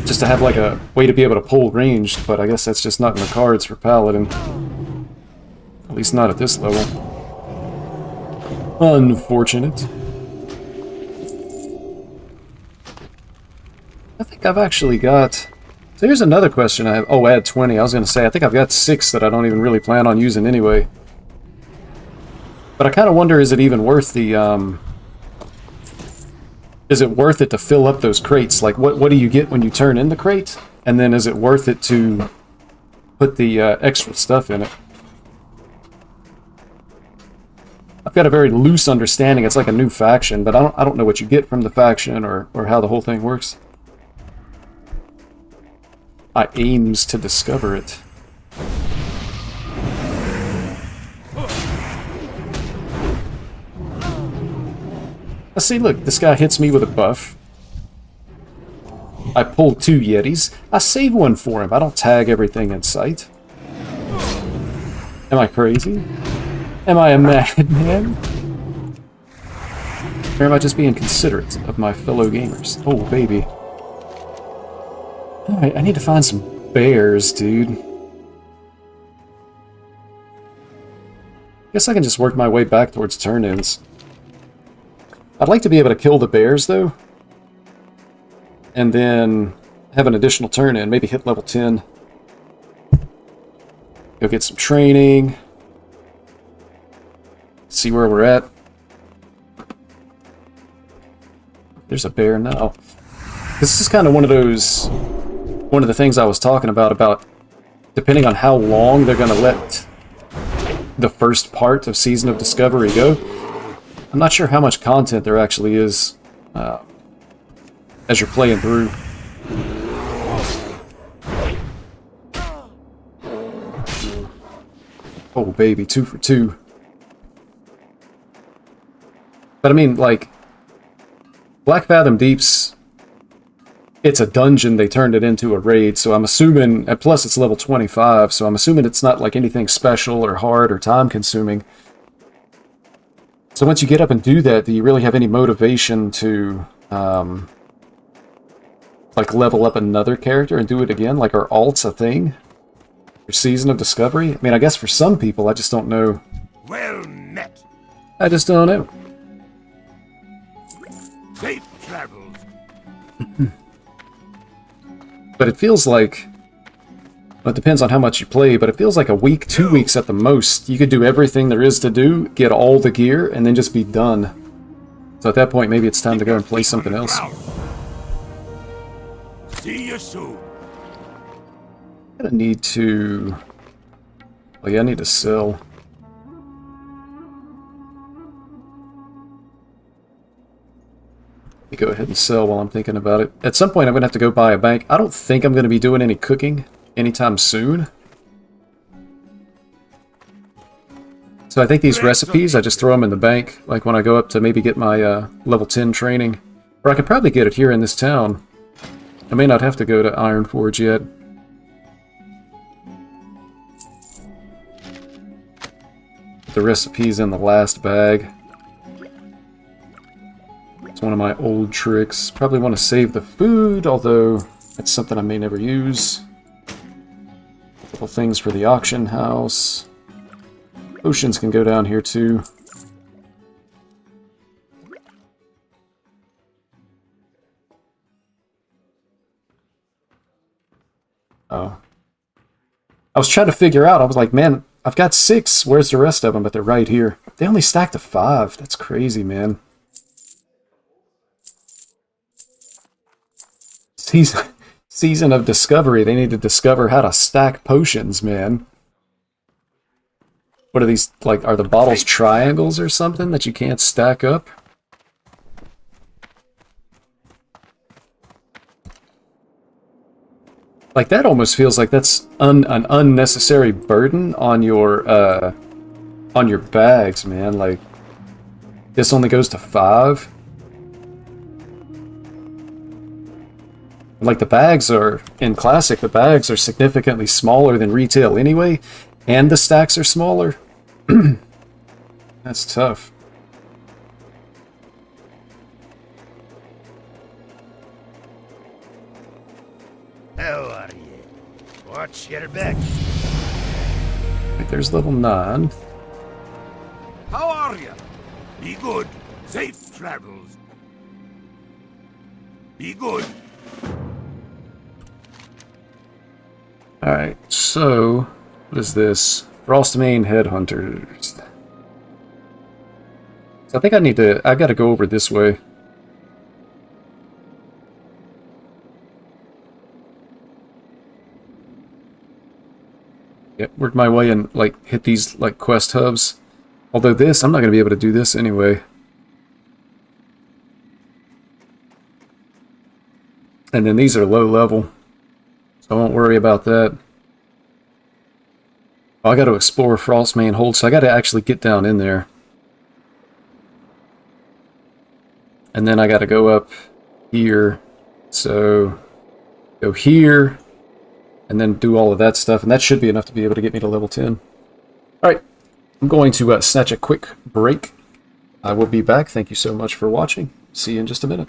Just to have like a way to be able to pull ranged, but I guess that's just not in the cards for Paladin. At least not at this level. Unfortunate. I think I've actually got... So here's another question I have. Oh, add 20. I was going to say, I think I've got 6 that I don't even really plan on using anyway. But I kind of wonder, is it even worth the... Is it worth it to fill up those crates? Like, what do you get when you turn in the crate? And then is it worth it to put the extra stuff in it? I've got a very loose understanding. It's like a new faction, but I don't know what you get from the faction or how the whole thing works. I aims to discover it. Let's see, look, this guy hits me with a buff. I pull 2 Yetis. I save one for him. I don't tag everything in sight. Am I crazy? Am I a madman? Or am I just being considerate of my fellow gamers? Oh, baby. Alright, I need to find some bears, dude. Guess I can just work my way back towards turn-ins. I'd like to be able to kill the bears, though. And then have an additional turn-in. Maybe hit level 10. Go get some training. See where we're at. There's a bear now. This is kind of one of the things I was talking about depending on how long they're going to let the first part of Season of Discovery go. I'm not sure how much content there actually is as you're playing through. Oh baby, 2 for 2. But I mean, like, Black Fathom Deeps, it's a dungeon, they turned it into a raid, so I'm assuming, and plus it's level 25, so I'm assuming it's not like anything special or hard or time consuming. So once you get up and do that, do you really have any motivation to, like, level up another character and do it again? Like, are alts a thing? For Season of Discovery? I mean, I guess for some people, I just don't know. Well met. I just don't know. Safe travels. But it feels like, well, it depends on how much you play, but it feels like a week, 2 weeks at the most. You could do everything there is to do, get all the gear, and then just be done. So at that point, maybe it's time to go and play something else. See you soon. I'm gonna need to... Oh yeah, I need to sell. Let me go ahead and sell while I'm thinking about it. At some point I'm gonna have to go buy a bank. I don't think I'm gonna be doing any cooking anytime soon. So I think these recipes, I just throw them in the bank, like when I go up to maybe get my level 10 training. Or I could probably get it here in this town. I may not have to go to Ironforge yet. The recipe's in the last bag. It's one of my old tricks. Probably want to save the food, although that's something I may never use. A couple things for the auction house. Potions can go down here too. Oh. I was trying to figure out, I was like, man, I've got 6. Where's the rest of them? But they're right here. They only stacked to 5. That's crazy, man. Season of Discovery. They need to discover how to stack potions, man. What are these, like, are the bottles triangles or something that you can't stack up? Like, that almost feels like that's an unnecessary burden on your bags, man. Like, this only goes to 5. Like, the bags are, in Classic, the bags are significantly smaller than retail anyway, and the stacks are smaller. That's tough. How are you? Watch your back. Right, there's level 9. How are you? Be good. Safe travels. Be good. Alright, so, what is this? Frostmane Headhunters. So I think I gotta go over this way. Yep, work my way and, like, hit these, like, quest hubs. Although this, I'm not gonna be able to do this anyway. And then these are low level. So I won't worry about that. Oh, I got to explore Frostmane Hold, so I got to actually get down in there. And then I got to go up here. So go here, and then do all of that stuff, and that should be enough to be able to get me to level 10. Alright, I'm going to snatch a quick break. I will be back. Thank you so much for watching. See you in just a minute.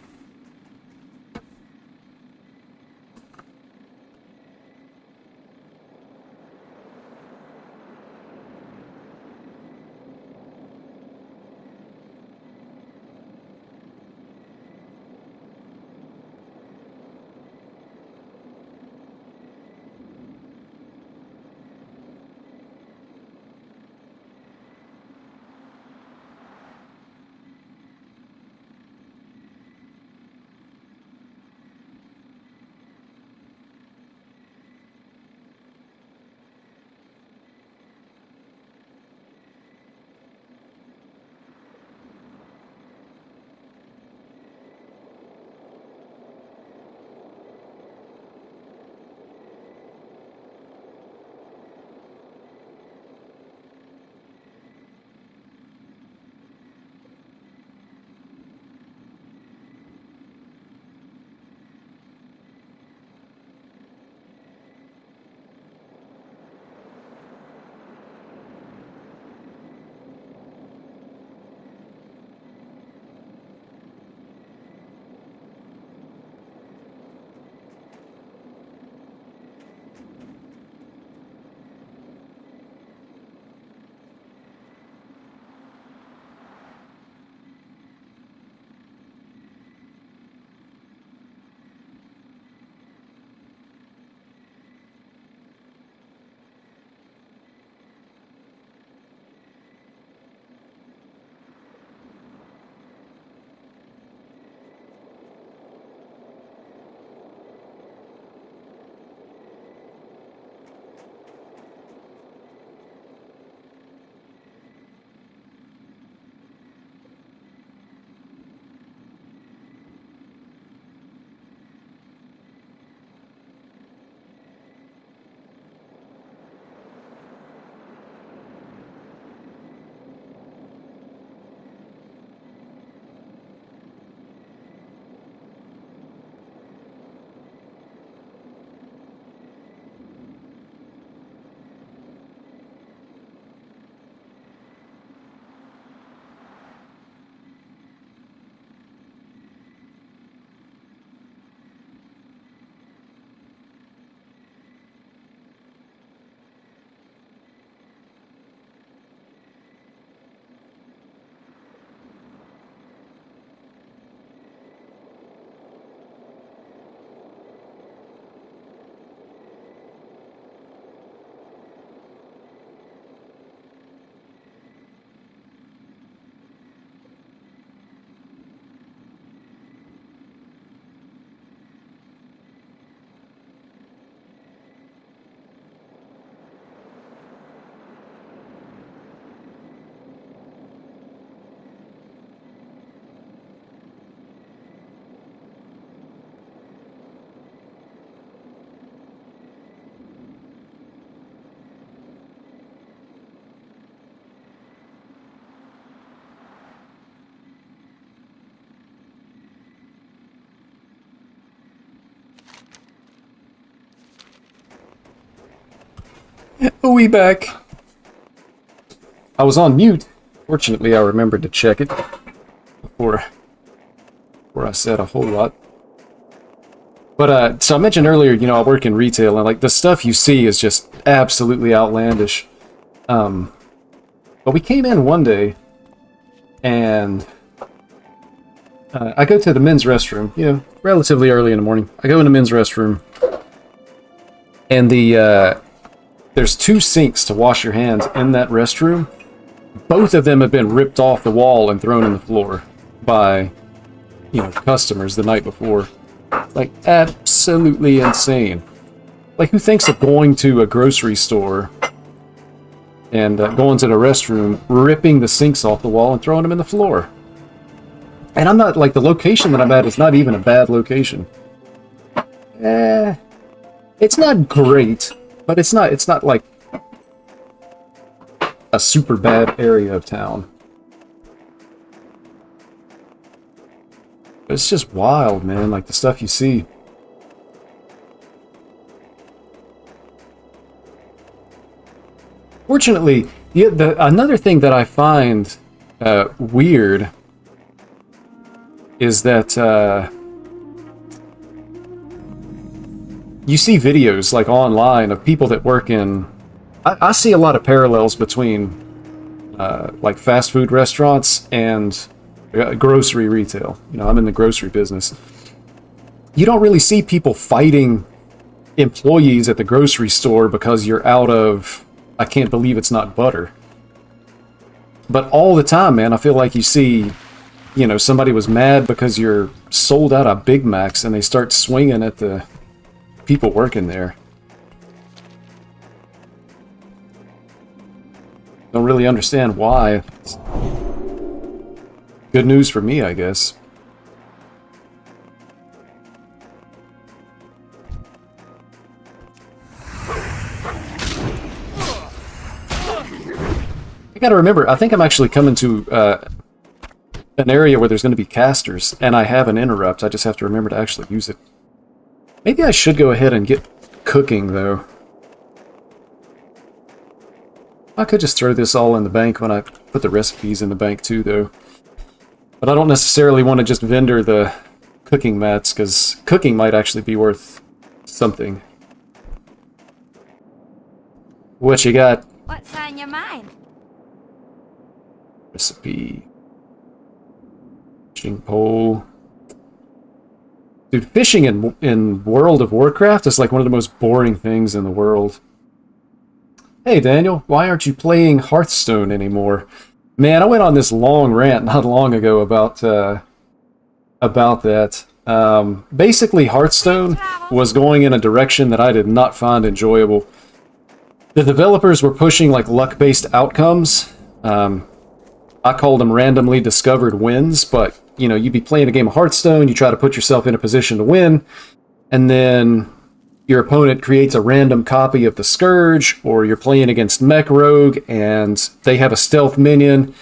We back. I was on mute. Fortunately, I remembered to check it before I said a whole lot. But, so I mentioned earlier, you know, I work in retail, and, like, the stuff you see is just absolutely outlandish. But we came in one day, and I go to the men's restroom, you know, relatively early in the morning. I go in the men's restroom, and there's 2 sinks to wash your hands in that restroom. Both of them have been ripped off the wall and thrown on the floor by, you know, customers the night before. Like, absolutely insane. Like, who thinks of going to a grocery store and going to the restroom, ripping the sinks off the wall and throwing them in the floor? And I'm not, like, the location that I'm at is not even a bad location. It's not great, but it's not like a super bad area of town. But it's just wild, man, like the stuff you see. Fortunately, another thing that I find weird is that you see videos like online of people that work in... I see a lot of parallels between like fast food restaurants and grocery retail. You know, I'm in the grocery business. You don't really see people fighting employees at the grocery store because you're out of... I can't believe it's not butter. But all the time, man, I feel like you see, you know, somebody was mad because you're sold out of Big Macs and they start swinging at the people working there. Don't really understand why. It's good news for me, I guess. I gotta remember, I think I'm actually coming to an area where there's going to be casters, and I have an interrupt. I just have to remember to actually use it. Maybe I should go ahead and get cooking, though. I could just throw this all in the bank when I put the recipes in the bank, too, though. But I don't necessarily want to just vendor the cooking mats, because cooking might actually be worth something. What you got? What's on your mind? Recipe. Fishing pole. Dude, fishing in World of Warcraft is like one of the most boring things in the world. Hey Daniel, why aren't you playing Hearthstone anymore? Man, I went on this long rant not long ago about that. Basically, Hearthstone was going in a direction that I did not find enjoyable. The developers were pushing like luck-based outcomes. I called them randomly discovered wins, but, you know, you'd be playing a game of Hearthstone, you try to put yourself in a position to win, and then your opponent creates a random copy of the Scourge, or you're playing against Mech Rogue, and they have a stealth minion.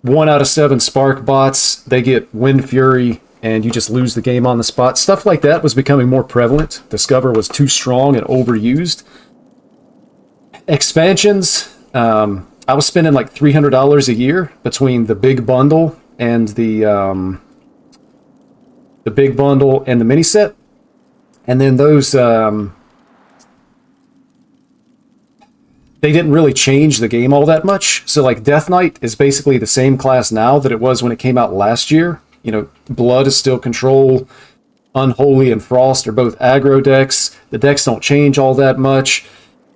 1 out of 7 Spark bots, they get Wind Fury, and you just lose the game on the spot. Stuff like that was becoming more prevalent. Discover was too strong and overused. Expansions, I was spending like $300 a year between the big bundle and the big bundle and the mini set, and then those they didn't really change the game all that much. So like Death Knight is basically the same class now that it was when it came out last year. You know, Blood is still Control, Unholy and Frost are both aggro decks. The decks don't change all that much.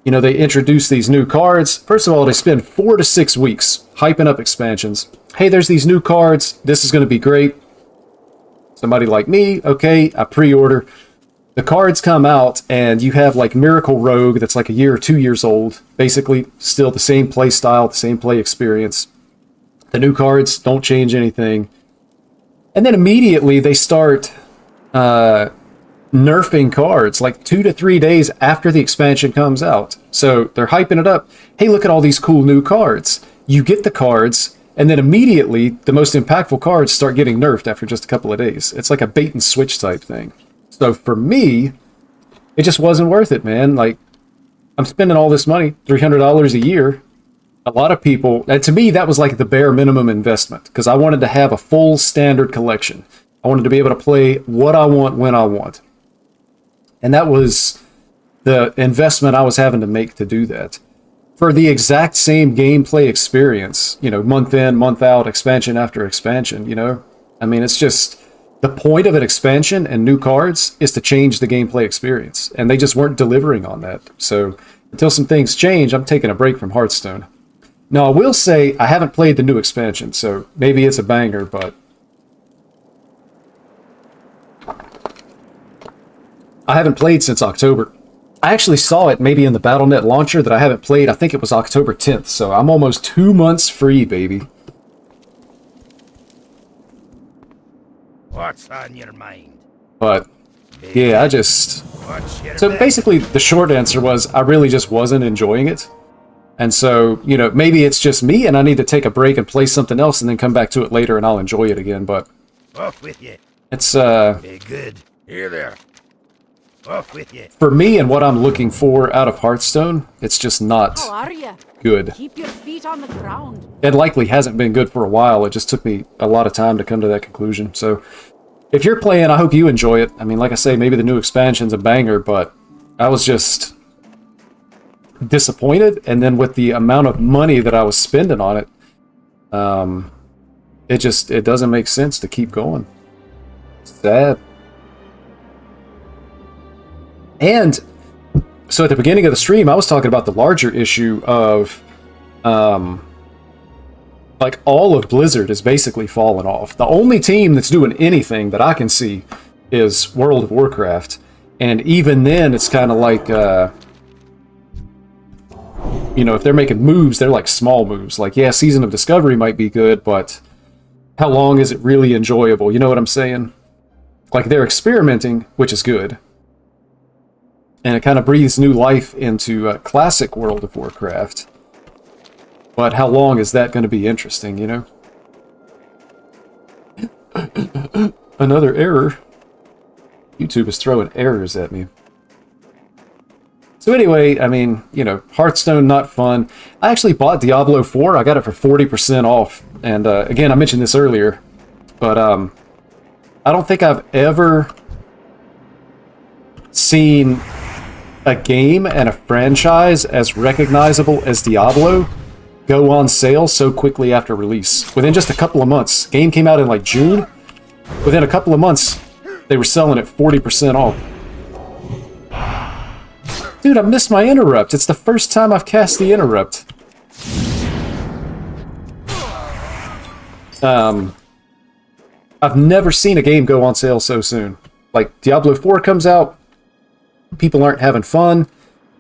You know, they introduce these new cards. First of all, they spend 4 to 6 weeks hyping up expansions. Hey, there's these new cards. This is going to be great. Somebody like me, okay, I pre-order. The cards come out, and you have, like, Miracle Rogue that's like a year or 2 years old. Basically, still the same play style, the same play experience. The new cards don't change anything. And then immediately they start nerfing cards like 2 to 3 days after the expansion comes out. So they're hyping it up. Hey, look at all these cool new cards. You get the cards, and then immediately the most impactful cards start getting nerfed after just a couple of days. It's like a bait and switch type thing. So for me, it just wasn't worth it, man. Like, I'm spending all this money, $300 a year. A lot of people, and to me, that was like the bare minimum investment because I wanted to have a full standard collection. I wanted to be able to play what I want when I want. And that was the investment I was having to make to do that. For the exact same gameplay experience, you know, month in, month out, expansion after expansion, you know? I mean, it's just the point of an expansion and new cards is to change the gameplay experience. And they just weren't delivering on that. So until some things change, I'm taking a break from Hearthstone. Now, I will say I haven't played the new expansion, so maybe it's a banger, but I haven't played since October. I actually saw it maybe in the Battle.net launcher that I haven't played. I think it was October 10th, so I'm almost 2 months free, baby. What's on your mind? But, yeah, I just... So basically, the short answer was I really just wasn't enjoying it. And so, you know, maybe it's just me and I need to take a break and play something else and then come back to it later and I'll enjoy it again, but... Off with you. It's, Hey, good. Here there. Off with you. For me and what I'm looking for out of Hearthstone, it's just not How are you? good. Keep your feet on the ground. It likely hasn't been good for a while. It just took me a lot of time to come to that conclusion. So, if you're playing, I hope you enjoy it. I mean, like I say, maybe the new expansion's a banger, but I was just disappointed. And then with the amount of money that I was spending on it, it doesn't make sense to keep going. Sad. And so at the beginning of the stream, I was talking about the larger issue of, like, all of Blizzard is basically fallen off. The only team that's doing anything that I can see is World of Warcraft. And even then, it's kind of like, you know, if they're making moves, they're like small moves. Like, yeah, Season of Discovery might be good, but how long is it really enjoyable? You know what I'm saying? Like, they're experimenting, which is good. And it kind of breathes new life into classic World of Warcraft. But how long is that going to be interesting, you know? Another error. YouTube is throwing errors at me. So anyway, I mean, you know, Hearthstone, not fun. I actually bought Diablo 4. I got it for 40% off. And again, I mentioned this earlier. But I don't think I've ever seen a game and a franchise as recognizable as Diablo go on sale so quickly after release. Within just a couple of months. Game came out in like June. Within a couple of months, they were selling it 40% off. Dude, I missed my interrupt. It's the first time I've cast the interrupt. I've never seen a game go on sale so soon. Like, Diablo 4 comes out, people aren't having fun,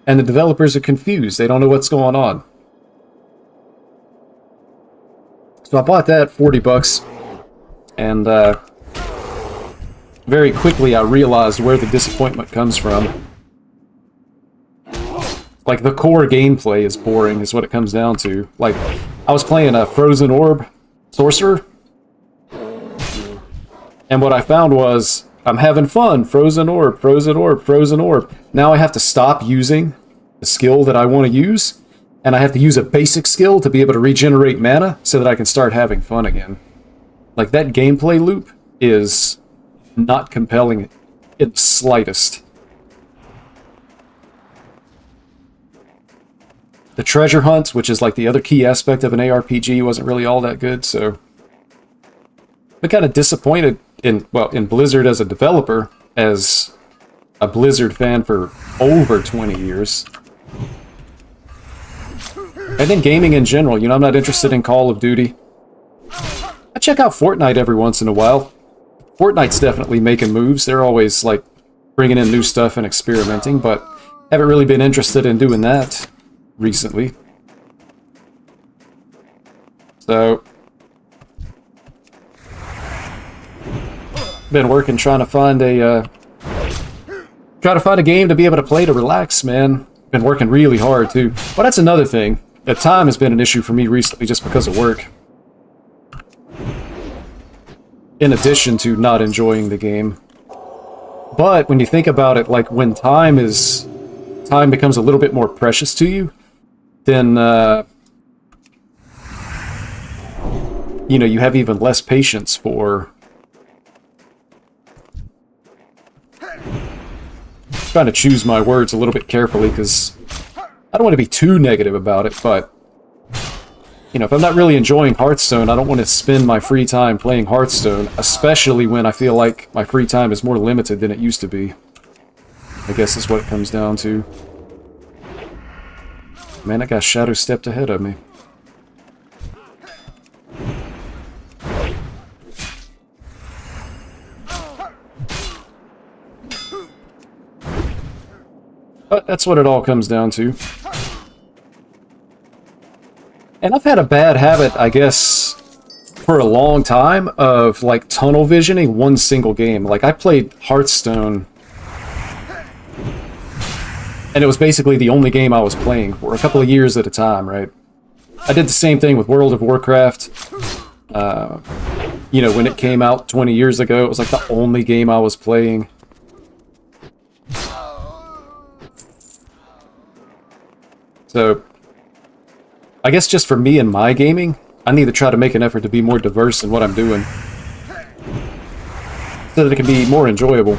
and the developers are confused. They don't know what's going on. So I bought that, 40 bucks, and very quickly I realized where the disappointment comes from. Like, the core gameplay is boring, is what it comes down to. Like, I was playing a Frozen Orb Sorcerer, and what I found was, I'm having fun, Frozen Orb, Frozen Orb, Frozen Orb. Now I have to stop using the skill that I want to use, and I have to use a basic skill to be able to regenerate mana so that I can start having fun again. Like, that gameplay loop is not compelling in the slightest. The treasure hunt, which is like the other key aspect of an ARPG, wasn't really all that good, so I'm kind of disappointed in Blizzard as a developer, as a Blizzard fan for over 20 years. And then gaming in general, you know, I'm not interested in Call of Duty. I check out Fortnite every once in a while. Fortnite's definitely making moves. They're always, like, bringing in new stuff and experimenting, but haven't really been interested in doing that recently. So, been working trying to find a game to be able to play to relax, man. Been working really hard too. Well, that's another thing. The time has been an issue for me recently just because of work. In addition to not enjoying the game. But when you think about it, like, when time is time becomes a little bit more precious to you, then you know, you have even less patience for... Trying to choose my words a little bit carefully, because I don't want to be too negative about it, but you know, if I'm not really enjoying Hearthstone, I don't want to spend my free time playing Hearthstone, especially when I feel like my free time is more limited than it used to be. I guess is what it comes down to. Man, that guy shadow stepped ahead of me. But that's what it all comes down to. And I've had a bad habit, I guess, for a long time of, like, tunnel visioning one single game. Like, I played Hearthstone, and it was basically the only game I was playing for a couple of years at a time, right? I did the same thing with World of Warcraft. You know, when it came out 20 years ago, it was like the only game I was playing. So, I guess just for me and my gaming, I need to try to make an effort to be more diverse in what I'm doing, so that it can be more enjoyable.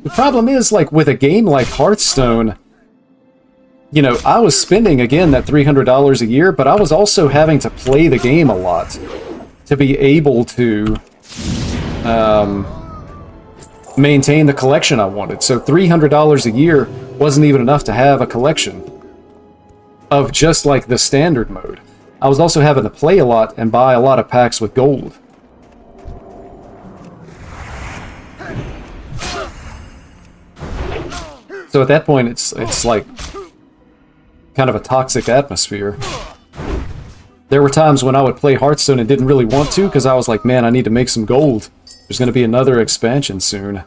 The problem is, like, with a game like Hearthstone, you know, I was spending, again, that $300 a year, but I was also having to play the game a lot to be able to maintain the collection I wanted. So $300 a year wasn't even enough to have a collection of just, like, the standard mode. I was also having to play a lot and buy a lot of packs with gold. So at that point, it's like kind of a toxic atmosphere. There were times when I would play Hearthstone and didn't really want to, because I was like, man, I need to make some gold. There's going to be another expansion soon.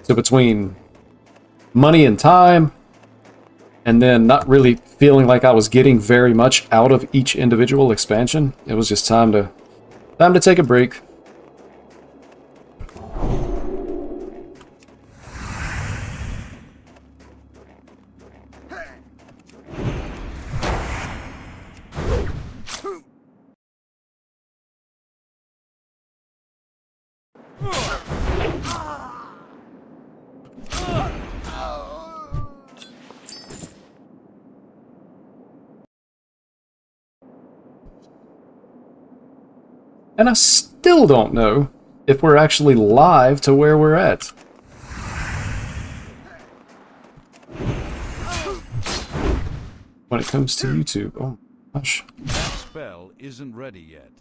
So between money and time, and then not really feeling like I was getting very much out of each individual expansion, it was just time to take a break. And I still don't know if we're actually live to where we're at. When it comes to YouTube. Oh, gosh. That spell isn't ready yet.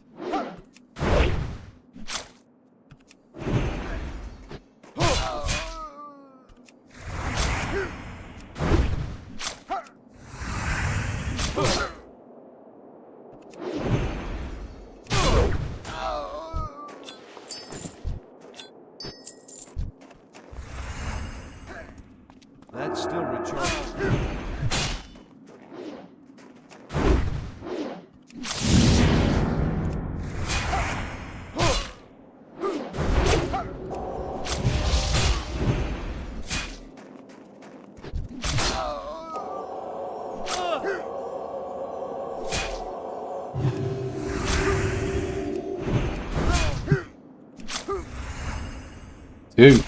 That's still recharging. Dude.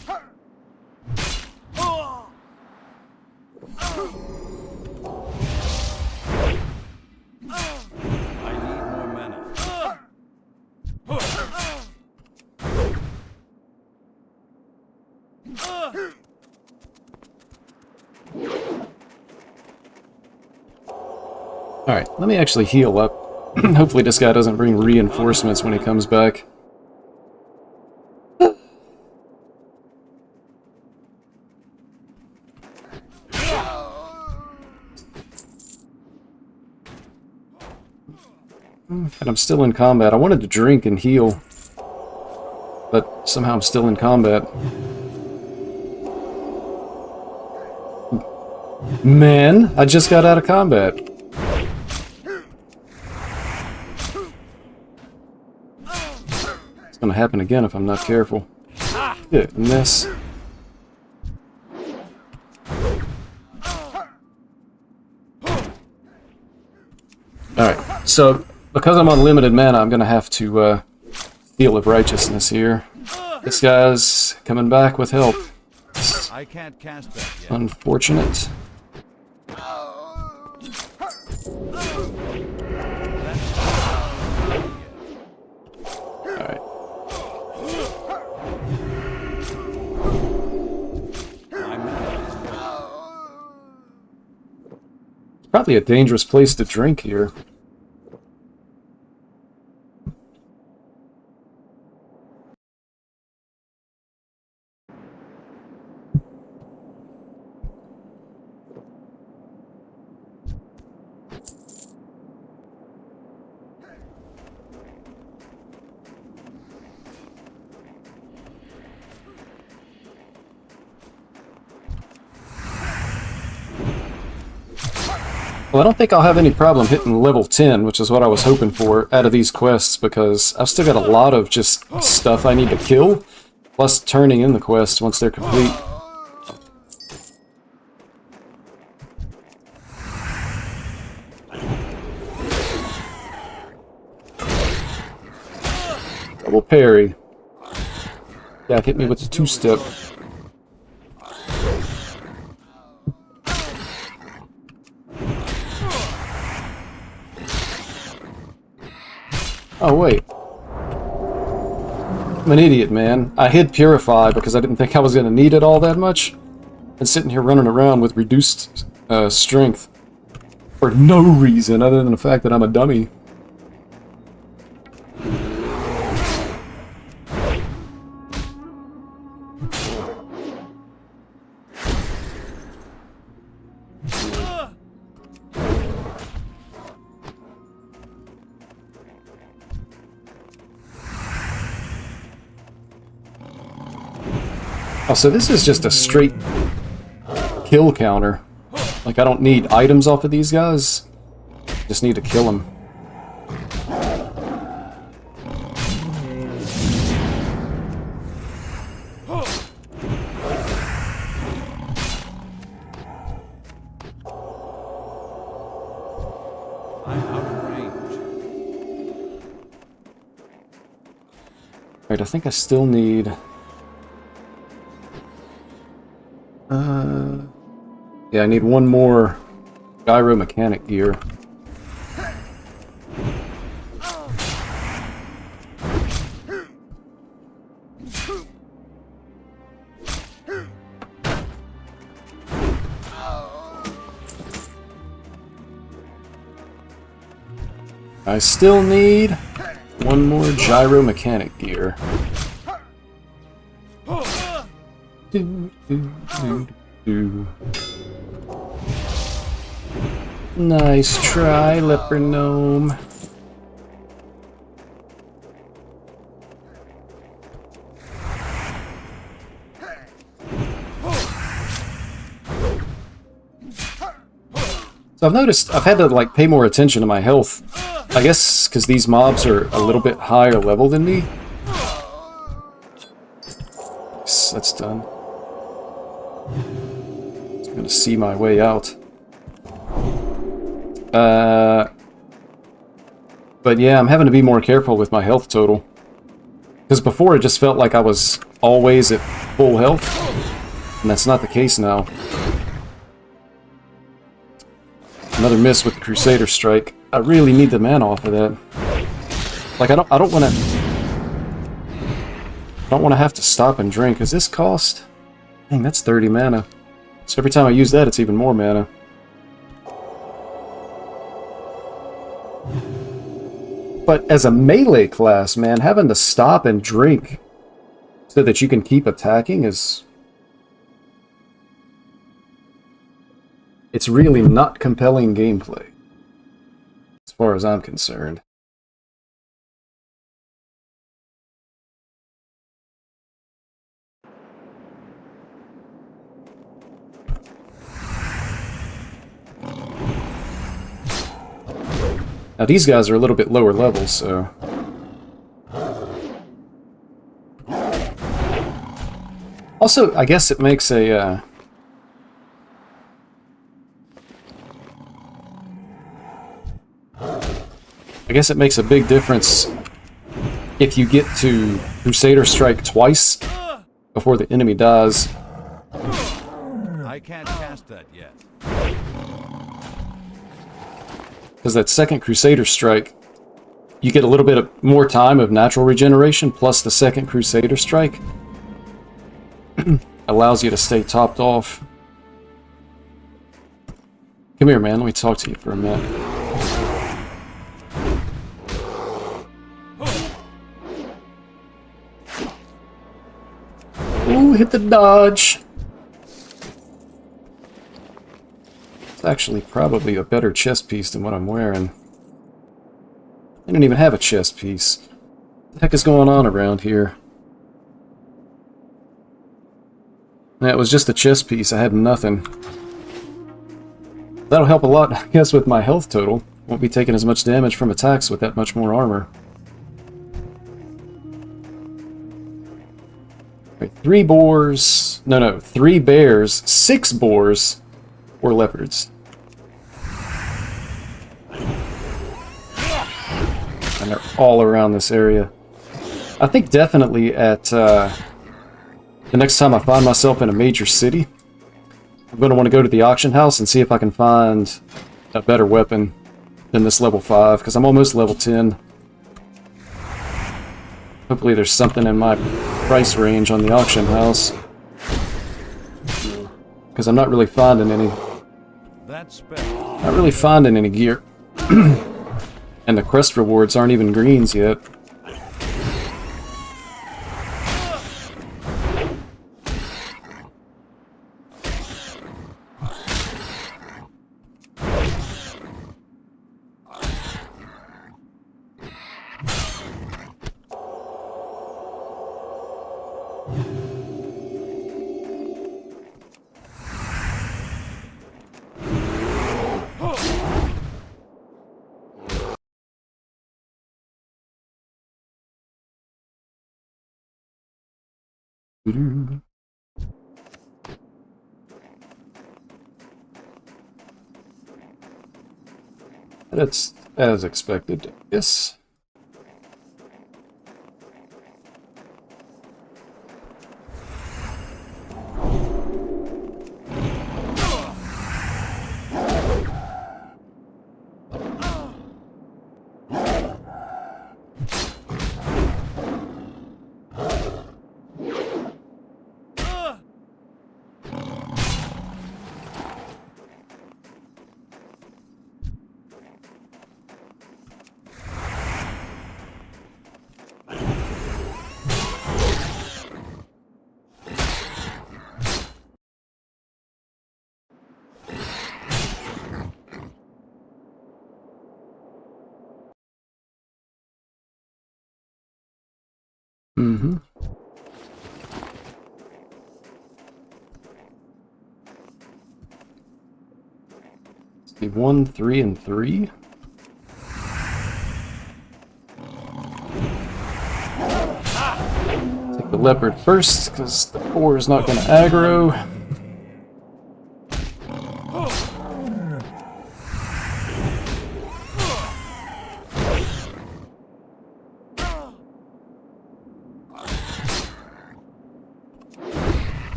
Alright, let me actually heal up. Hopefully this guy doesn't bring reinforcements when he comes back. And I'm still in combat. I wanted to drink and heal, but somehow I'm still in combat. Man, I just got out of combat. It's gonna happen again if I'm not careful. Goodness. so because I'm on limited mana, I'm gonna have to Seal of Righteousness here. This guy's coming back with help. I can't cast that yet. Unfortunate. Alright. It's probably a dangerous place to drink here. Well, I don't think I'll have any problem hitting level 10, which is what I was hoping for out of these quests, because I've still got a lot of just stuff I need to kill, plus turning in the quests once they're complete. Double parry. Yeah, hit me with the two-step. Oh, wait. I'm an idiot, man. I hid Purify because I didn't think I was going to need it all that much. And sitting here running around with reduced strength. For no reason other than the fact that I'm a dummy. Oh, so this is just a straight kill counter. Like, I don't need items off of these guys. Just need to kill them. Alright, I think I still need... yeah, I need one more gyro mechanic gear. I still need one more gyro mechanic gear. Nice try, leper gnome. So I've noticed I've had to like pay more attention to my health. I guess because these mobs are a little bit higher level than me. Yes, that's done. Just gonna see my way out. But yeah, I'm having to be more careful with my health total. Because before it just felt like I was always at full health. And that's not the case now. Another miss with the Crusader Strike. I really need the mana off of that. Like, I don't want to have to stop and drink. Does this cost? Dang, that's 30 mana. So every time I use that, it's even more mana. But as a melee class, man, having to stop and drink so that you can keep attacking is... it's really not compelling gameplay, as far as I'm concerned. Now these guys are a little bit lower level, so... Also, I guess it makes a... I guess it makes a big difference if you get to Crusader Strike twice before the enemy dies. I can't cast that yet. Because that second Crusader Strike, you get a little bit more time of natural regeneration, plus the second Crusader Strike allows you to stay topped off. Come here, man. Let me talk to you for a minute. Ooh, hit the dodge. It's actually probably a better chest piece than what I'm wearing. I didn't even have a chest piece. What the heck is going on around here? Yeah, it was just a chest piece. I had nothing. That'll help a lot, I guess, with my health total. Won't be taking as much damage from attacks with that much more armor. Right, 3 boars... No, 3 bears, 6 boars, or leopards. And they're all around this area. I think definitely at the next time I find myself in a major city, I'm going to want to go to the auction house and see if I can find a better weapon than this level 5, because I'm almost level 10. Hopefully there's something in my price range on the auction house, because I'm not really finding any. Not really finding any gear. And the quest rewards aren't even greens yet. That's as expected, yes. Mm-hmm. Let's see, 1, 3, and 3. Take the leopard first, because the boar is not going to aggro.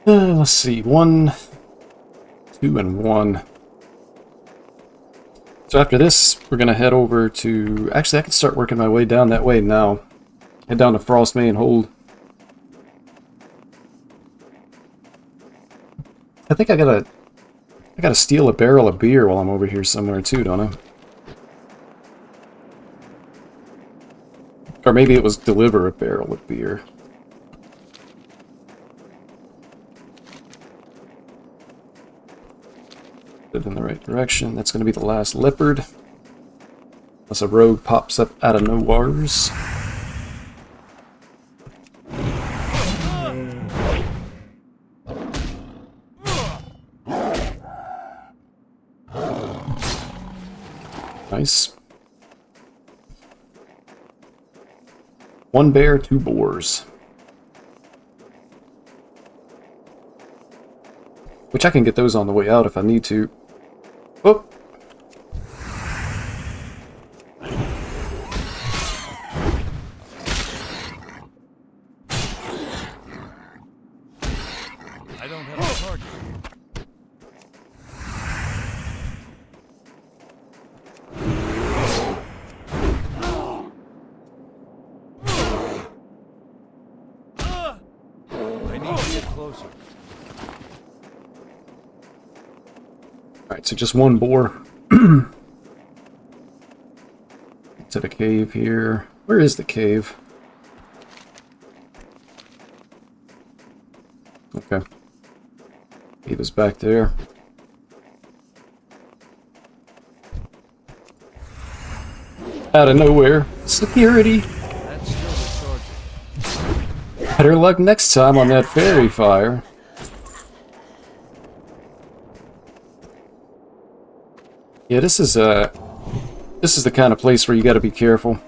Let's see, 1, 2, and 1. So after this, we're going to head over to... Actually, I can start working my way down that way now. Head down to Frostmane Hold. I think I gotta steal a barrel of beer while I'm over here somewhere too, don't I? Or maybe it was deliver a barrel of beer. In the right direction. That's going to be the last leopard. Unless a rogue pops up out of nowheres. Nice. 1 bear, 2 boars. Which I can get those on the way out if I need to. Oh! I don't have a target. I need to get closer. Alright, so just 1 boar. To the cave here. Where is the cave? Okay. Cave is back there. Out of nowhere. Security! That's still recharging. Better luck next time on that fairy fire. Yeah, this is the kind of place where you gotta be careful.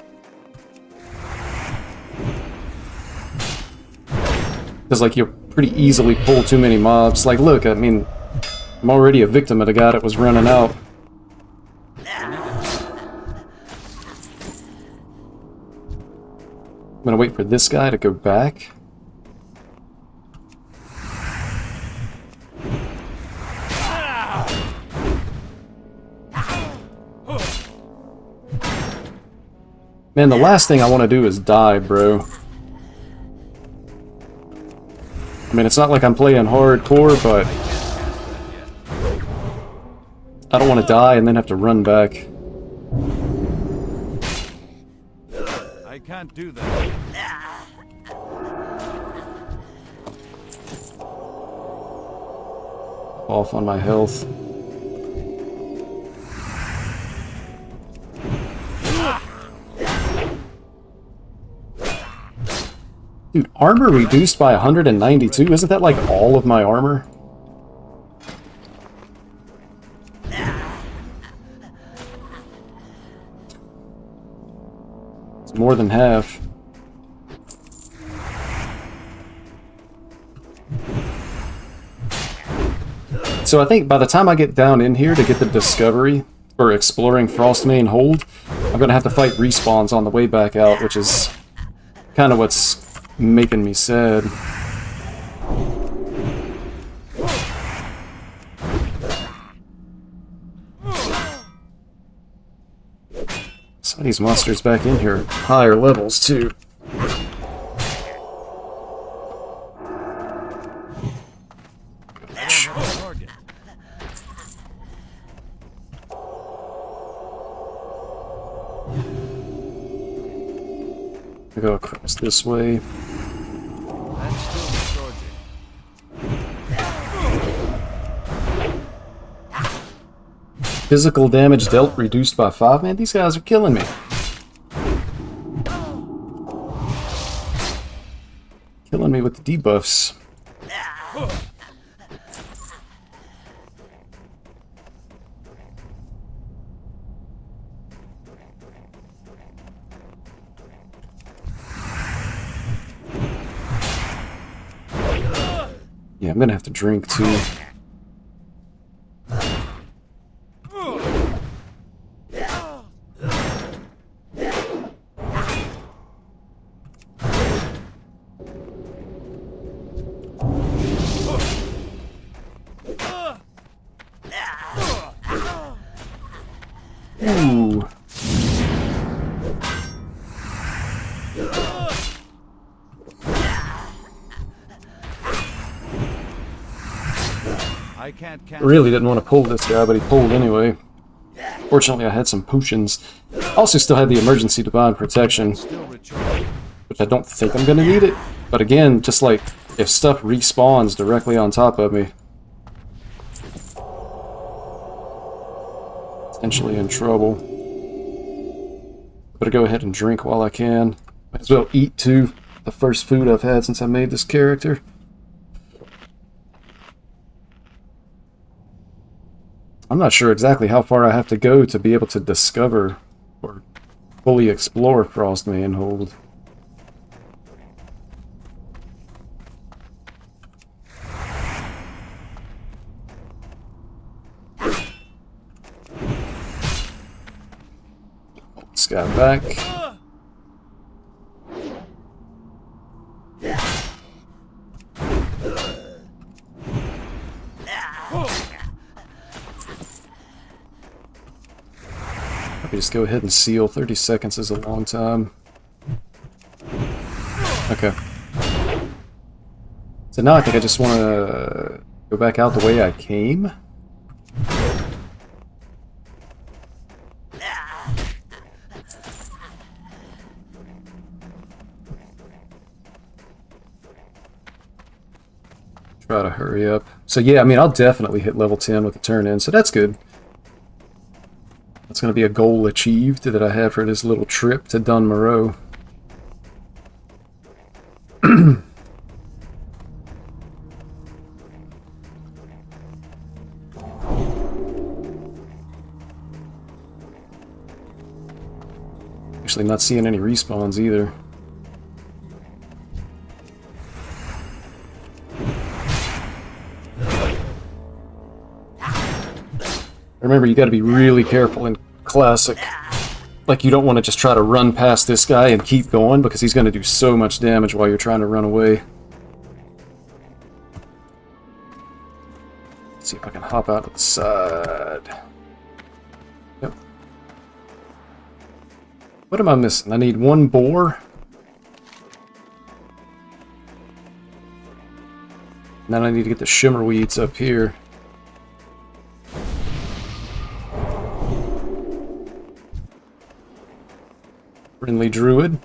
Because, like, you pretty easily pull too many mobs. Like, look, I mean, I'm already a victim of the guy that was running out. I'm gonna wait for this guy to go back. Man, the last thing I want to do is die, bro. I mean, it's not like I'm playing hardcore, but I don't want to die and then have to run back. I can't do that. Off on my health. Dude, armor reduced by 192? Isn't that like all of my armor? It's more than half. So I think by the time I get down in here to get the discovery for exploring Frostmane Hold, I'm gonna have to fight respawns on the way back out, which is kind of what's making me sad. Some of these monsters back in here are higher levels too. Target. I go across this way. That's still recharging. Physical damage dealt reduced by 5. Man, these guys are killing me. Killing me with the debuffs. Yeah, I'm gonna have to drink too. Ooh. I can't I cancel. really didn't want to pull this guy, but he pulled anyway. Fortunately, I had some potions. Also still had the emergency divine protection, Still recharging. which I don't think I'm gonna need it. But again, just like, if stuff respawns directly on top of me, potentially in trouble. Better go ahead and drink while I can. Might as well eat too. The first food I've had since I made this character. I'm not sure exactly how far I have to go to be able to discover or fully explore Frost Manhold. This guy back. Probably just go ahead and seal. 30 seconds is a long time. Okay. So now I think I just want to go back out the way I came. Try to hurry up. So yeah, I mean, I'll definitely hit level 10 with the turn in, so that's good. That's going to be a goal achieved that I had for this little trip to Dun Moreau. Actually, not seeing any respawns either. Remember, you got to be really careful in Classic. Like, you don't want to just try to run past this guy and keep going, because he's going to do so much damage while you're trying to run away. Let's see if I can hop out to the side. Yep. What am I missing? I need one boar. And then I need to get the shimmer weeds up here. Friendly druid.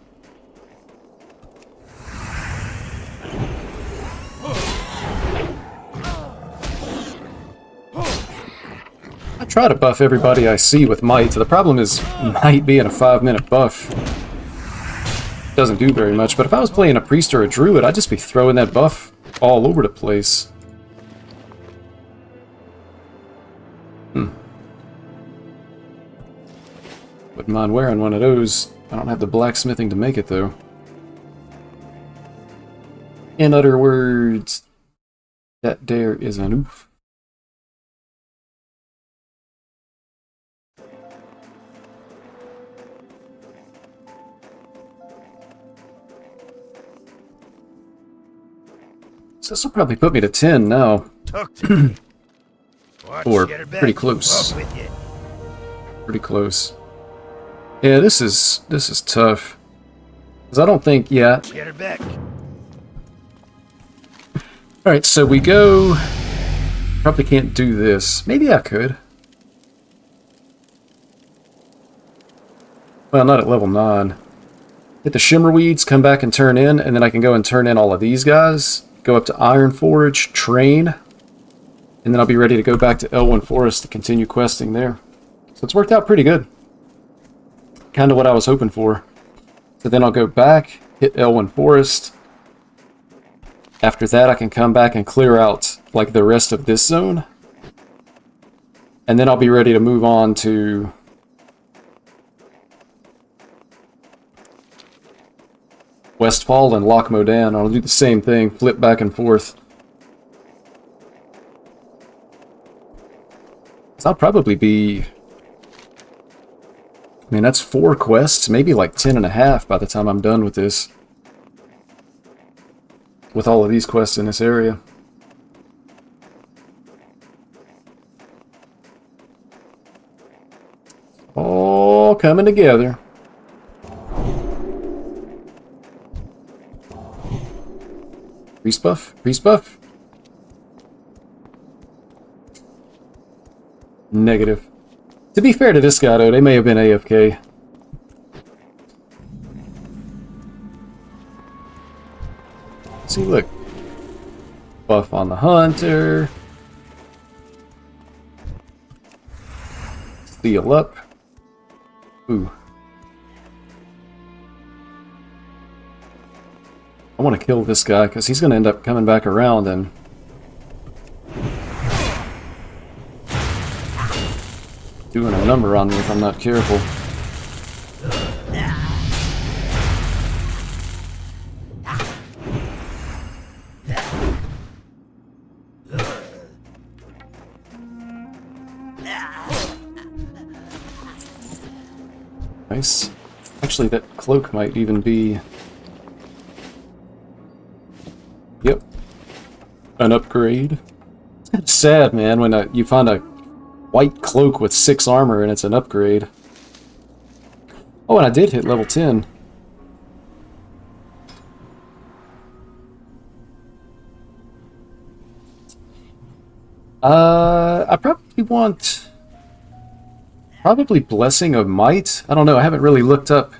I try to buff everybody I see with might. The problem is might being a 5-minute buff doesn't do very much, but if I was playing a priest or a druid, I'd just be throwing that buff all over the place. Wouldn't mind wearing one of those. I don't have the blacksmithing to make it, though. In other words, that there is an oof. So this will probably put me to 10 now. Talk to me. Or pretty close. Pretty close. Yeah, this is tough. Because I don't think, yeah. Get her back. Alright, so we go... Probably can't do this. Maybe I could. Well, not at level 9. Hit the shimmer weeds, come back and turn in, and then I can go and turn in all of these guys. Go up to Iron Forge, train, and then I'll be ready to go back to Elwyn Forest to continue questing there. So it's worked out pretty good. Kind of what I was hoping for. So then I'll go back, hit Elwyn Forest. After that I can come back and clear out like the rest of this zone. And then I'll be ready to move on to Westfall and Loch Modan. I'll do the same thing, flip back and forth. So I'll probably be... I mean, that's 4 quests, maybe like 10.5 by the time I'm done with this. With all of these quests in this area. All coming together. Priest buff? Priest buff? Negative. To be fair to this guy, though, they may have been AFK. See, look. Buff on the hunter. Steal up. Ooh. I want to kill this guy, because he's going to end up coming back around and... doing a number on me if I'm not careful. Nice. Actually, that cloak might even be... Yep. An upgrade. It's kind of sad, man, when you find a white cloak with 6 armor and it's an upgrade. Oh, and I did hit level 10. I probably want... Probably Blessing of Might? I don't know, I haven't really looked up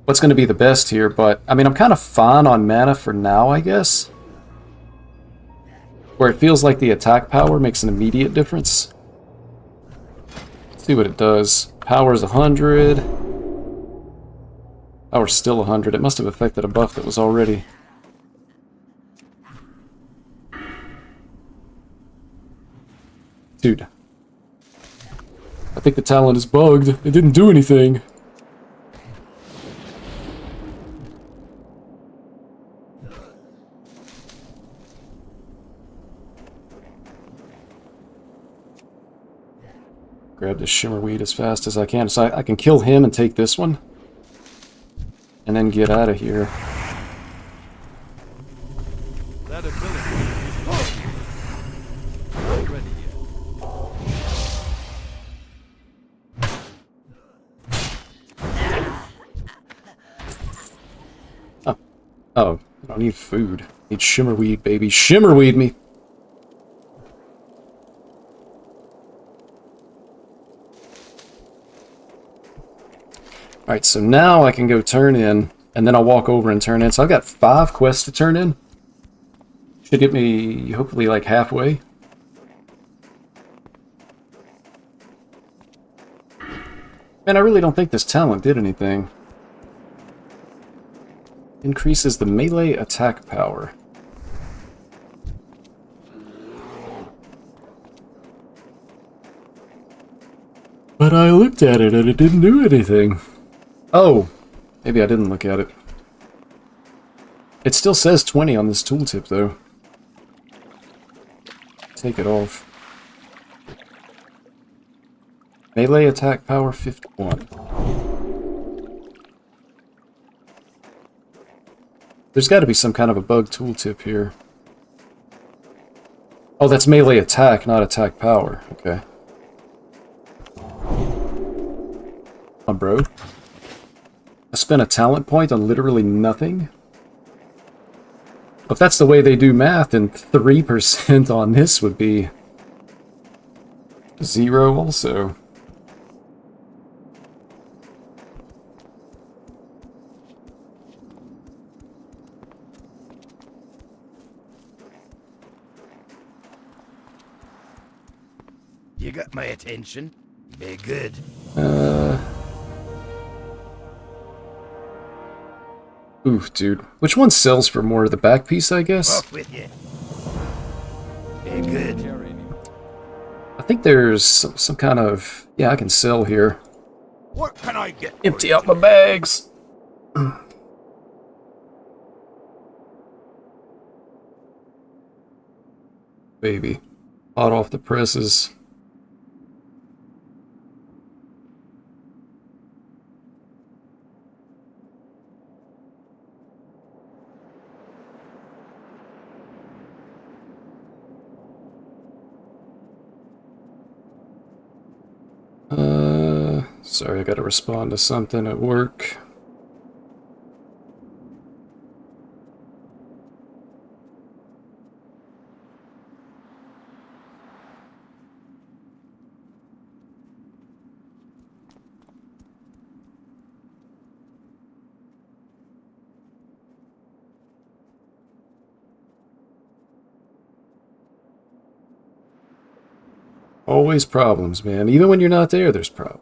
what's going to be the best here, but, I mean, I'm kind of fine on mana for now, I guess. Where it feels like the attack power makes an immediate difference. Let's see what it does. Power's 100. Power's still 100. It must have affected a buff that was already... Dude. I think the talent is bugged. It didn't do anything. Grab this Shimmerweed as fast as I can, so I can kill him and take this one. And then get out of here. That ability is not ready yet. Oh, I don't need food. I need Shimmerweed, baby. Shimmerweed me! Alright, so now I can go turn in, and then I'll walk over and turn in. So I've got 5 quests to turn in. Should get me, hopefully, like halfway. Man, I really don't think this talent did anything. Increases the melee attack power. But I looked at it and it didn't do anything. Oh, maybe I didn't look at it. It still says 20 on this tooltip, though. Take it off. Melee attack power 51. There's got to be some kind of a bug tooltip here. Oh, that's melee attack, not attack power. Okay. Come on, bro. I spent a talent point on literally nothing? If that's the way they do math, then 3% on this would be 0 also. You got my attention. Very good. Oof, dude. Which one sells for more? The back piece, I guess? Off with you. Very good. I think there's some kind of... Yeah, I can sell here. What can I get? Empty out my bags! Baby. Hot off the presses. Sorry, I gotta respond to something at work. Always problems, man. Even when you're not there, there's problems.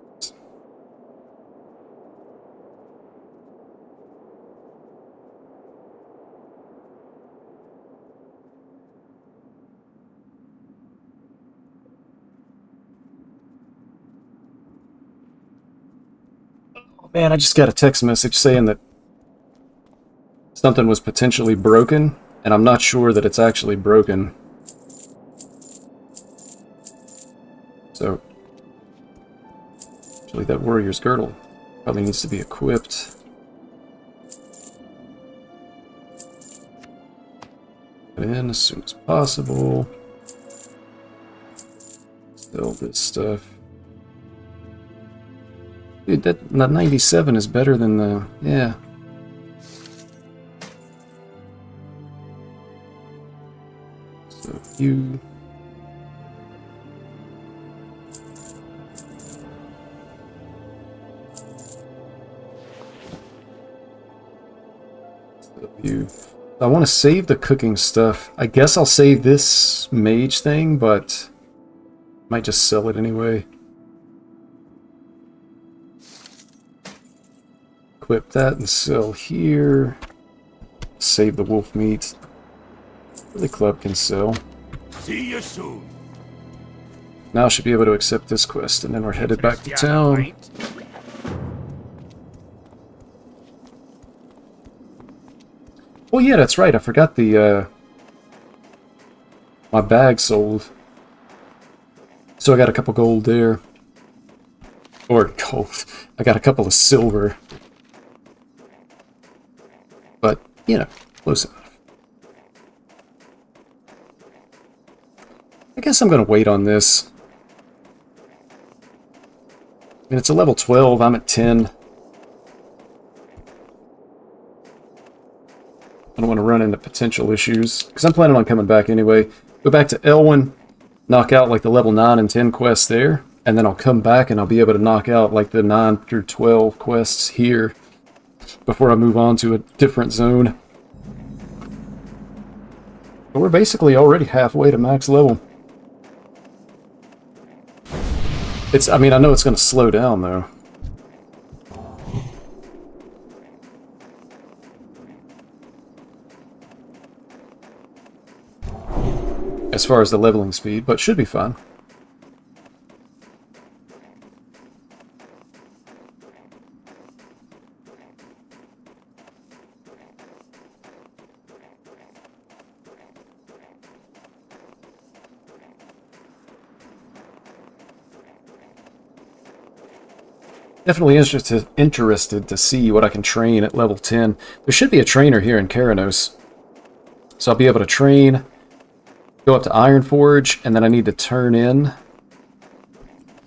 Man, I just got a text message saying that something was potentially broken, and I'm not sure that it's actually broken. So, actually that warrior's girdle probably needs to be equipped. Put in as soon as possible. Sell this stuff. Dude, that 97 is better than the... yeah. So you... So you... I want to save the cooking stuff. I guess I'll save this mage thing, but... might just sell it anyway. Equip that and sell here. Save the wolf meat. The club can sell. See you soon. Now I should be able to accept this quest, and then we're headed back to town. Oh yeah, that's right. I forgot the my bag sold. So I got a couple gold there. Or gold. I got a couple of silver. But, you know, close enough. I guess I'm going to wait on this. I mean, it's a level 12. I'm at 10. I don't want to run into potential issues. Because I'm planning on coming back anyway. Go back to Elwyn. Knock out like the level 9 and 10 quests there. And then I'll come back and I'll be able to knock out like the 9 through 12 quests here. Before I move on to a different zone. But we're basically already halfway to max level. I mean, I know it's going to slow down though. As far as the leveling speed, but should be fine. Definitely interested to see what I can train at level 10. There should be a trainer here in Keranos. So I'll be able to train, go up to Ironforge, and then I need to turn in.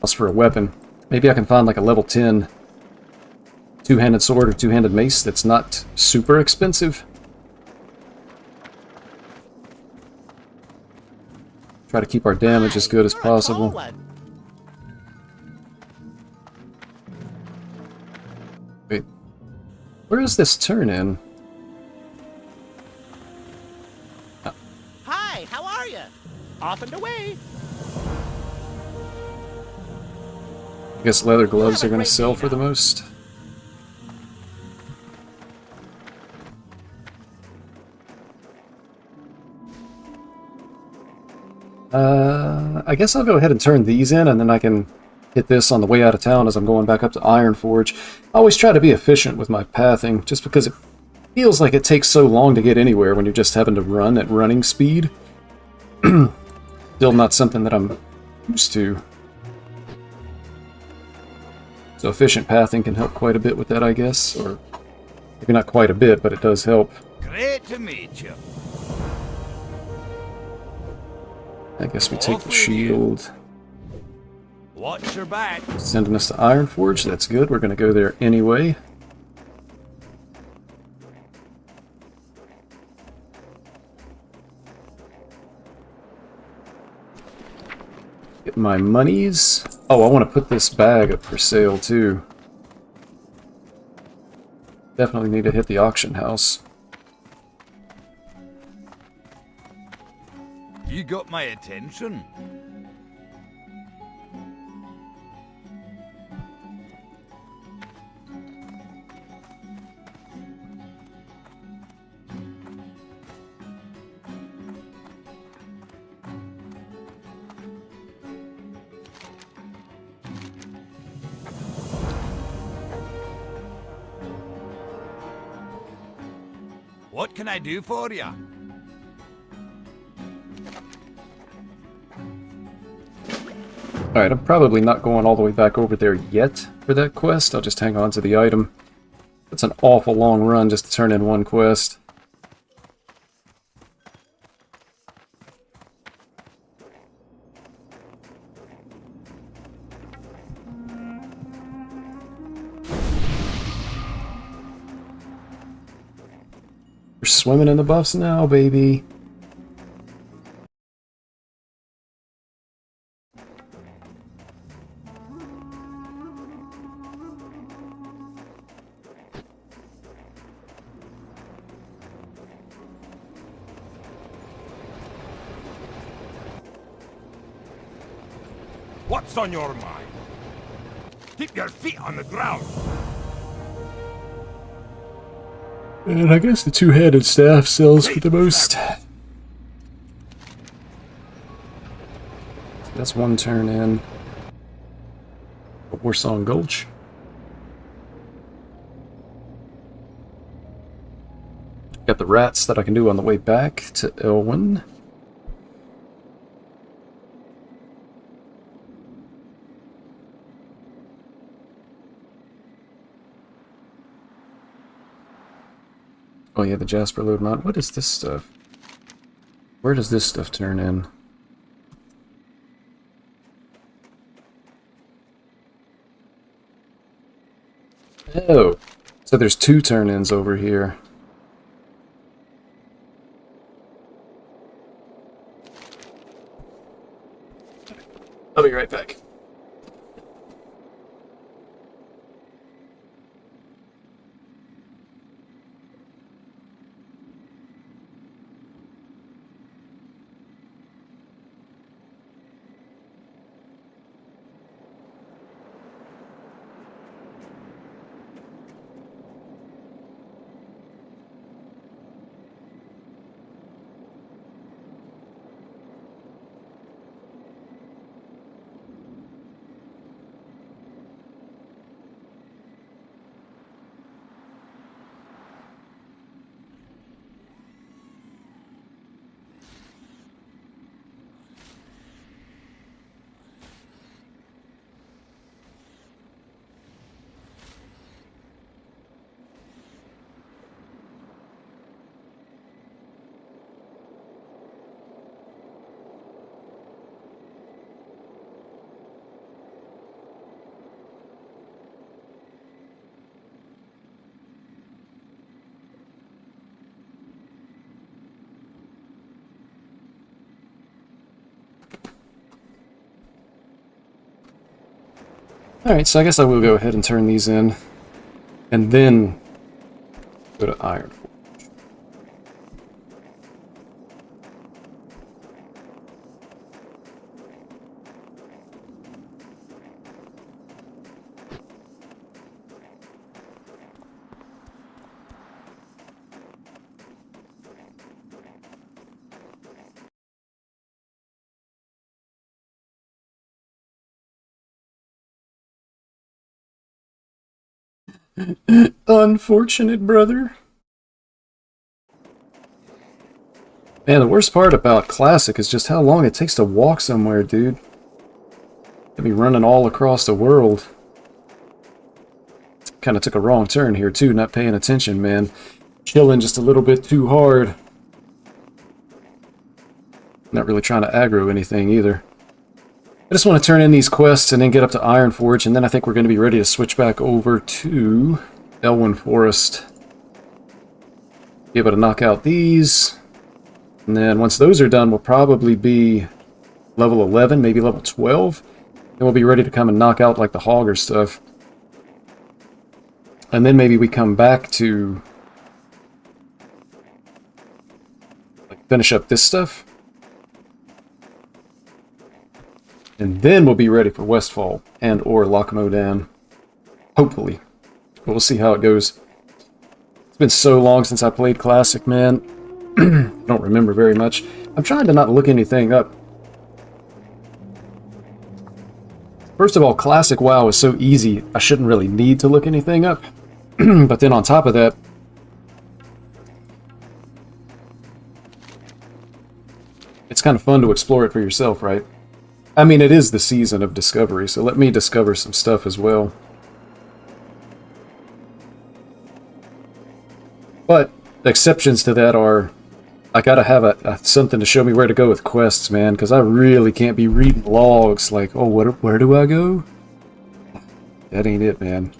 That's for a weapon. Maybe I can find like a level 10 two-handed sword or two-handed mace that's not super expensive. Try to keep our damage as good as possible. Wait, where is this turn in? Oh. Hi, how are you? Off and away. I guess leather gloves are going to sell for the most. I guess I'll go ahead and turn these in, and then I can hit this on the way out of town as I'm going back up to Ironforge. I always try to be efficient with my pathing, just because it feels like it takes so long to get anywhere when you're just having to run at running speed. Still not something that I'm used to. So efficient pathing can help quite a bit with that, I guess. Or maybe not quite a bit, but it does help. Great to meet you. I guess we take the shield. Watch your back. Sending us to Ironforge, that's good. We're going to go there anyway. Get my monies. Oh, I want to put this bag up for sale too. Definitely need to hit the auction house. You got my attention. What can I do for you? Alright, I'm probably not going all the way back over there yet for that quest. I'll just hang on to the item. It's an awful long run just to turn in one quest. We're swimming in the buffs now, baby. What's on your mind? Keep your feet on the ground. And I guess the two-handed staff sells for the most. That's one turn in. Warsong Gulch. Got the rats that I can do on the way back to Elwyn. Oh yeah, the Jasper load mod. What is this stuff? Where does this stuff turn in? Oh, so there's two turn-ins over here. I'll be right back. Alright, so I guess I will go ahead and turn these in, and then go to Iron. Unfortunate brother. Man, the worst part about Classic is just how long it takes to walk somewhere, dude. Could be running all across the world. Kind of took a wrong turn here, too, not paying attention, man. Chilling just a little bit too hard. Not really trying to aggro anything, either. I just want to turn in these quests and then get up to Ironforge, and then I think we're going to be ready to switch back over to Elwyn Forest. Be able to knock out these. And then once those are done, we'll probably be level 11, maybe level 12. Then we'll be ready to come and knock out like the Hogger stuff. And then maybe we come back to like finish up this stuff. And then we'll be ready for Westfall and or Loch Modan. Hopefully. But we'll see how it goes. It's been so long since I played Classic, man. I don't remember very much. I'm trying to not look anything up. First of all, Classic WoW is so easy, I shouldn't really need to look anything up. But then on top of that, kind of fun to explore it for yourself, right? I mean, it is the season of discovery, so let me discover some stuff as well. But exceptions to that are, I gotta have something to show me where to go with quests, man, because I really can't be reading logs like, oh, where do I go? That ain't it, man.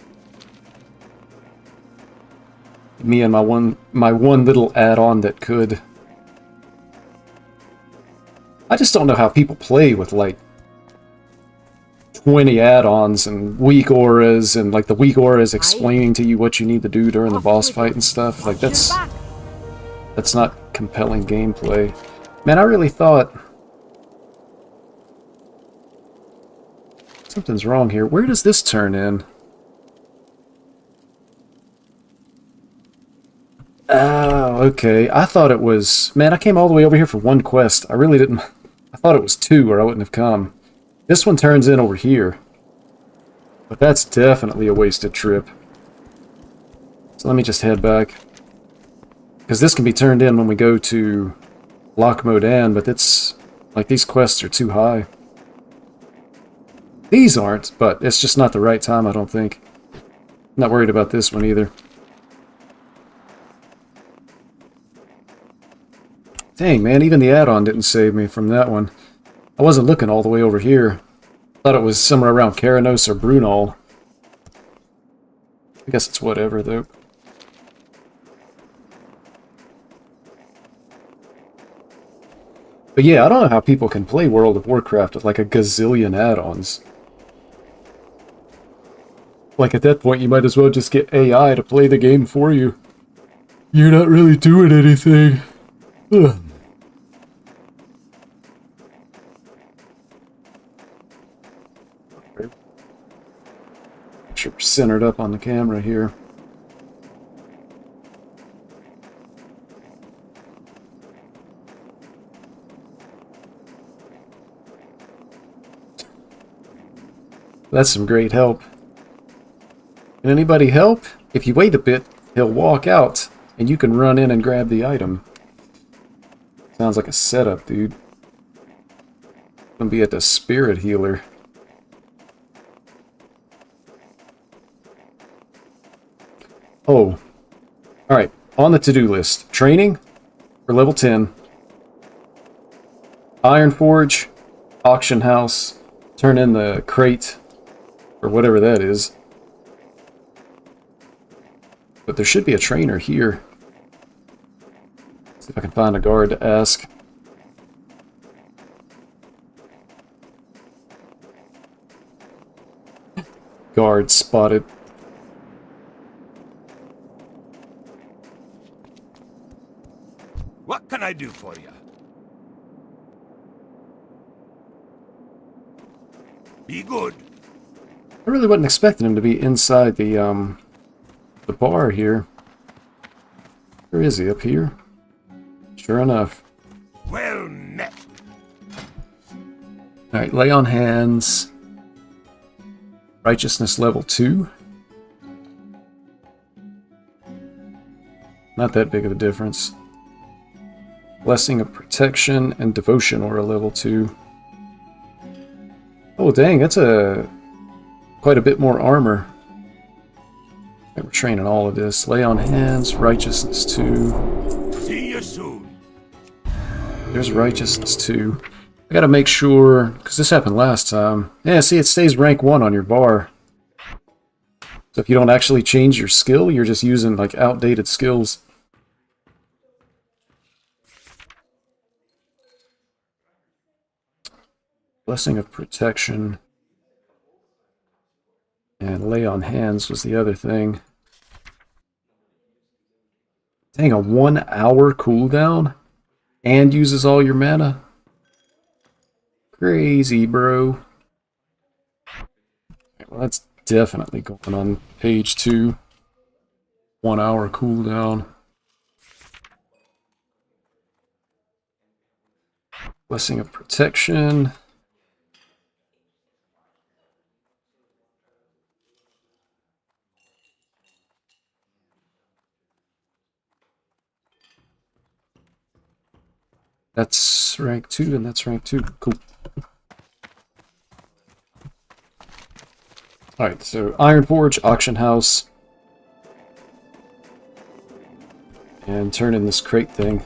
Me and my one little add-on that could. I just don't know how people play with like 20 add-ons and weak auras, and like the weak auras explaining to you what you need to do during the boss fight and stuff. Like that's not compelling gameplay. Man, I really thought something's wrong here. Where does this turn in? Oh, okay. I thought it was... Man, I came all the way over here for one quest. I really didn't... I thought it was two, or I wouldn't have come. This one turns in over here. But that's definitely a wasted trip. So let me just head back. Because this can be turned in when we go to Loch Modan, but it's... Like, these quests are too high. These aren't, but it's just not the right time, I don't think. Not worried about this one either. Dang, man, even the add-on didn't save me from that one. I wasn't looking all the way over here. Thought it was somewhere around Karanos or Brunel. I guess it's whatever, though. But yeah, I don't know how people can play World of Warcraft with like a gazillion add-ons. Like, at that point, you might as well just get AI to play the game for you. You're not really doing anything. Ugh. Make sure we're centered up on the camera here. That's some great help. Can anybody help? If you wait a bit, he'll walk out, and you can run in and grab the item. Sounds like a setup, dude. Gonna be at the spirit healer. Oh. Alright, on the to-do list. Training for level 10. Iron Forge. Auction house. Turn in the crate. Or whatever that is. But there should be a trainer here. See if I can find a guard to ask. Guard spotted. What can I do for you? Be good. I really wasn't expecting him to be inside the bar here. Where is he? Up here? Sure enough. Well met. Alright, lay on hands. Righteousness level 2. Not that big of a difference. Blessing of protection and devotion aura level 2. Oh dang, that's quite a bit more armor. Okay, we're training all of this. Lay on hands, righteousness 2. See you soon. There's righteousness 2. I gotta make sure, because this happened last time. Yeah, see, it stays rank 1 on your bar. So if you don't actually change your skill, you're just using like outdated skills. Blessing of protection. And lay on hands was the other thing. Dang, a 1 hour cooldown? And uses all your mana? Crazy, bro. Okay, well, that's definitely going on page 2. 1 hour cooldown. Blessing of protection. That's rank 2, and that's rank 2. Cool. Alright, so Iron Forge, Auction House. And turn in this crate thing.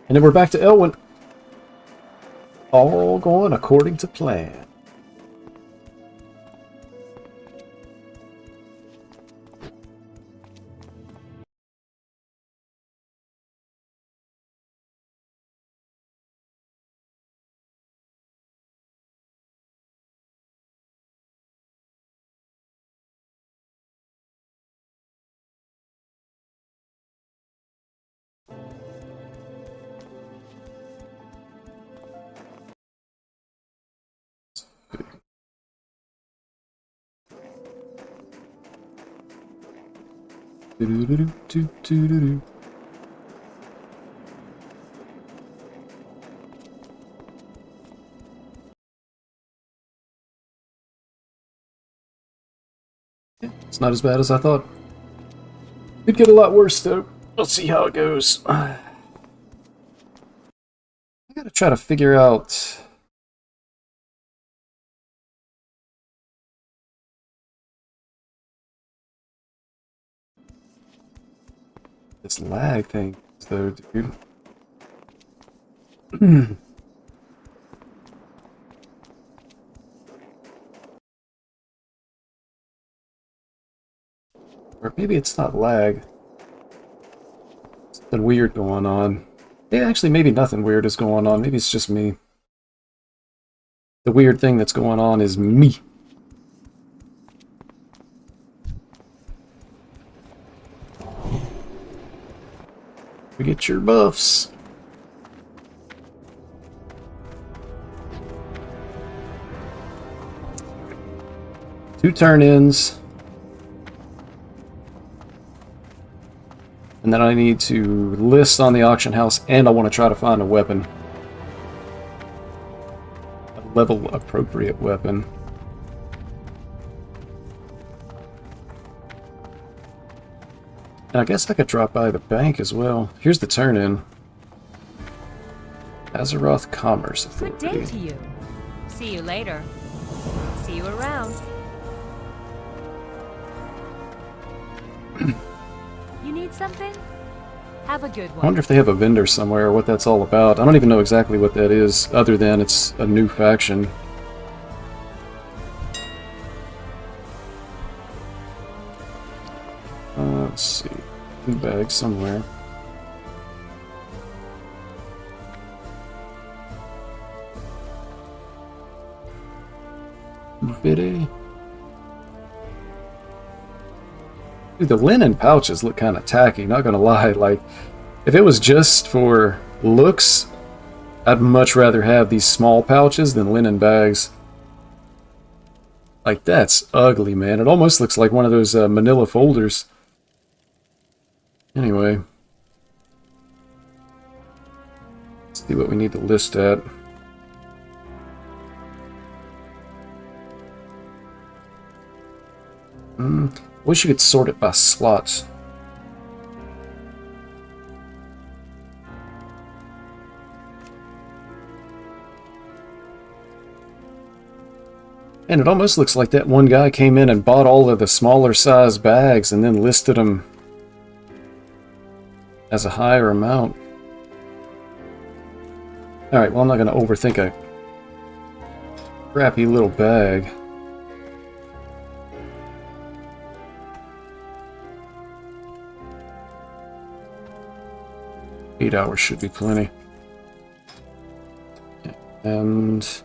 And then we're back to Elwyn. All going according to plan. Do-do-do-do-do-do-do. Yeah, it's not as bad as I thought. Could get a lot worse though. Let's see how it goes. I gotta try to figure out. This lag thing, though, dude. Or maybe it's not lag. Something weird going on. Yeah, actually, maybe nothing weird is going on. Maybe it's just me. The weird thing that's going on is me. We get your buffs. Two turn-ins. And then I need to list on the auction house, and I want to try to find a weapon. A level appropriate weapon. And I guess I could drop by the bank as well. Here's the turn-in. Azeroth Commerce Good Authority. day to you. See you later. See you around. You need something? Have a good I one. wonder if they have a vendor somewhere, or what that's all about. I don't even know exactly what that is, other than it's a new faction. Let's see. New bag somewhere. Bitty. Dude, the linen pouches look kind of tacky, not gonna lie. Like, if it was just for looks, I'd much rather have these small pouches than linen bags. Like, that's ugly, man. It almost looks like one of those manila folders. Anyway. Let's see what we need to list at. Wish you could sort it by slots. And it almost looks like that one guy came in and bought all of the smaller size bags and then listed them as a higher amount. Alright, well, I'm not going to overthink a crappy little bag. Eight hours should be plenty. And...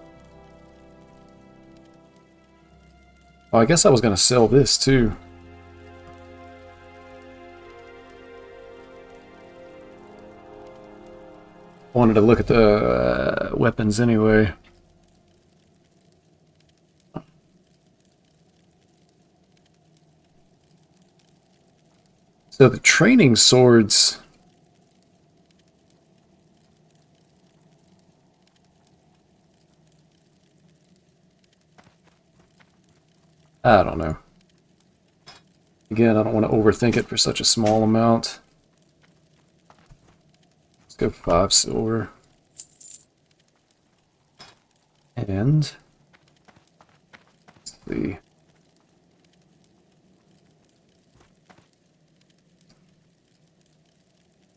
oh, I guess I was going to sell this, too. Wanted to look at the weapons anyway. So the training swords... I don't know. Again, I don't want to overthink it for such a small amount. Let's go 5 silver. And let's see.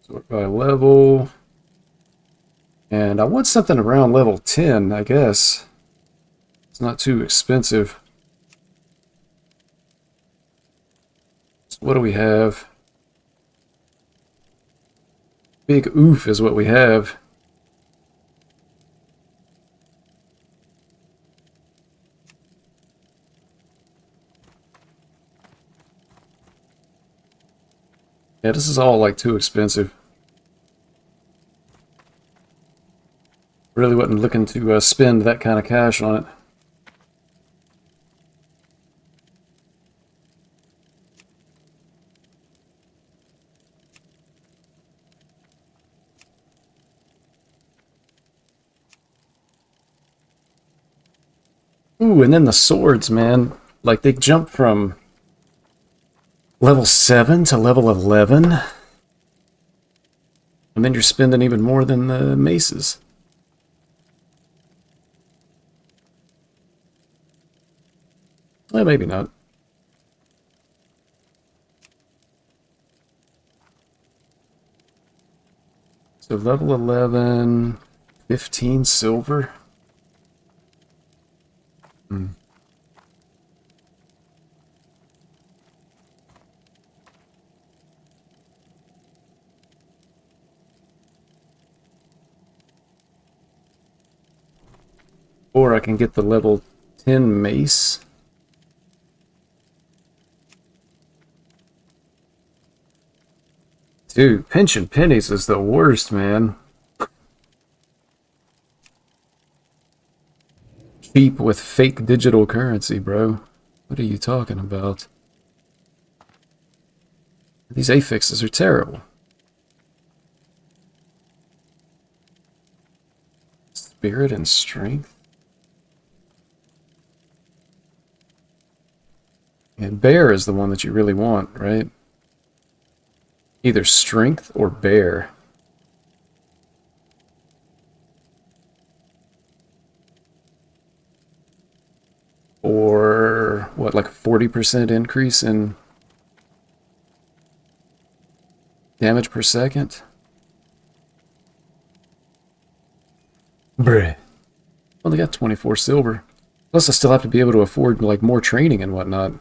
Sort by level. And I want something around level 10, I guess. It's not too expensive. So what do we have? Big oof is what we have. Yeah, this is all like too expensive. Really wasn't looking to spend that kind of cash on it. Ooh, and then the swords, man. Like, they jump from level 7 to level 11. And then you're spending even more than the maces. Well, maybe not. So level 11, 15 silver. Or I can get the level 10 mace. Dude, pinching pennies is the worst, man. Cheap with fake digital currency, bro. What are you talking about? These affixes are terrible. Spirit and strength. And bear is the one that you really want, right? Either strength or bear. Or what, like 40% increase in damage per second? Bruh. Well, they got 24 silver. Plus I still have to be able to afford like more training and whatnot.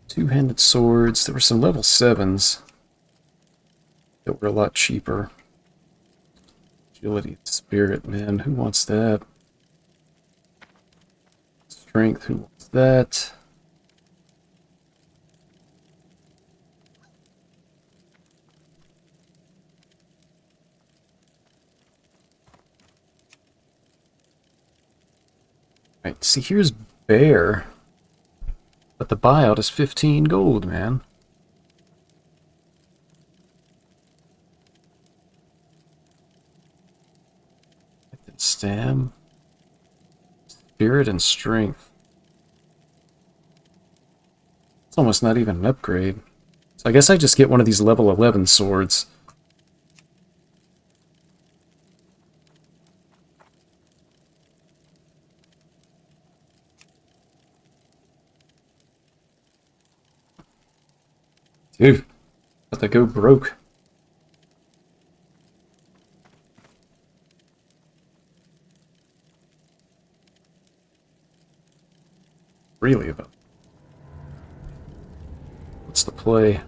Two-handed swords. There were some level 7s that were a lot cheaper. Agility, spirit, man. Who wants that? Strength, who wants that? Right, see, here's bear. But the buyout is 15 gold, man. Stam. Spirit and strength. It's almost not even an upgrade. So I guess I just get one of these level 11 swords. Dude, about to go broke. Really about. What's the play?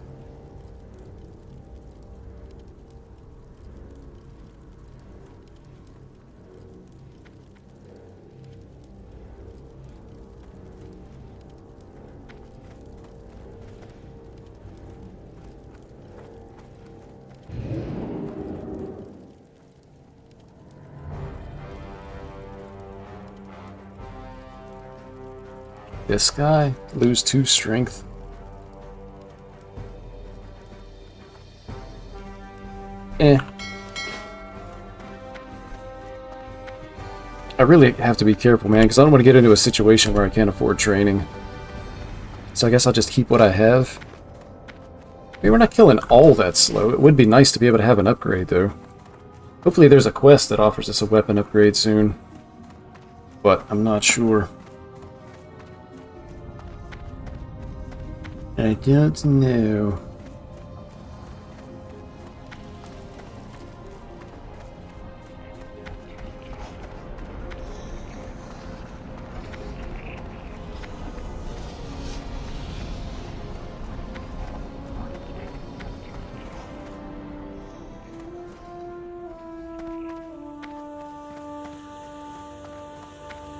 This guy, lose 2 strength. Eh. I really have to be careful, man, because I don't want to get into a situation where I can't afford training. So I guess I'll just keep what I have. Maybe we're not killing all that slow. It would be nice to be able to have an upgrade, though. Hopefully there's a quest that offers us a weapon upgrade soon. But I'm not sure. I don't know.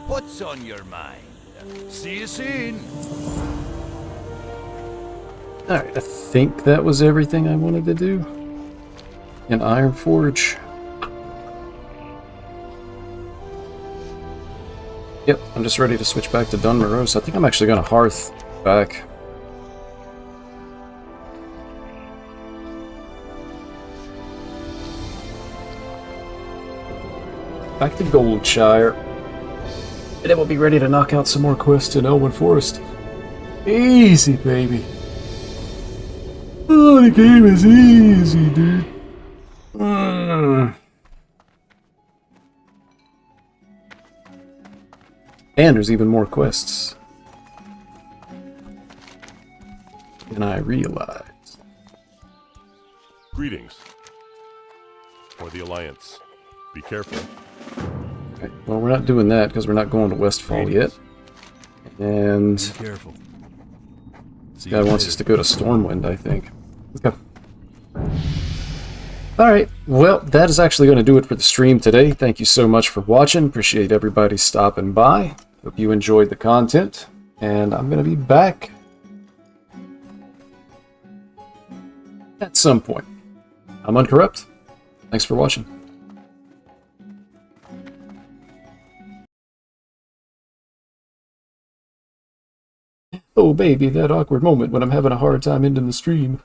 What's on your mind? See you soon. Alright, I think that was everything I wanted to do. An Iron Forge. Yep, I'm just ready to switch back to Dunmore, so I think I'm actually going to Hearth back. Back to Goldshire. And then we'll be ready to knock out some more quests in Elwyn Forest. Easy, baby. Oh, the game is easy, dude. And there's even more quests. And I realize. Greetings. For the Alliance. Be careful. Okay, well, we're not doing that because we're not going to Westfall yet. And Be careful. this guy wants us to go to Stormwind, I think. Okay. Alright, well, that is actually going to do it for the stream today. Thank you so much for watching. Appreciate everybody stopping by. Hope you enjoyed the content. And I'm going to be back at some point. I'm Uncorrupt. Thanks for watching. Oh baby, that awkward moment when I'm having a hard time ending the stream.